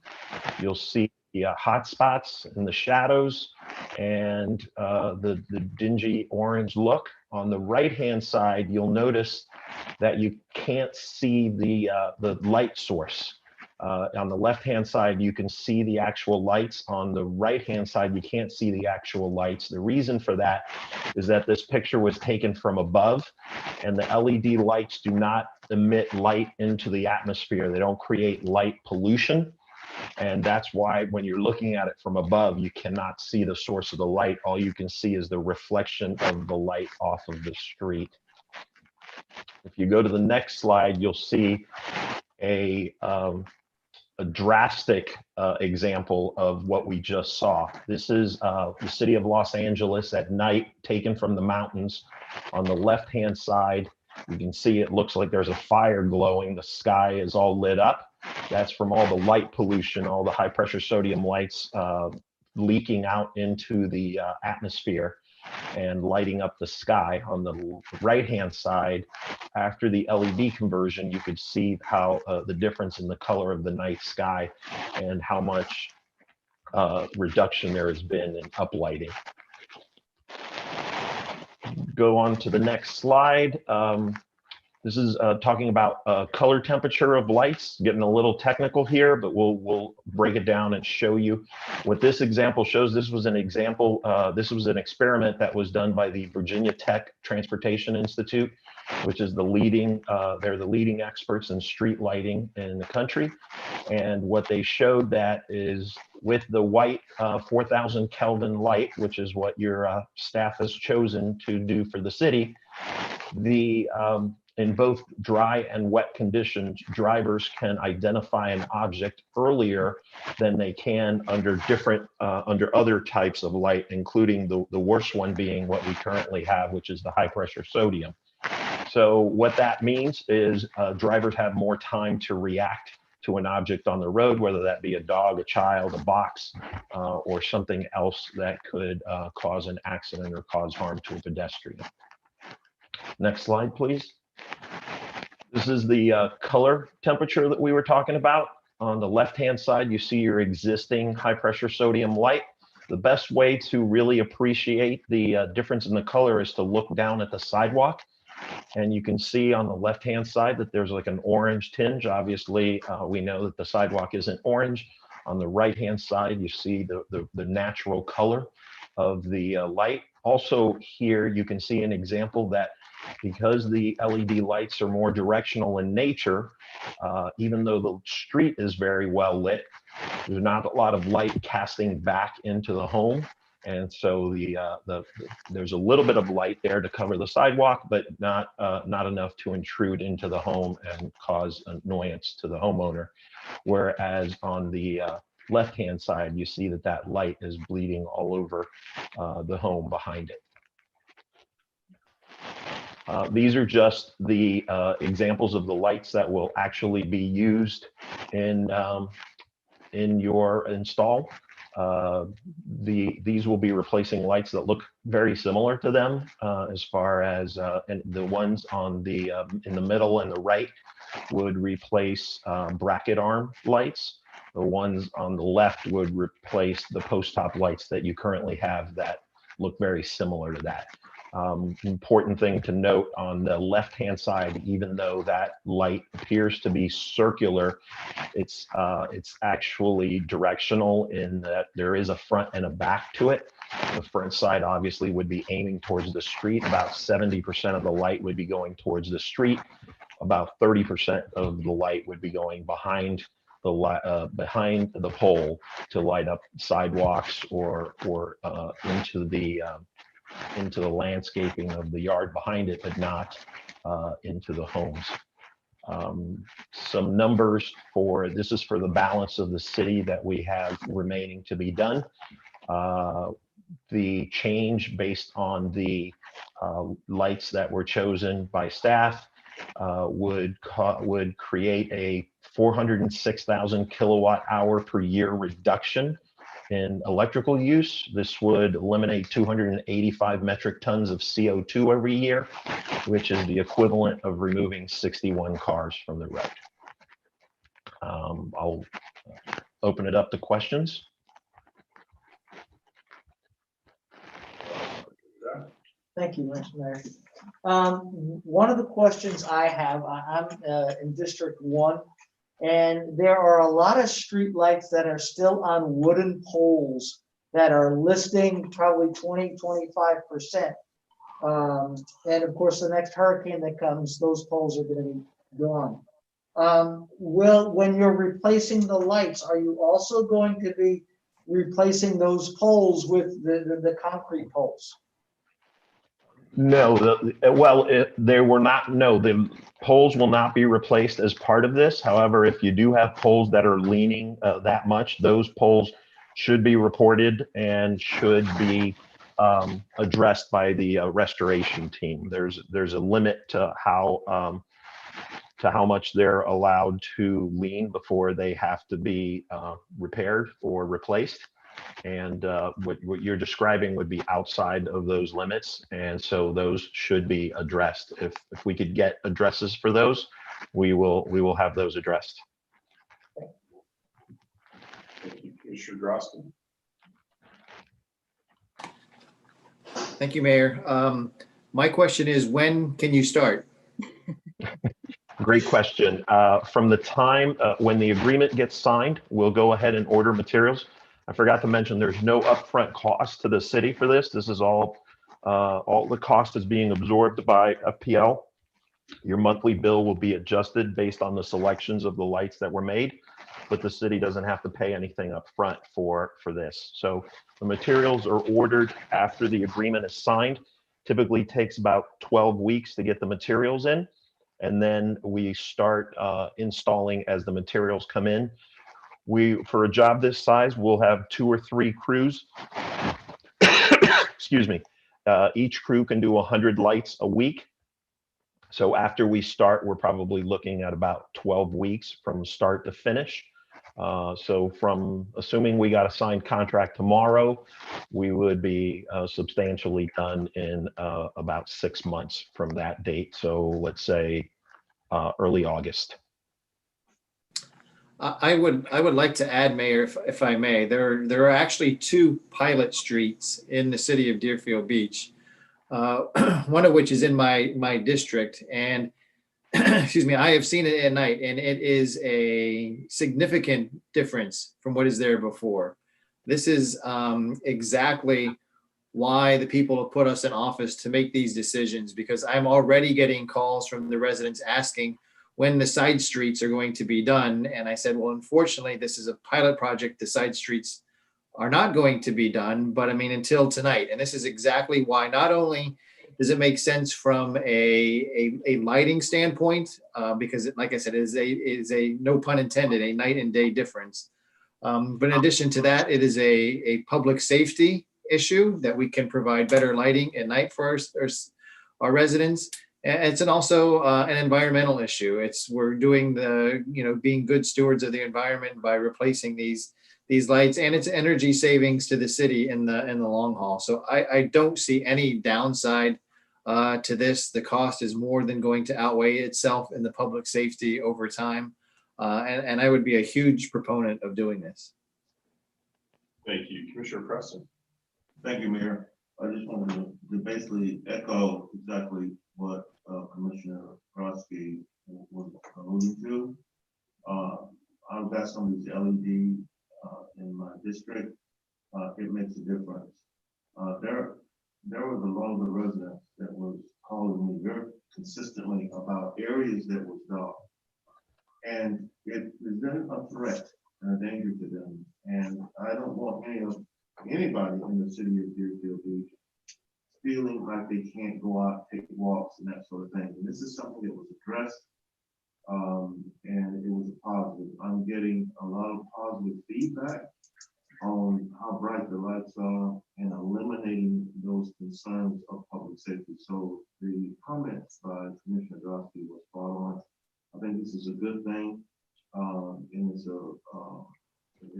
You'll see the hot spots in the shadows and the dingy orange look. On the right-hand side, you'll notice that you can't see the light source. On the left-hand side, you can see the actual lights. On the right-hand side, you can't see the actual lights. The reason for that is that this picture was taken from above, and the LED lights do not emit light into the atmosphere. They don't create light pollution. And that's why when you're looking at it from above, you cannot see the source of the light. All you can see is the reflection of the light off of the street. If you go to the next slide, you'll see a drastic example of what we just saw. This is the city of Los Angeles at night, taken from the mountains. On the left-hand side, you can see it looks like there's a fire glowing. The sky is all lit up. That's from all the light pollution, all the high-pressure sodium lights leaking out into the atmosphere and lighting up the sky. On the right-hand side, after the LED conversion, you could see how the difference in the color of the night sky and how much reduction there has been in uplighting. Go on to the next slide. This is talking about color temperature of lights, getting a little technical here, but we'll break it down and show you what this example shows. This was an example, this was an experiment that was done by the Virginia Tech Transportation Institute, which is the leading, they're the leading experts in street lighting in the country. And what they showed that is with the white 4,000 Kelvin light, which is what your staff has chosen to do for the city, in both dry and wet conditions, drivers can identify an object earlier than they can under under other types of light, including the worst one being what we currently have, which is the high pressure sodium. So what that means is drivers have more time to react to an object on the road, whether that be a dog, a child, a box, or something else that could cause an accident or cause harm to a pedestrian. Next slide, please. This is the color temperature that we were talking about. On the left-hand side, you see your existing high-pressure sodium light. The best way to really appreciate the difference in the color is to look down at the sidewalk. And you can see on the left-hand side that there's like an orange tinge. Obviously, we know that the sidewalk isn't orange. On the right-hand side, you see the natural color of the light. Also here, you can see an example that because the LED lights are more directional in nature, even though the street is very well lit, there's not a lot of light casting back into the home. And so there's a little bit of light there to cover the sidewalk, but not enough to intrude into the home and cause annoyance to the homeowner. Whereas on the left-hand side, you see that light is bleeding all over the home behind it. These are just the examples of the lights that will actually be used in your install. These will be replacing lights that look very similar to them as far as and the ones on the in the middle and the right would replace bracket arm lights. The ones on the left would replace the post top lights that you currently have that look very similar to that. Important thing to note on the left-hand side, even though that light appears to be circular, it's actually directional in that there is a front and a back to it. The front side obviously would be aiming towards the street. About 70% of the light would be going towards the street. About 30% of the light would be going behind the pole to light up sidewalks or into the landscaping of the yard behind it, but not into the homes. Some numbers this is for the balance of the city that we have remaining to be done. The change based on the lights that were chosen by staff would create a 406,000 kilowatt hour per year reduction in electrical use. This would eliminate 285 metric tons of CO2 every year, which is the equivalent of removing 61 cars from the road. I'll open it up to questions. Thank you, Mr. Mayor. One of the questions I have, I'm in District 1, and there are a lot of street lights that are still on wooden poles that are listing probably 20–25%. And of course, the next hurricane that comes, those poles are going to be gone. When you're replacing the lights, are you also going to be replacing those poles with the concrete poles? No, the poles will not be replaced as part of this. However, if you do have poles that are leaning that much, those poles should be reported and should be addressed by the restoration team. There's a limit to how much they're allowed to lean before they have to be repaired or replaced. And what you're describing would be outside of those limits. And so those should be addressed. If we could get addresses for those, we will have those addressed. Thank you, Commissioner Drosky. Thank you, Mayor. My question is, when can you start? Great question. From the time when the agreement gets signed, we'll go ahead and order materials. I forgot to mention there's no upfront cost to the city for this. This is all the cost is being absorbed by FPL. Your monthly bill will be adjusted based on the selections of the lights that were made, but the city doesn't have to pay anything upfront for this. So the materials are ordered after the agreement is signed. Typically takes about 12 weeks to get the materials in, and then we start installing as the materials come in. For a job this size, we'll have 2 or 3 crews. Excuse me. Each crew can do 100 lights a week. So after we start, we're probably looking at about 12 weeks from start to finish. So from assuming we got a signed contract tomorrow, we would be substantially done in about 6 months from that date. So let's say early August. I would like to add, Mayor, if I may, there are actually 2 pilot streets in the city of Deerfield Beach, one of which is in my district, and excuse me, I have seen it at night, and it is a significant difference from what is there before. This is exactly why the people have put us in office to make these decisions, because I'm already getting calls from the residents asking when the side streets are going to be done. And I said, well, unfortunately, this is a pilot project. The side streets are not going to be done, but I mean, until tonight. And this is exactly why not only does it make sense from a lighting standpoint, because like I said, it is a no pun intended, a night and day difference. But in addition to that, it is a public safety issue that we can provide better lighting at night for our residents. It's also an environmental issue. We're doing being good stewards of the environment by replacing these lights, and it's energy savings to the city in the long haul. So I don't see any downside to this. The cost is more than going to outweigh itself in the public safety over time. And I would be a huge proponent of doing this. Thank you, Commissioner Preston. Thank you, Mayor. I just wanted to basically echo exactly what Commissioner Krosky was alluding to. I've got some of these LED in my district. It makes a difference. There was a lot of the residents that was calling me very consistently about areas that was dark, and it is then a threat and a danger to them. And I don't want anybody in the city of Deerfield Beach feeling like they can't go out, take walks and that sort of thing. And this is something that was addressed, and it was a positive. I'm getting a lot of positive feedback on how bright the lights are and eliminating those concerns of public safety. So the comments by Commissioner Drosky was spot on. I think this is a good thing, and it's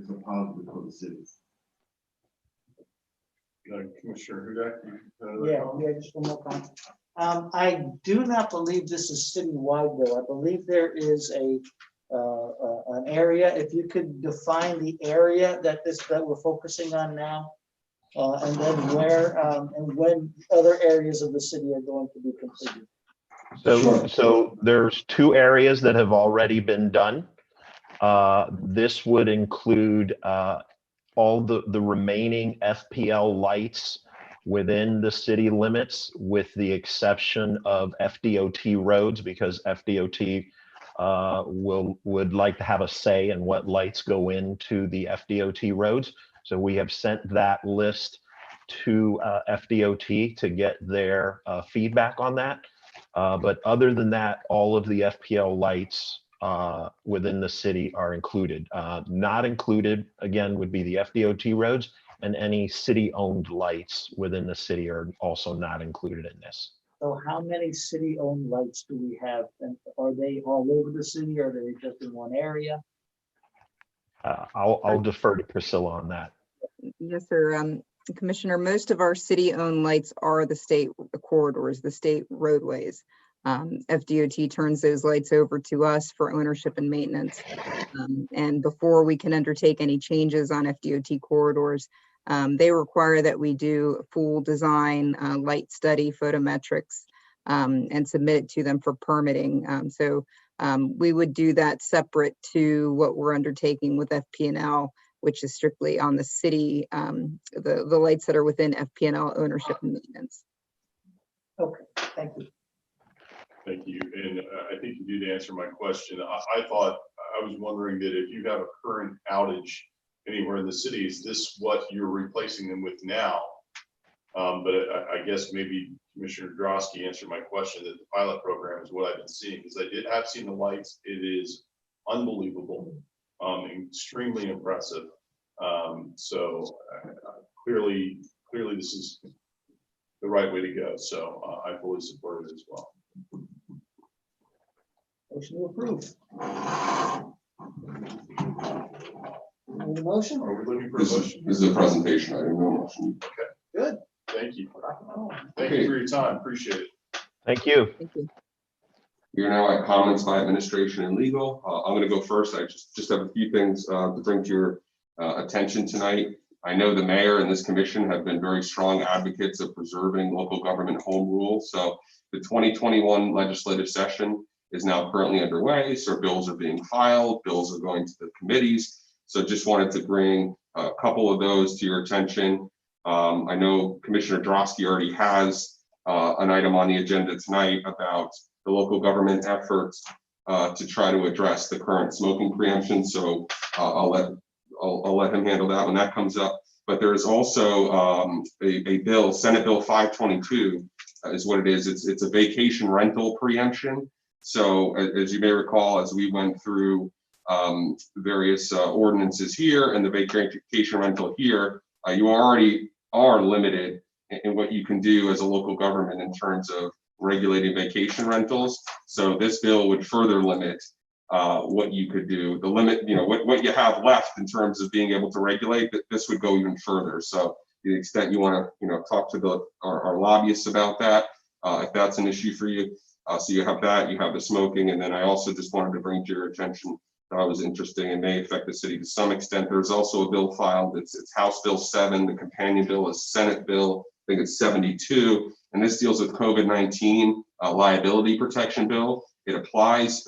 a positive for the city. Commissioner Hudak, you had another Yeah, comment? just one more comment. I do not believe this is citywide though. I believe there is an area, if you could define the area that we're focusing on now. And then where, and when other areas of the city are going to be completed. So there's 2 areas that have already been done. This would include all the remaining FPL lights within the city limits, with the exception of FDOT roads, because FDOT would like to have a say in what lights go into the FDOT roads. So we have sent that list to FDOT to get their feedback on that. But other than that, all of the FPL lights within the city are included. Not included, again, would be the FDOT roads, and any city-owned lights within the city are also not included in this. So how many city-owned lights do we have? And are they all over the city, or are they just in one area? I'll defer to Priscilla on that. Yes, sir. Commissioner, most of our city-owned lights are the state corridors, the state roadways. FDOT turns those lights over to us for ownership and maintenance. And before we can undertake any changes on FDOT corridors, they require that we do a full design, light study, photometrics, and submit it to them for permitting. So we would do that separate to what we're undertaking with FP&L, which is strictly on the city, the lights that are within FP&L ownership and maintenance. Okay, thank you. Thank you. And I think you did answer my question. I was wondering that if you have a current outage anywhere in the city, is this what you're replacing them with now? But I guess maybe Commissioner Drosky answered my question that the pilot program is what I've been seeing, because I have seen the lights. It is unbelievable, extremely impressive. So clearly this is the right way to go. So I fully support it as well. Motion to approve. Any motion? Are we looking for a motion? This is a presentation item, no motion. Good. Thank you. Thank you for your time. Appreciate it. Thank you. Thank you. We are now at comments by administration and legal. I'm going to go first. I just have a few things to bring to your attention tonight. I know the mayor and this commission have been very strong advocates of preserving local government home rule. So the 2021 legislative session is now currently underway. So bills are being filed, bills are going to the committees. So just wanted to bring a couple of those to your attention. I know Commissioner Drosky already has an item on the agenda tonight about the local government efforts to try to address the current smoking preemption. So I'll let him handle that when that comes up. But there's also a bill, Senate Bill 522 is what it is. It's a vacation rental preemption. So as you may recall, as we went through various ordinances here and the vacation rental here, you already are limited in what you can do as a local government in terms of regulating vacation rentals. So this bill would further limit what you could do. The limit, what you have left in terms of being able to regulate, that this would go even further. So to the extent you want to, talk to our lobbyists about that, if that's an issue for you. So you have that, you have the smoking, and then I also just wanted to bring to your attention that was interesting and may affect the city to some extent. There's also a bill filed. It's House Bill 7. The companion bill is Senate Bill, I think it's 72, and this deals with COVID-19 liability protection bill. It applies.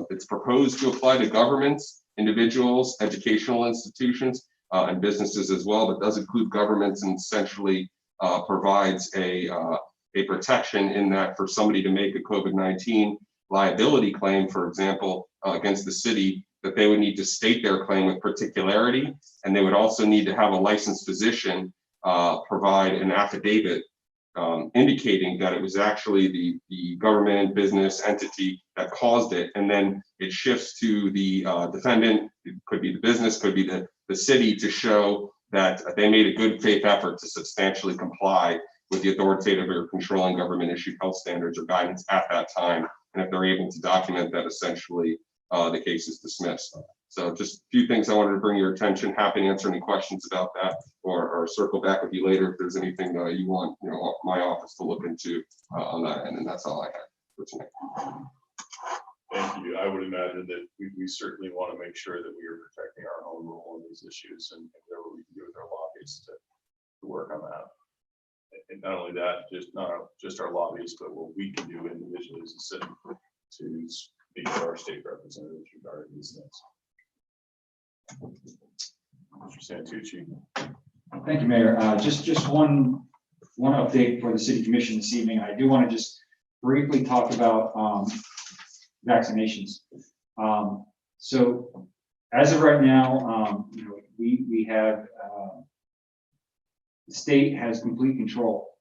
It's proposed to apply to governments, individuals, educational institutions, and businesses as well, but does include governments and essentially provides a protection in that for somebody to make a COVID-19 liability claim, for example, against the city, that they would need to state their claim with particularity, and they would also need to have a licensed physician provide an affidavit indicating that it was actually the government business entity that caused it, and then it shifts to the defendant. It could be the business, could be the city, to show that they made a good faith effort to substantially comply with the authoritative or controlling government issued health standards or guidance at that time. And if they're able to document that, essentially the case is dismissed. So just a few things I wanted to bring your attention. Happy to answer any questions about that, or circle back with you later if there's anything you want, my office to look into on that end. And that's all I had for tonight. Thank you. I would imagine that we certainly want to make sure that we are protecting our own role in these issues and whatever we can do with our lobbyists to work on that. And not only that, not just our lobbyists, but what we can do individually as a city to speak to our state representatives regarding these things. Mr. Santucci. Thank you, Mayor. Just one update for the City Commission this evening. I do want to just briefly talk about vaccinations. So as of right now, we have the state has complete control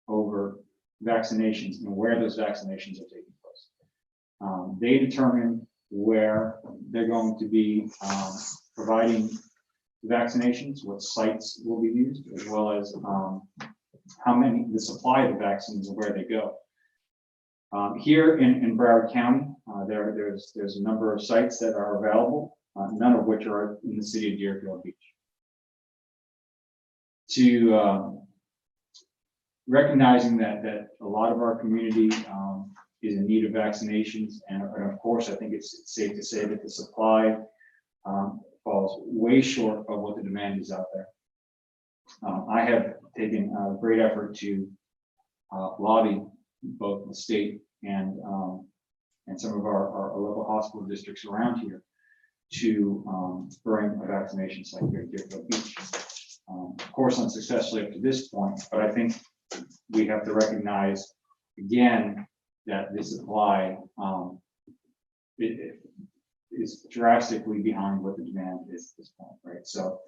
over vaccinations and where those vaccinations are taking place. They determine where they're going to be providing vaccinations, what sites will be used, as well as the supply of the vaccines and where they go. Here in Broward County, there's a number of sites that are available, none of which are in the city of Deerfield Beach. To recognizing that a lot of our community is in need of vaccinations, and of course, I think it's safe to say that the supply falls way short of what the demand is out there. I have taken a great effort to lobby both the state and some of our local hospital districts around here to bring a vaccination site here at Deerfield Beach. Of course, unsuccessfully up to this point, but I think we have to recognize again that the supply is drastically behind what the demand is at this point, right? So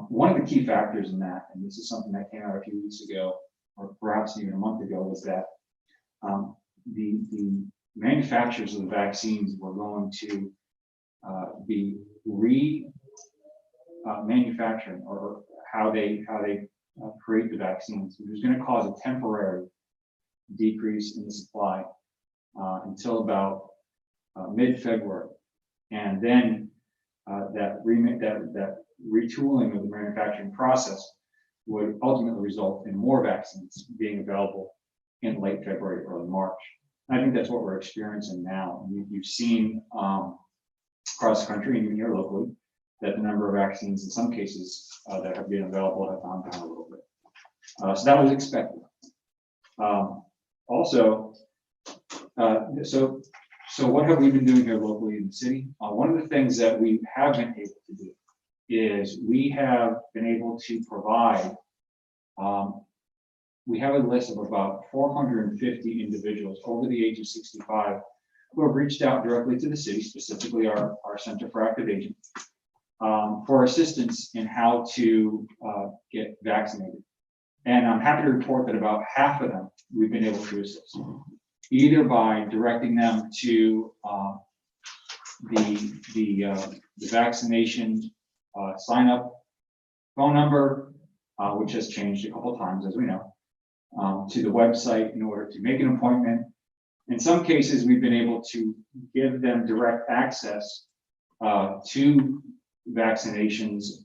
one of the key factors in that, and this is something that came out a few weeks ago, or perhaps even a month ago, was that the manufacturers of the vaccines were going to be manufacturing or how they create the vaccines, which is going to cause a temporary decrease in the supply until about mid-February, and then that retooling of the manufacturing process would ultimately result in more vaccines being available in late February, early March. I think that's what we're experiencing now. You've seen across the country and even here locally that the number of vaccines in some cases that have been available have gone down a little bit. So that was expected. So what have we been doing here locally in the city? One of the things that we have been able to do is we have been able to provide, we have a list of about 450 individuals over the age of 65 who have reached out directly to the city, specifically our Center for Active Aging, for assistance in how to get vaccinated. And I'm happy to report that about half of them we've been able to assist, either by directing them to the vaccination sign up phone number, which has changed a couple of times, as we know, to the website in order to make an appointment. In some cases, we've been able to give them direct access to vaccinations.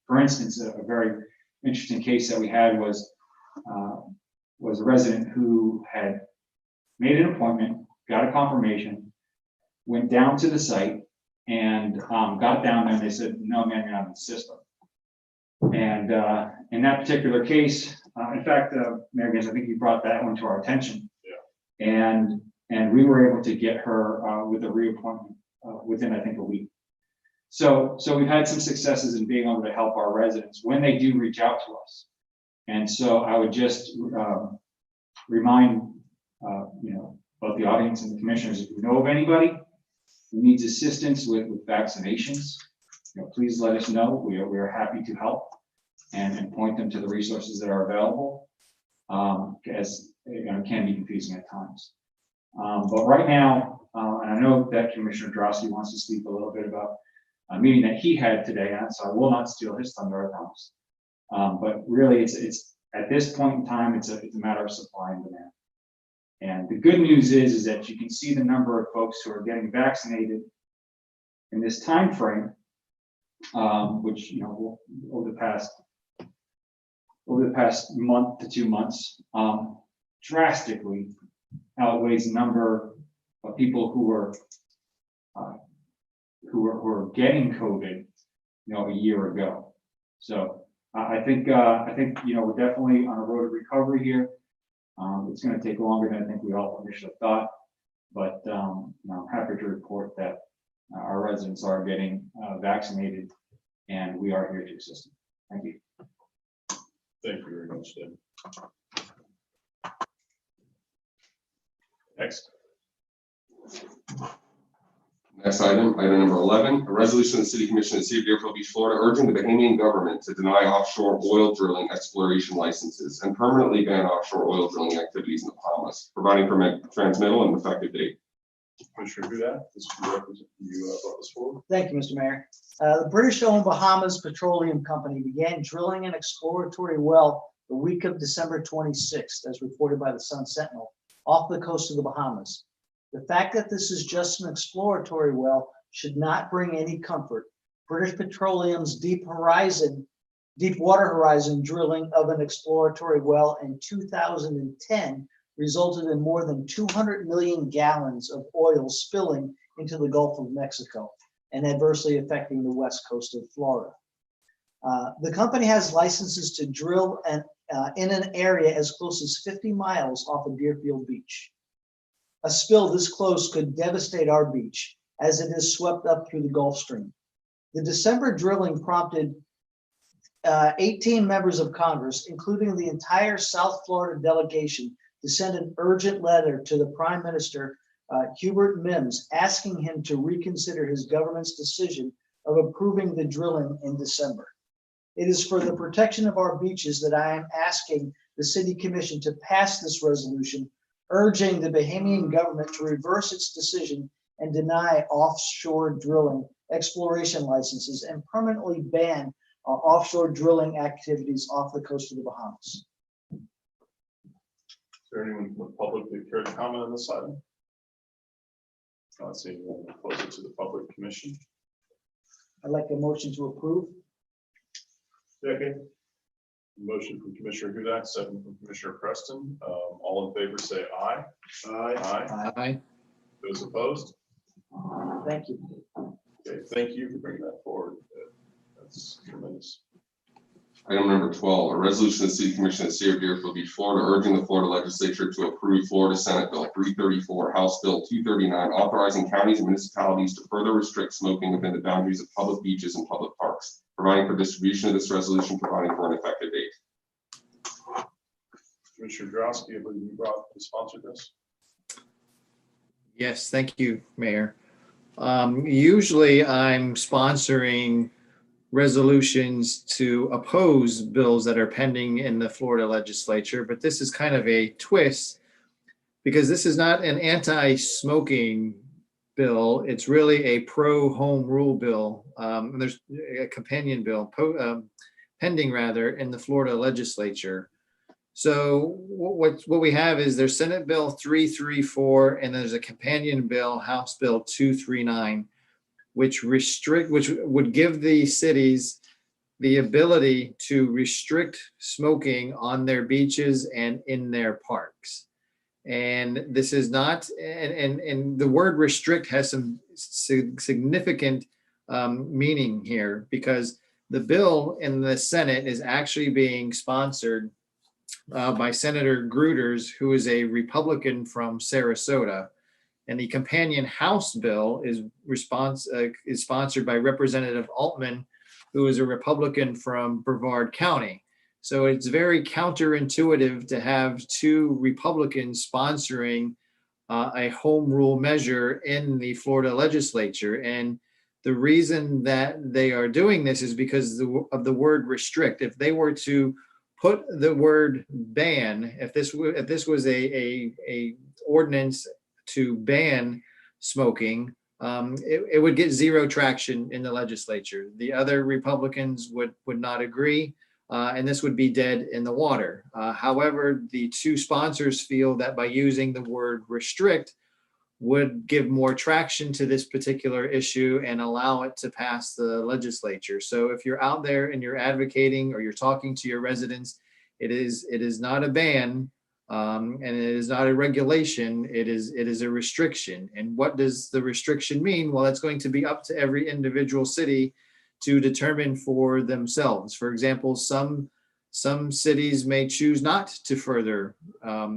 For instance, a very interesting case that we had was a resident who had made an appointment, got a confirmation, went down to the site, and got down there and they said, "No, man, you're not in the system." And in that particular case, in fact, Mayor Gis, I think you brought that one to our attention. Yeah. And we were able to get her with a reappointment within, I think, a week. So we've had some successes in being able to help our residents when they do reach out to us. And so I would just remind both the audience and the commissioners, if you know of anybody who needs assistance with vaccinations, please let us know. We are happy to help and point them to the resources that are available, as it can be confusing at times. But right now, and I know that Commissioner Drosky wants to speak a little bit about a meeting that he had today, and so I will not steal his thunder, I promise. But really, it's at this point in time, it's a matter of supply and demand. And the good news is that you can see the number of folks who are getting vaccinated in this timeframe, which, you know, over the past month to 2 months, drastically outweighs the number of people who were getting COVID, you know, a year ago. So I think, you know, we're definitely on a road to recovery here. It's going to take longer than I think we all initially thought, but you know, I'm happy to report that our residents are getting vaccinated, and we are here to assist them. Thank you. Thank you very much, Dan. Next. Next item number 11, a resolution of the City Commission of the City of Deerfield Beach, Florida, urging the Bahamian government to deny offshore oil drilling exploration licenses and permanently ban offshore oil drilling activities in the Bahamas, providing for transmittal and effective date. Commissioner Hudak, this is you brought this forward. Thank you, Mr. Mayor. The British-owned Bahamas Petroleum Company began drilling an exploratory well the week of December 26th, as reported by the Sun Sentinel, off the coast of the Bahamas. The fact that this is just an exploratory well should not bring any comfort. British Petroleum's Deepwater Horizon drilling of an exploratory well in 2010 resulted in more than 200 million gallons of oil spilling into the Gulf of Mexico and adversely affecting the west coast of Florida. The company has licenses to drill in an area as close as 50 miles off of Deerfield Beach. A spill this close could devastate our beach as it is swept up through the Gulf Stream. The December drilling prompted 18 members of Congress, including the entire South Florida delegation, to send an urgent letter to the Prime Minister, Hubert Mims, asking him to reconsider his government's decision of approving the drilling in December. It is for the protection of our beaches that I am asking the City Commission to pass this resolution, urging the Bahamian government to reverse its decision and deny offshore drilling exploration licenses and permanently ban offshore drilling activities off the coast of the Bahamas. Is there anyone from the public that care to comment on this item? Not seeing anyone, we'll close it to the public commission. I'd like a motion to approve. Second. Motion from Commissioner Hudak, second from Commissioner Preston. All in favor say aye. Aye. Aye. Aye. Those opposed? Thank you. Okay, thank you for bringing that forward. That's tremendous. Item number 12, a resolution of the City Commission of the City of Deerfield Beach, Florida, urging the Florida Legislature to approve Florida Senate Bill 334, House Bill 239, authorizing counties and municipalities to further restrict smoking within the boundaries of public beaches and public parks, providing for distribution of this resolution, providing for an effective date. Commissioner Drosky, I believe you brought to sponsor this. Yes, thank you, Mayor. Usually I'm sponsoring resolutions to oppose bills that are pending in the Florida legislature, but this is kind of a twist because this is not an anti-smoking bill. It's really a pro-home rule bill. There's a companion bill pending rather in the Florida legislature. So what we have is there's Senate Bill 334 and there's a companion bill, House Bill 239, which would give the cities the ability to restrict smoking on their beaches and in their parks. And this is not, and the word restrict has some significant meaning here because the bill in the Senate is actually being sponsored by Senator Gruters, who is a Republican from Sarasota. And the companion House bill is sponsored by Representative Altman, who is a Republican from Brevard County. So it's very counterintuitive to have two Republicans sponsoring a home rule measure in the Florida legislature. And the reason that they are doing this is because of the word restrict. If they were to put the word ban, if this was a ordinance to ban smoking, it would get zero traction in the legislature. The other Republicans would not agree, and this would be dead in the water. However, the two sponsors feel that by using the word restrict, would give more traction to this particular issue and allow it to pass the legislature. So if you're out there and you're advocating or you're talking to your residents, it is not a ban, and it is not a regulation. It is a restriction. And what does the restriction mean? Well, it's going to be up to every individual city to determine for themselves. For example, some cities may choose not to further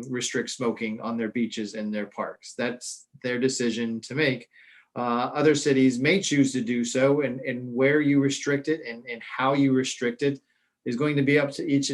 restrict smoking on their beaches and their parks. That's their decision to make. Other cities may choose to do so, and where you restrict it and how you restrict it is going to be up to each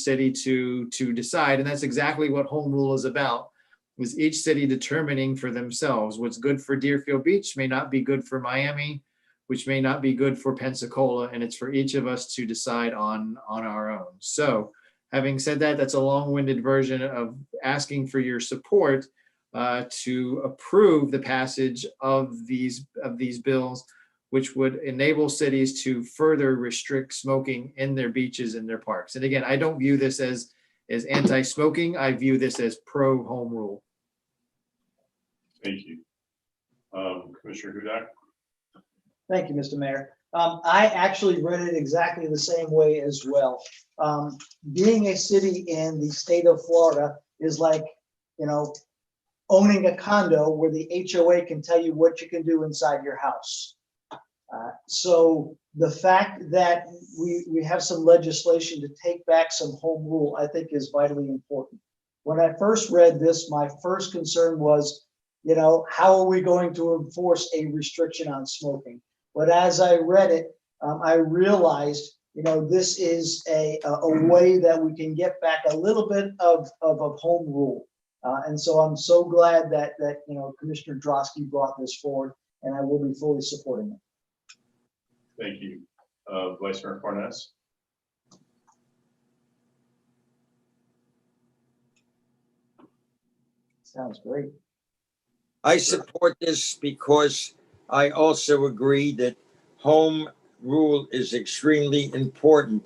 city to decide. And that's exactly what home rule is about, is each city determining for themselves. What's good for Deerfield Beach may not be good for Miami, which may not be good for Pensacola, and it's for each of us to decide on our own. So having said that, that's a long-winded version of asking for your support to approve the passage of these bills, which would enable cities to further restrict smoking in their beaches and their parks. And again, I don't view this as anti-smoking. I view this as pro-home rule. Thank you. Commissioner Hudak? Thank you, Mr. Mayor. I actually read it exactly the same way as well. Being a city in the state of Florida is like, owning a condo where the HOA can tell you what you can do inside your house. So the fact that we have some legislation to take back some home rule, I think is vitally important. When I first read this, my first concern was, how are we going to enforce a restriction on smoking? But as I read it, I realized, this is a way that we can get back a little bit of home rule. And so I'm so glad that Commissioner Drosky brought this forward, and I will be fully supporting it. Thank you. Vice Mayor Parnas? Sounds great. I support this because I also agree that home rule is extremely important.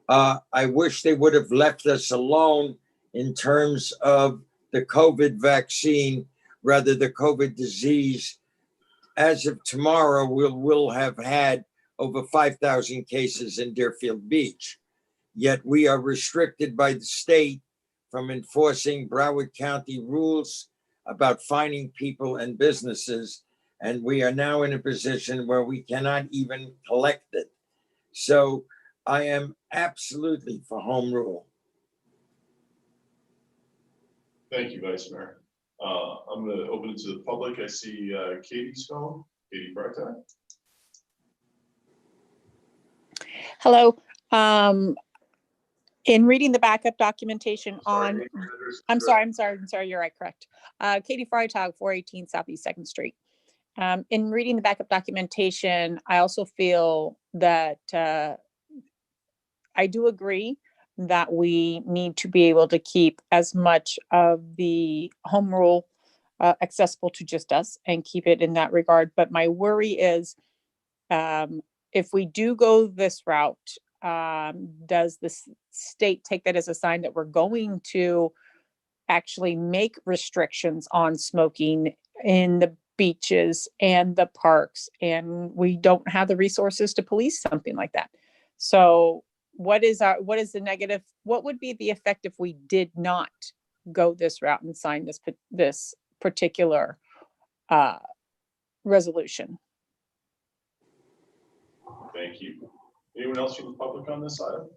I wish they would have left us alone in terms of the COVID vaccine, rather the COVID disease. As of tomorrow, we'll have had over 5,000 cases in Deerfield Beach. Yet we are restricted by the state from enforcing Broward County rules about fining people and businesses. And we are now in a position where we cannot even collect it. So I am absolutely for home rule. Thank you, Vice Mayor. I'm going to open it to the public. I see Katie's phone. Katie Freitag. Hello. In reading the backup documentation on, I'm sorry, you're right, correct. Katie Freitag, 418 Southeast 2nd Street. In reading the backup documentation, I also feel that I do agree that we need to be able to keep as much of the home rule accessible to just us and keep it in that regard. But my worry is if we do go this route, does the state take that as a sign that we're going to actually make restrictions on smoking in the beaches and the parks, and we don't have the resources to police something like that? So what is the negative? What would be the effect if we did not go this route and sign this particular resolution? Thank you. Anyone else from the public on this item?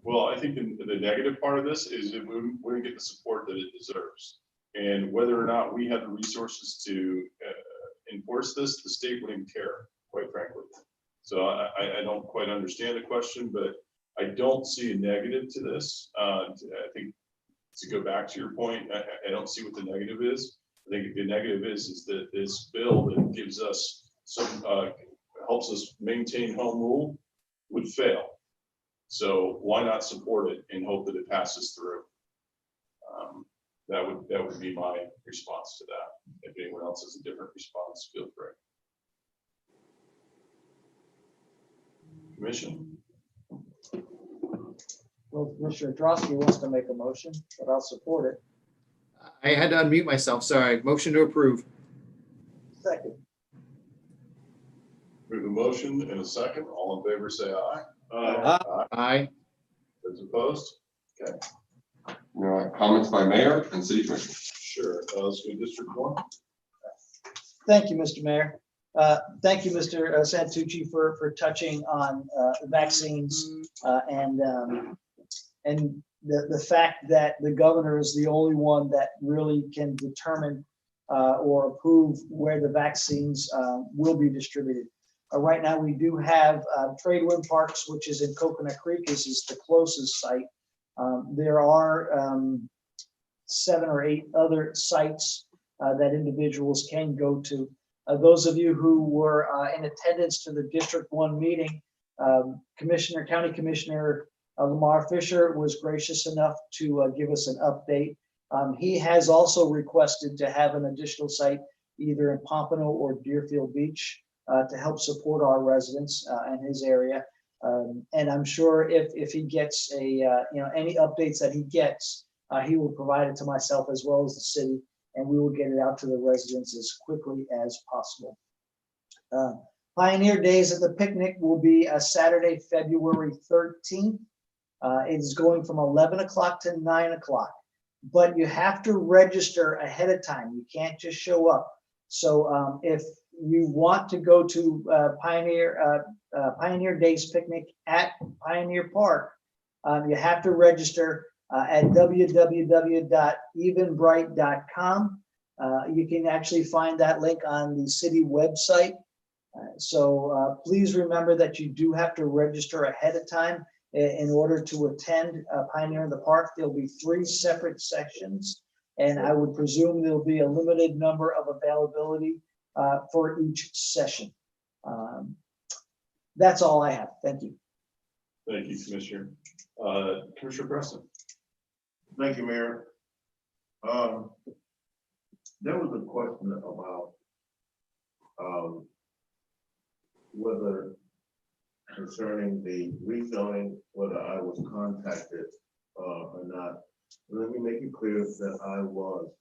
Well, I think the negative part of this is that we wouldn't get the support that it deserves. And whether or not we have the resources to enforce this, the state wouldn't care, quite frankly. So I don't quite understand the question, but I don't see a negative to this. I think to go back to your point, I don't see what the negative is. I think the negative is that this bill that gives us some, helps us maintain home rule would fail. So why not support it and hope that it passes through? That would be my response to that. If anyone else has a different response, feel free. Commission? Well, Commissioner Drosky wants to make a motion, but I'll support it. I had to unmute myself, sorry. Motion to approve. Second. We have a motion and a second. All in favor, say aye. Aye. Aye. Those opposed? Comments by mayor and city commission. Sure. Let's go District 1. Thank you, Mr. Mayor. Thank you, Mr. Santucci, for touching on vaccines and the fact that the governor is the only one that really can determine or approve where the vaccines will be distributed. Right now, we do have Tradewind Parks, which is in Coconut Creek. This is the closest site. There are 7 or 8 other sites that individuals can go to. Those of you who were in attendance to the District 1 meeting, County Commissioner Lamar Fisher was gracious enough to give us an update. He has also requested to have an additional site either in Pompano or Deerfield Beach to help support our residents in his area. And I'm sure if he gets any updates that he gets, he will provide it to myself as well as the city, and we will get it out to the residents as quickly as possible. Pioneer Days at the Picnic will be Saturday, February 13th. It is going from 11 o'clock to 9 o'clock, but you have to register ahead of time. You can't just show up. So if you want to go to Pioneer Days Picnic at Pioneer Park, you have to register at www.evenbright.com. You can actually find that link on the city website. So please remember that you do have to register ahead of time in order to attend Pioneer in the Park. There'll be 3 separate sections, and I would presume there'll be a limited number of availability for each session. That's all I have. Thank you. Thank you, Commissioner. Commissioner Preston. Thank you, Mayor. There was a question about whether concerning the rezoning, whether I was contacted or not. Let me make it clear that I was.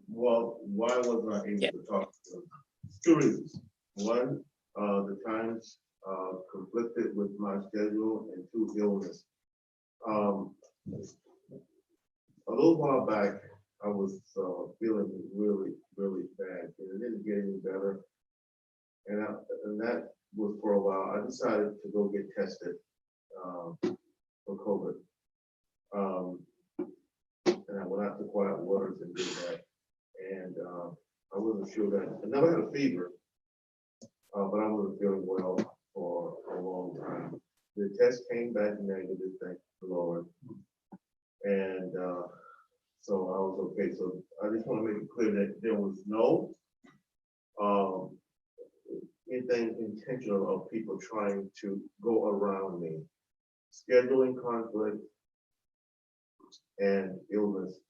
Well, why wasn't I able to talk to them? 2 reasons. One, the times conflicted with my schedule, and 2, illness. A little while back, I was feeling really, really bad, and it didn't get any better. And that was for a while. I decided to go get tested for COVID. And I went out to Quiet Waters and did that. And I wasn't sure that I never had a fever, but I wasn't feeling well for a long time. The test came back negative, thank the Lord. And so I was okay. So I just want to make it clear that there was no anything intentional of people trying to go around me. Scheduling conflict and illness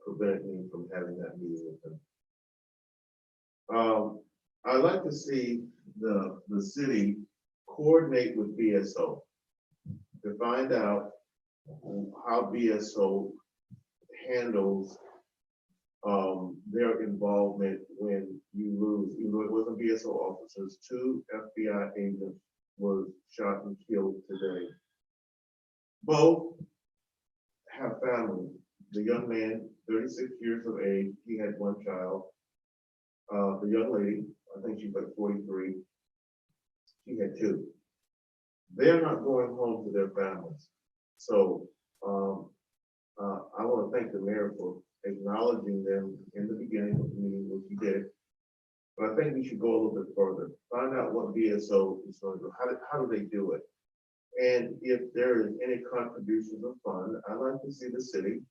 prevented me from having that meeting with them. I'd like to see the city coordinate with BSO to find out how BSO handles their involvement when you lose. You know, it wasn't BSO officers. 2 FBI agents were shot and killed today. Both have families. The young man, 36 years of age, he had 1 child. The young lady, I think she's like 43, she had 2. They're not going home to their families. So I want to thank the mayor for acknowledging them in the beginning of the meeting, which he did. But I think we should go a little bit further. Find out what BSO is going to do. How do they do it? And if there is any contributions of fund, I'd like to see the city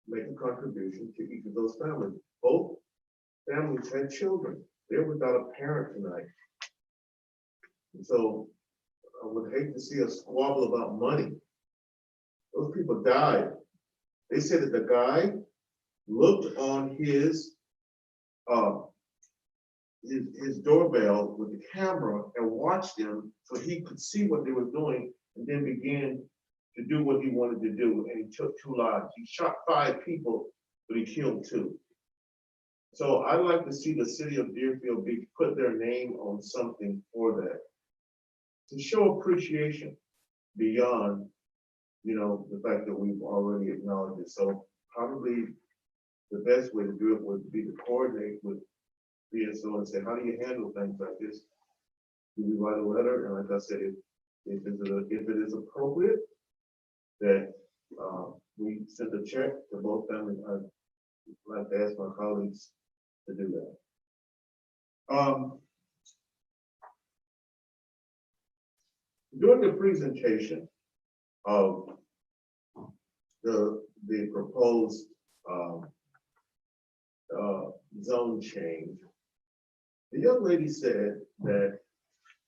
make a contribution to each of those families. Both families had children. They're without a parent tonight. And so I would hate to see a squabble about money. Those people died. They said that the guy looked on his doorbell with the camera and watched them so he could see what they were doing, and then began to do what he wanted to do, and he took 2 lives. He shot 5 people, but he killed 2. So I'd like to see the city of Deerfield Beach put their name on something for that, to show appreciation beyond, you know, the fact that we've already acknowledged it. So probably the best way to do it would be to coordinate with BSO and say, how do you handle things like this? Do we write a letter? And like I said, if it is appropriate, that we send a check to both families. I'd like to ask my colleagues to do that. During the presentation of the proposed zone change, the young lady said that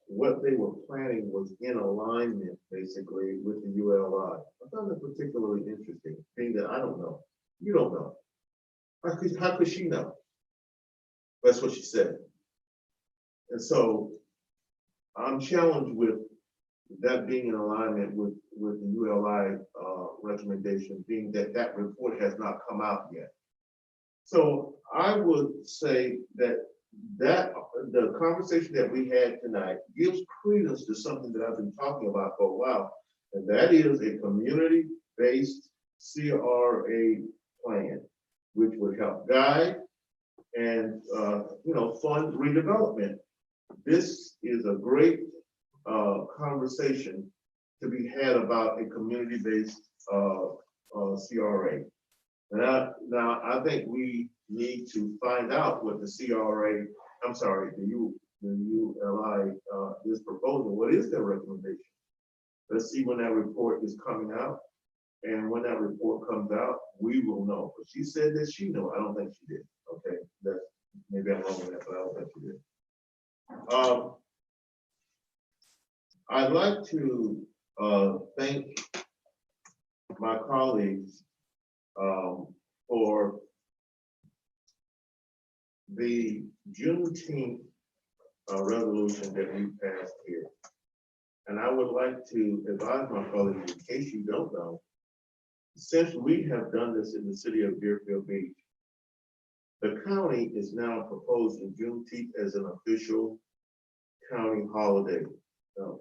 what they were planning was in alignment, basically, with the ULI. I found it particularly interesting, being that I don't know. You don't know. How could she know? That's what she said. And so I'm challenged with that being in alignment with the ULI recommendation, being that that report has not come out yet. So I would say that the conversation that we had tonight gives credence to something that I've been talking about for a while, and that is a community-based CRA plan, which would help guide and fund redevelopment. This is a great conversation to be had about a community-based CRA. Now I think we need to find out what the CRA, the ULI is proposing. What is their recommendation? Let's see when that report is coming out. And when that report comes out, we will know. But she said that she knew. I don't think she did. Okay, maybe I'm wrong with that, but I don't think she did. I'd like to thank my colleagues for the Juneteenth resolution that we passed here. And I would like to advise my colleagues, in case you don't know, since we have done this in the city of Deerfield Beach, the county is now proposing Juneteenth as an official county holiday,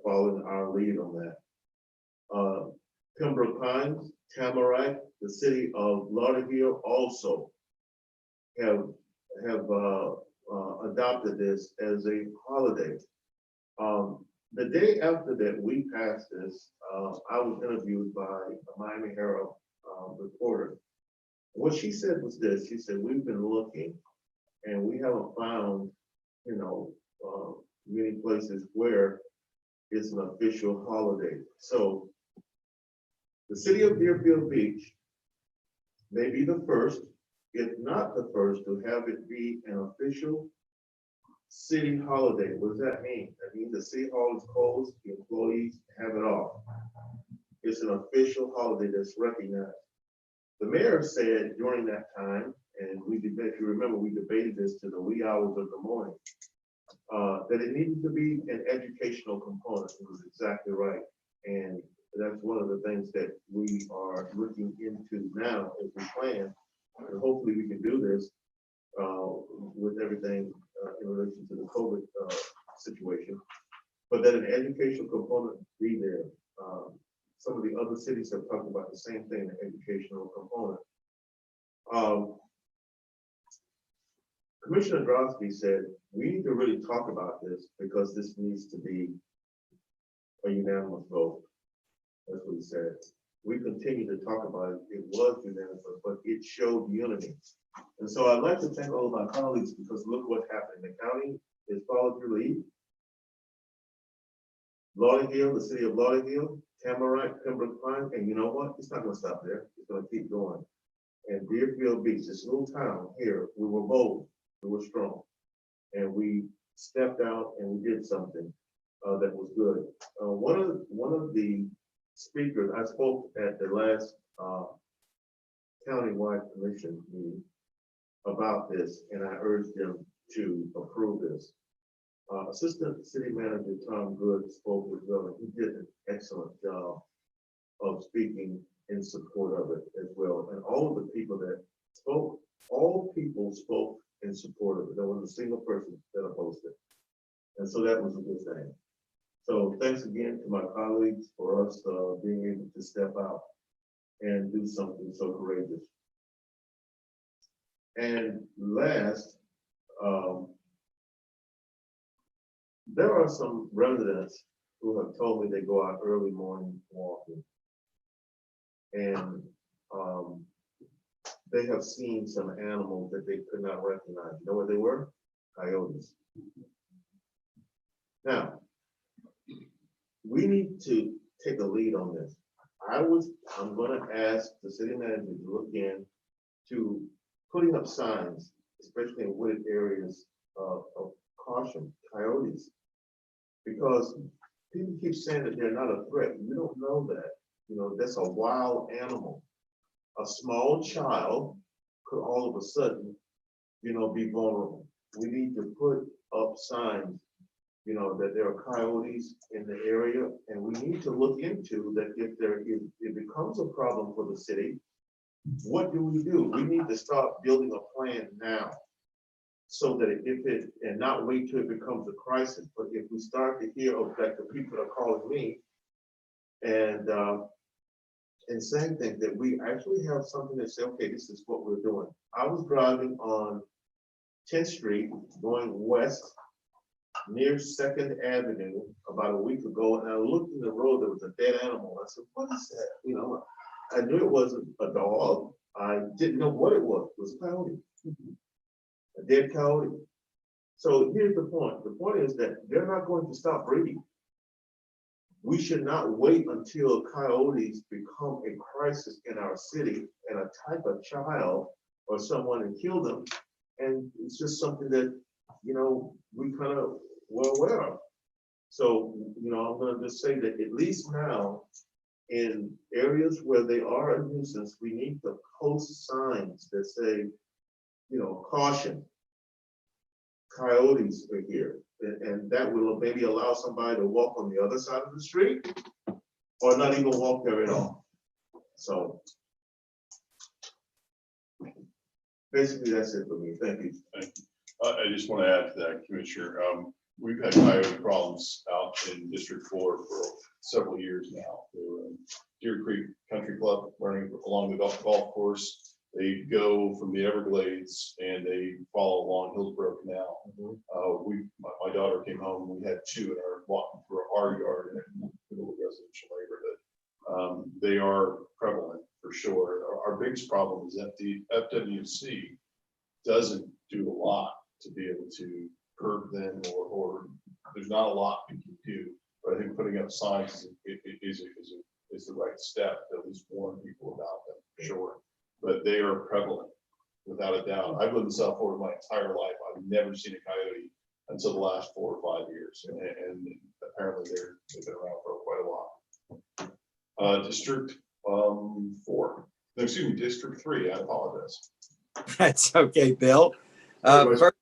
following our lead on that. Pembroke Pines, Tamarack, the city of Lauderhill also have adopted this as a holiday. The day after that we passed this, I was interviewed by a Miami Herald reporter. What she said was this: she said, we've been looking and we haven't found, many places where it's an official holiday. So the city of Deerfield Beach may be the first, if not the first, to have it be an official city holiday. What does that mean? That means the city hall is closed, the employees have it off. It's an official holiday that's recognized. The mayor said during that time, and if you remember, we debated this to the wee hours of the morning, that it needed to be an educational component. It was exactly right. And that's one of the things that we are looking into now as we plan. And hopefully we can do this with everything in relation to the COVID situation, but that an educational component be there. Some of the other cities have talked about the same thing, an educational component. Commissioner Drosky said, we need to really talk about this because this needs to be a unanimous vote. That's what he said. We continue to talk about it. It was unanimous, but it showed unity. And so I'd like to thank all of my colleagues because look what happened. The county has followed your lead. Lauderhill, the city of Lauderhill, Tamarack, Pembroke Pines, and you know what? It's not going to stop there. It's going to keep going. And Deerfield Beach, this little town here, we were bold, we were strong, and we stepped out and we did something that was good. One of the speakers, I spoke at the last countywide commission meeting about this, and I urged them to approve this. Assistant City Manager Tom Good spoke as well, and he did an excellent job of speaking in support of it as well. And all of the people that spoke, all people spoke in support of it. There was a single person that opposed it. And so that was a good thing. So thanks again to my colleagues for us being able to step out and do something so courageous. And last, there are some residents who have told me they go out early morning walking. And they have seen some animals that they could not recognize. You know what they were? Coyotes. Now, we need to take a lead on this. I'm gonna ask the city manager to look in to putting up signs, especially in wooded areas of caution, coyotes. Because people keep saying that they're not a threat. We don't know that. You know, that's a wild animal. A small child could all of a sudden, you know, be vulnerable. We need to put up signs, you know, that there are coyotes in the area, and we need to look into that. If it becomes a problem for the city, what do? We need to start building a plan now, so that and not wait till it becomes a crisis. But if we start to hear of, like, the people that are calling me and saying things, that we actually have something to say, okay, this is what we're doing. I was driving on 10th Street going west near 2nd Avenue about a week ago, and I looked in the road, there was a dead animal. I said, what is that? You know, I knew it wasn't a dog. I didn't know what it was. It was a coyote, a dead coyote. So here's the point. The point is that they're not going to stop breeding. We should not wait until coyotes become a crisis in our city and attack a child or someone and kill them. And it's just something that, you know, we kind of were aware of. So, you know, I'm going to just say that at least now, in areas where they are a nuisance, we need to post signs that say, you know, caution, coyotes are here. And that will maybe allow somebody to walk on the other side of the street or not even walk there at all. So basically that's it for me. Thank you. Thank you. I just want to add to that, Commissioner. We've had coyote problems out in District 4 for several years now. They were in Deer Creek Country Club running along the golf course. They go from the Everglades and they follow along Hillsborough Canal. My daughter came home, we had two and are walking through our yard in the middle of a residential neighborhood. They are prevalent for sure. Our biggest problem is that the FWC doesn't do a lot to be able to curb them, or there's not a lot we can do. But I think putting up signs is the right step to at least warn people about them, for sure. But they are prevalent, without a doubt. I've lived in South Florida my entire life. I've never seen a coyote until the last 4 or 5 years, and apparently they've been around for quite a while. District 4, no, excuse me, District 3. I apologize. That's okay, Bill. First,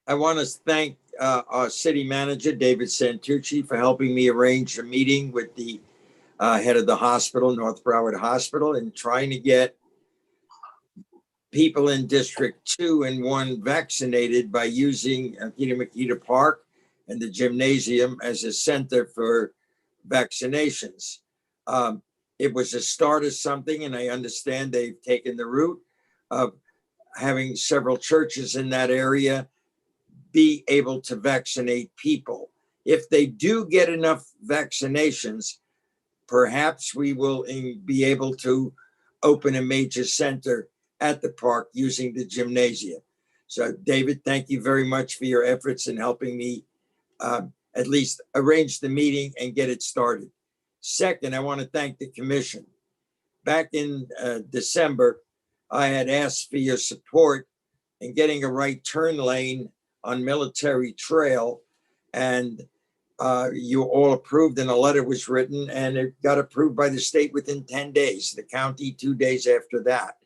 I want to thank our city manager, David Santucci, for helping me arrange a meeting with the head of the hospital, North Broward Hospital, and trying to get people in District 2 and 1 vaccinated by using Makita Park and the gymnasium as a center for vaccinations. It was a start of something, and I understand they've taken the route of having several churches in that area be able to vaccinate people. If they do get enough vaccinations, perhaps we will be able to open a major center at the park using the gymnasium. So David, thank you very much for your efforts in helping me at least arrange the meeting and get it started. Second, I want to thank the commission. Back in December, I had asked for your support in getting a right turn lane on Military Trail, and you all approved, and a letter was written, and it got approved by the state within 10 days, the county 2 days after that.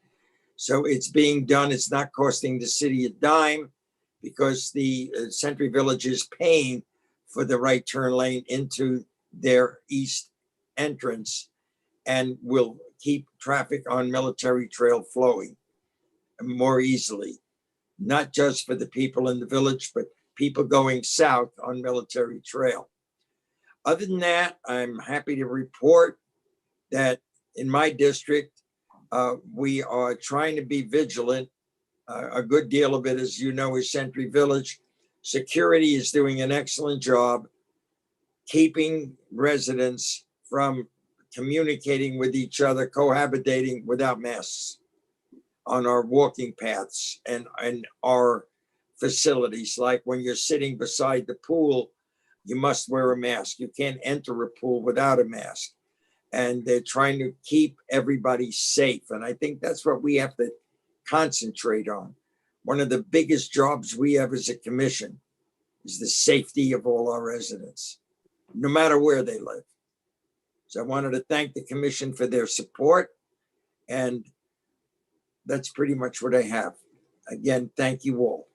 So it's being done. It's not costing the city a dime because the Century Village is paying for the right turn lane into their east entrance. and will keep traffic on Military Trail flowing more easily, not just for the people in the village, but people going south on Military Trail. Other than that, I'm happy to report that in my district, we are trying to be vigilant. A good deal of it, as you know, is Century Village. Security is doing an excellent job keeping residents from communicating with each other, cohabitating without masks on our walking paths and our facilities. Like when you're sitting beside the pool, you must wear a mask. You can't enter a pool without a mask. And they're trying to keep everybody safe. And I think that's what we have to concentrate on. One of the biggest jobs we have as a commission is the safety of all our residents, no matter where they live. So I wanted to thank the commission for their support. And that's pretty much what I have. Again, thank you all.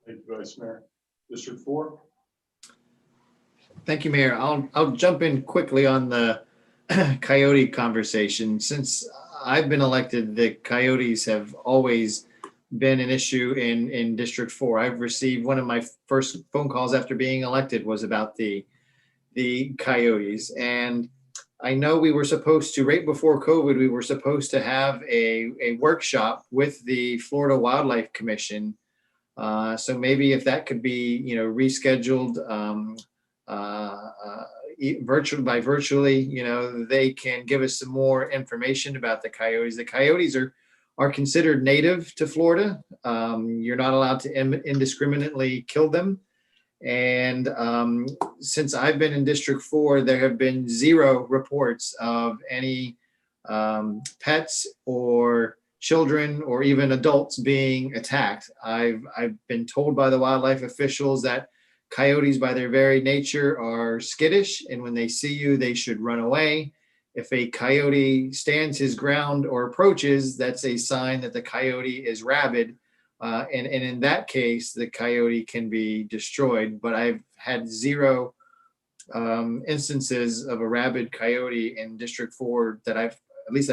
Thank you, Vice Mayor. District 4? Thank you, Mayor. I'll jump in quickly on the coyote conversation. Since I've been elected, the coyotes have always been an issue in District 4. I've received one of my first phone calls after being elected was about the coyotes. And I know we were supposed to, right before COVID, we were supposed to have a workshop with the Florida Wildlife Commission. So maybe if that could be, rescheduled virtually, they can give us some more information about the coyotes. The coyotes are considered native to Florida. You're not allowed to indiscriminately kill them. And since I've been in District 4, there have been 0 reports of any pets or children or even adults being attacked. I've been told by the wildlife officials that coyotes by their very nature are skittish, and when they see you, they should run away. If a coyote stands his ground or approaches, that's a sign that the coyote is rabid. And in that case, the coyote can be destroyed. But I've had 0 instances of a rabid coyote in District 4 that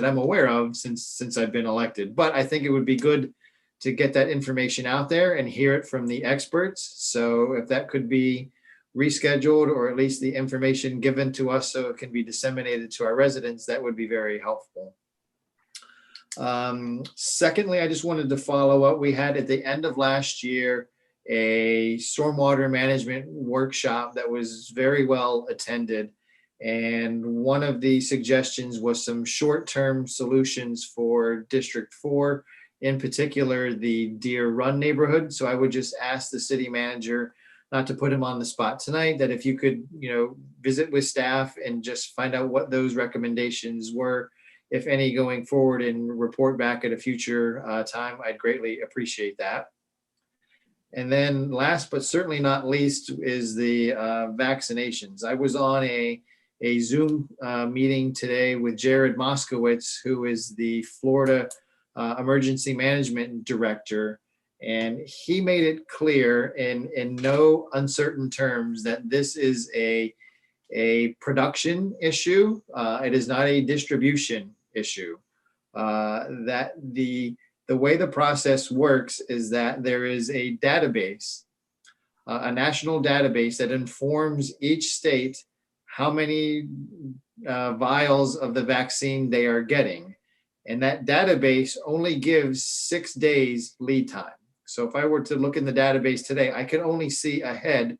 I'm aware of since I've been elected. But I think it would be good to get that information out there and hear it from the experts. So if that could be rescheduled, or at least the information given to us so it can be disseminated to our residents, that would be very helpful. Secondly, I just wanted to follow up. We had at the end of last year a stormwater management workshop that was very well attended. And one of the suggestions was some short-term solutions for District 4, in particular, the Deer Run neighborhood. So I would just ask the city manager, not to put him on the spot tonight, that if you could, visit with staff and just find out what those recommendations were, if any, going forward, and report back at a future time, I'd greatly appreciate that. And then last but certainly not least is the vaccinations. I was on a Zoom meeting today with Jared Moskowitz, who is the Florida Emergency Management Director. And he made it clear in no uncertain terms that this is a production issue. It is not a distribution issue. That the way the process works is that there is a database, a national database that informs each state how many vials of the vaccine they are getting. And that database only gives 6 days lead time. So if I were to look in the database today, I could only see ahead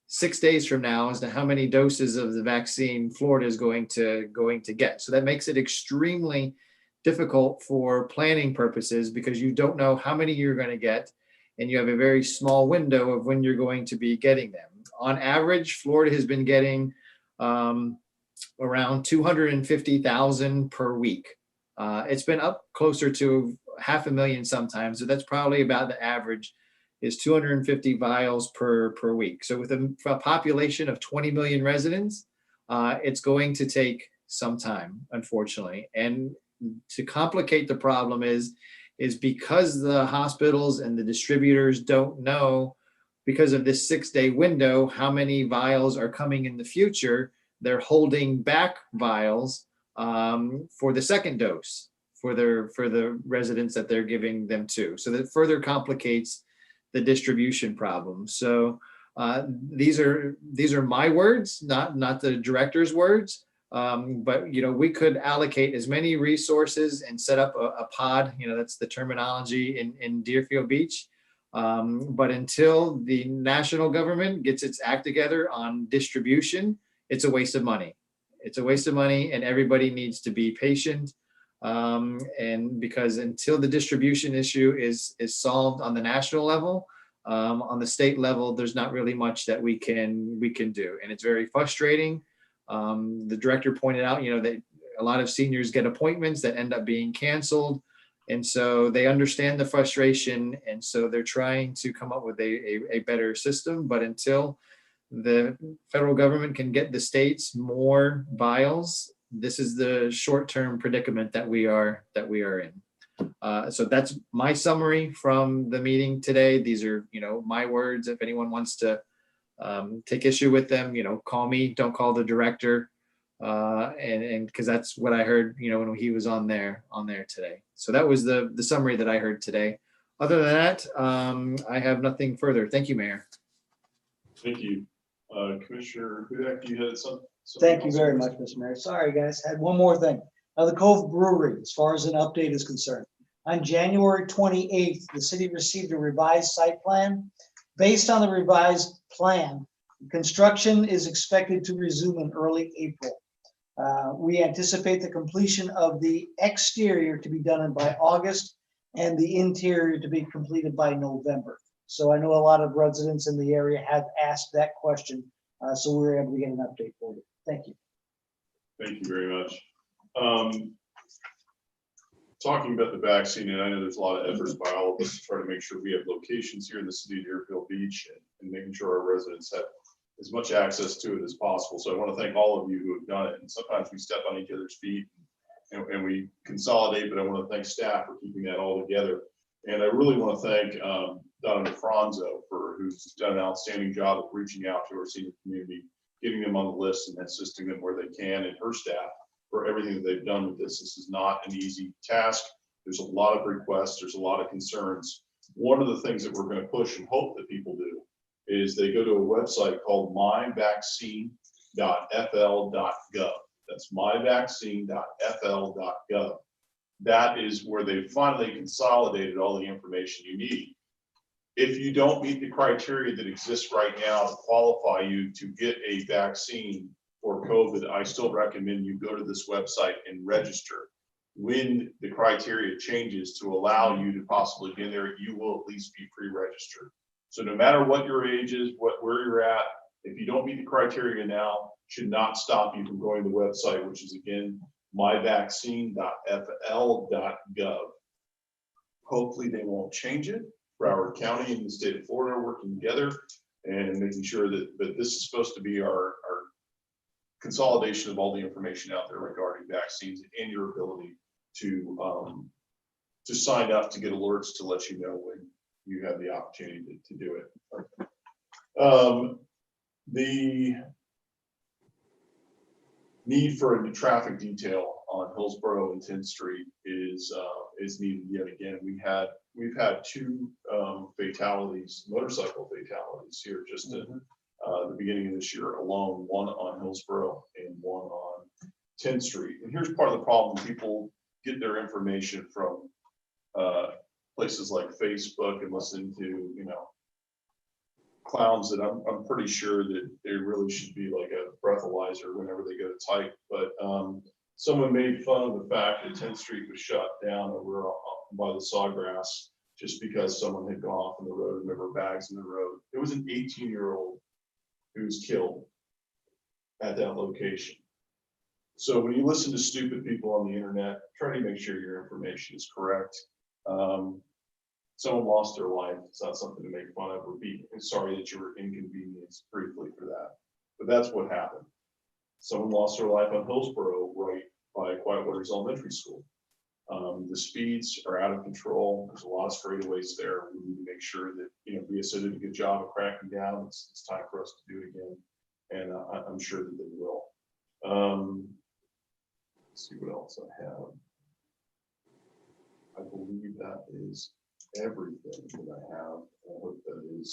6 days from now as to how many doses of the vaccine Florida is going to get. So that makes it extremely difficult for planning purposes, because you don't know how many you're going to get, and you have a very small window of when you're going to be getting them. On average, Florida has been getting around 250,000 per week. It's been up closer to 500,000 sometimes. So that's probably about the average, is 250 vials per week. So with a population of 20 million residents, it's going to take some time, unfortunately. And to complicate the problem is because the hospitals and the distributors don't know, because of this 6-day window, how many vials are coming in the future, they're holding back vials for the second dose for the residents that they're giving them to. So that further complicates the distribution problem. So these are my words, not the director's words. But we could allocate as many resources and set up a pod. That's the terminology in Deerfield Beach. But until the national government gets its act together on distribution, it's a waste of money. It's a waste of money, and everybody needs to be patient. And because until the distribution issue is solved on the national level, on the state level, there's not really much that we can do, and it's very frustrating. The director pointed out, that a lot of seniors get appointments that end up being canceled, and so they understand the frustration, and so they're trying to come up with a better system. But until the federal government can get the states more vials, this is the short-term predicament that we are in. So that's my summary from the meeting today. These are, my words. If anyone wants to take issue with them, call me. Don't call the director, and because that's what I heard, when he was on there today. So that was the summary that I heard today. Other than that, I have nothing further. Thank you, Mayor. Thank you. Commissioner Hudak, you had something? Thank you very much, Mr. Mayor. Sorry, guys. Had one more thing. The Cove Brewery, as far as an update is concerned. On January 28th, the city received a revised site plan. Based on the revised plan, construction is expected to resume in early April. We anticipate the completion of the exterior to be done by August and the interior to be completed by November. So I know a lot of residents in the area have asked that question, so we were able to get an update for you. Thank you. Thank you very much. Talking about the vaccine, and I know there's a lot of efforts by all of us to try to make sure we have locations here in the city of Deerfield Beach and making sure our residents have as much access to it as possible. So I want to thank all of you who have done it. And sometimes we step on each other's feet and we consolidate, but I want to thank staff for keeping that all together. And I really want to thank Donna DeFranzo who's done an outstanding job of reaching out to our senior community, getting them on the list and assisting them where they can, and her staff for everything that they've done with this. This is not an easy task. There's a lot of requests. There's a lot of concerns. One of the things that we're going to push and hope that people do is they go to a website called myvaccine.fl.gov. That's myvaccine.fl.gov. That is where they finally consolidated all the information you need. If you don't meet the criteria that exists right now to qualify you to get a vaccine for COVID, I still recommend you go to this website and register. When the criteria changes to allow you to possibly get there, you will at least be pre-registered. So no matter what your age is, where you're at, if you don't meet the criteria now, should not stop you from going to the website, which is again, myvaccine.fl.gov. Hopefully they won't change it. Broward County and the state of Florida are working together and making sure that this is supposed to be our consolidation of all the information out there regarding vaccines and your ability to sign up to get alerts to let you know when you have the opportunity to do it. The need for a traffic detail on Hillsborough and 10th Street is needed yet again. We've had two fatalities, motorcycle fatalities here just at the beginning of this year alone, one on Hillsborough and one on 10th Street. And here's part of the problem: people get their information from places like Facebook and listen to, clowns that I'm pretty sure that there really should be like a breathalyzer whenever they go to type. But someone made fun of the fact that 10th Street was shut down over by the Sawgrass just because someone had gone off on the road and there were bags in the road. It was an 18-year-old who was killed at that location. So when you listen to stupid people on the internet, try to make sure your information is correct. Someone lost their life. It's not something to make fun of or be sorry that you were inconvenienced briefly for that. But that's what happened. Someone lost their life on Hillsborough right by Quiet Waters Elementary School. The speeds are out of control. There's a lot of straightaways there. We need to make sure that, VSO did a good job of cracking down. It's time for us to do it again. And I'm sure that they will. Let's see what else I have. I believe that is everything that I have. I hope that is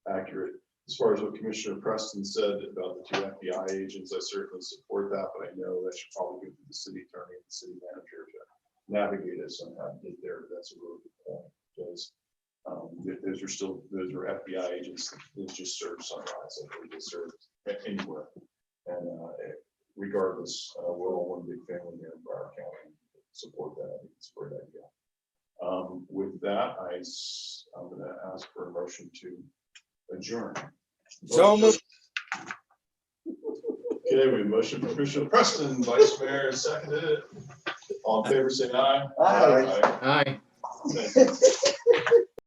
accurate. As far as what Commissioner Preston said about the 2 FBI agents, I certainly support that, but I know that should probably go through the city attorney and the city manager to navigate it somehow to get there. That's a really good point, because those are FBI agents that just serve Sunrise, I believe they serve anywhere. And regardless, we're all one big family here in Broward County. Support that. I think it's a great idea. With that, I'm going to ask for a motion to adjourn. So moved. Okay, we have a motion from Commissioner Preston, Vice Mayor, seconded. All in favor, say aye. Aye. Aye. Thank you.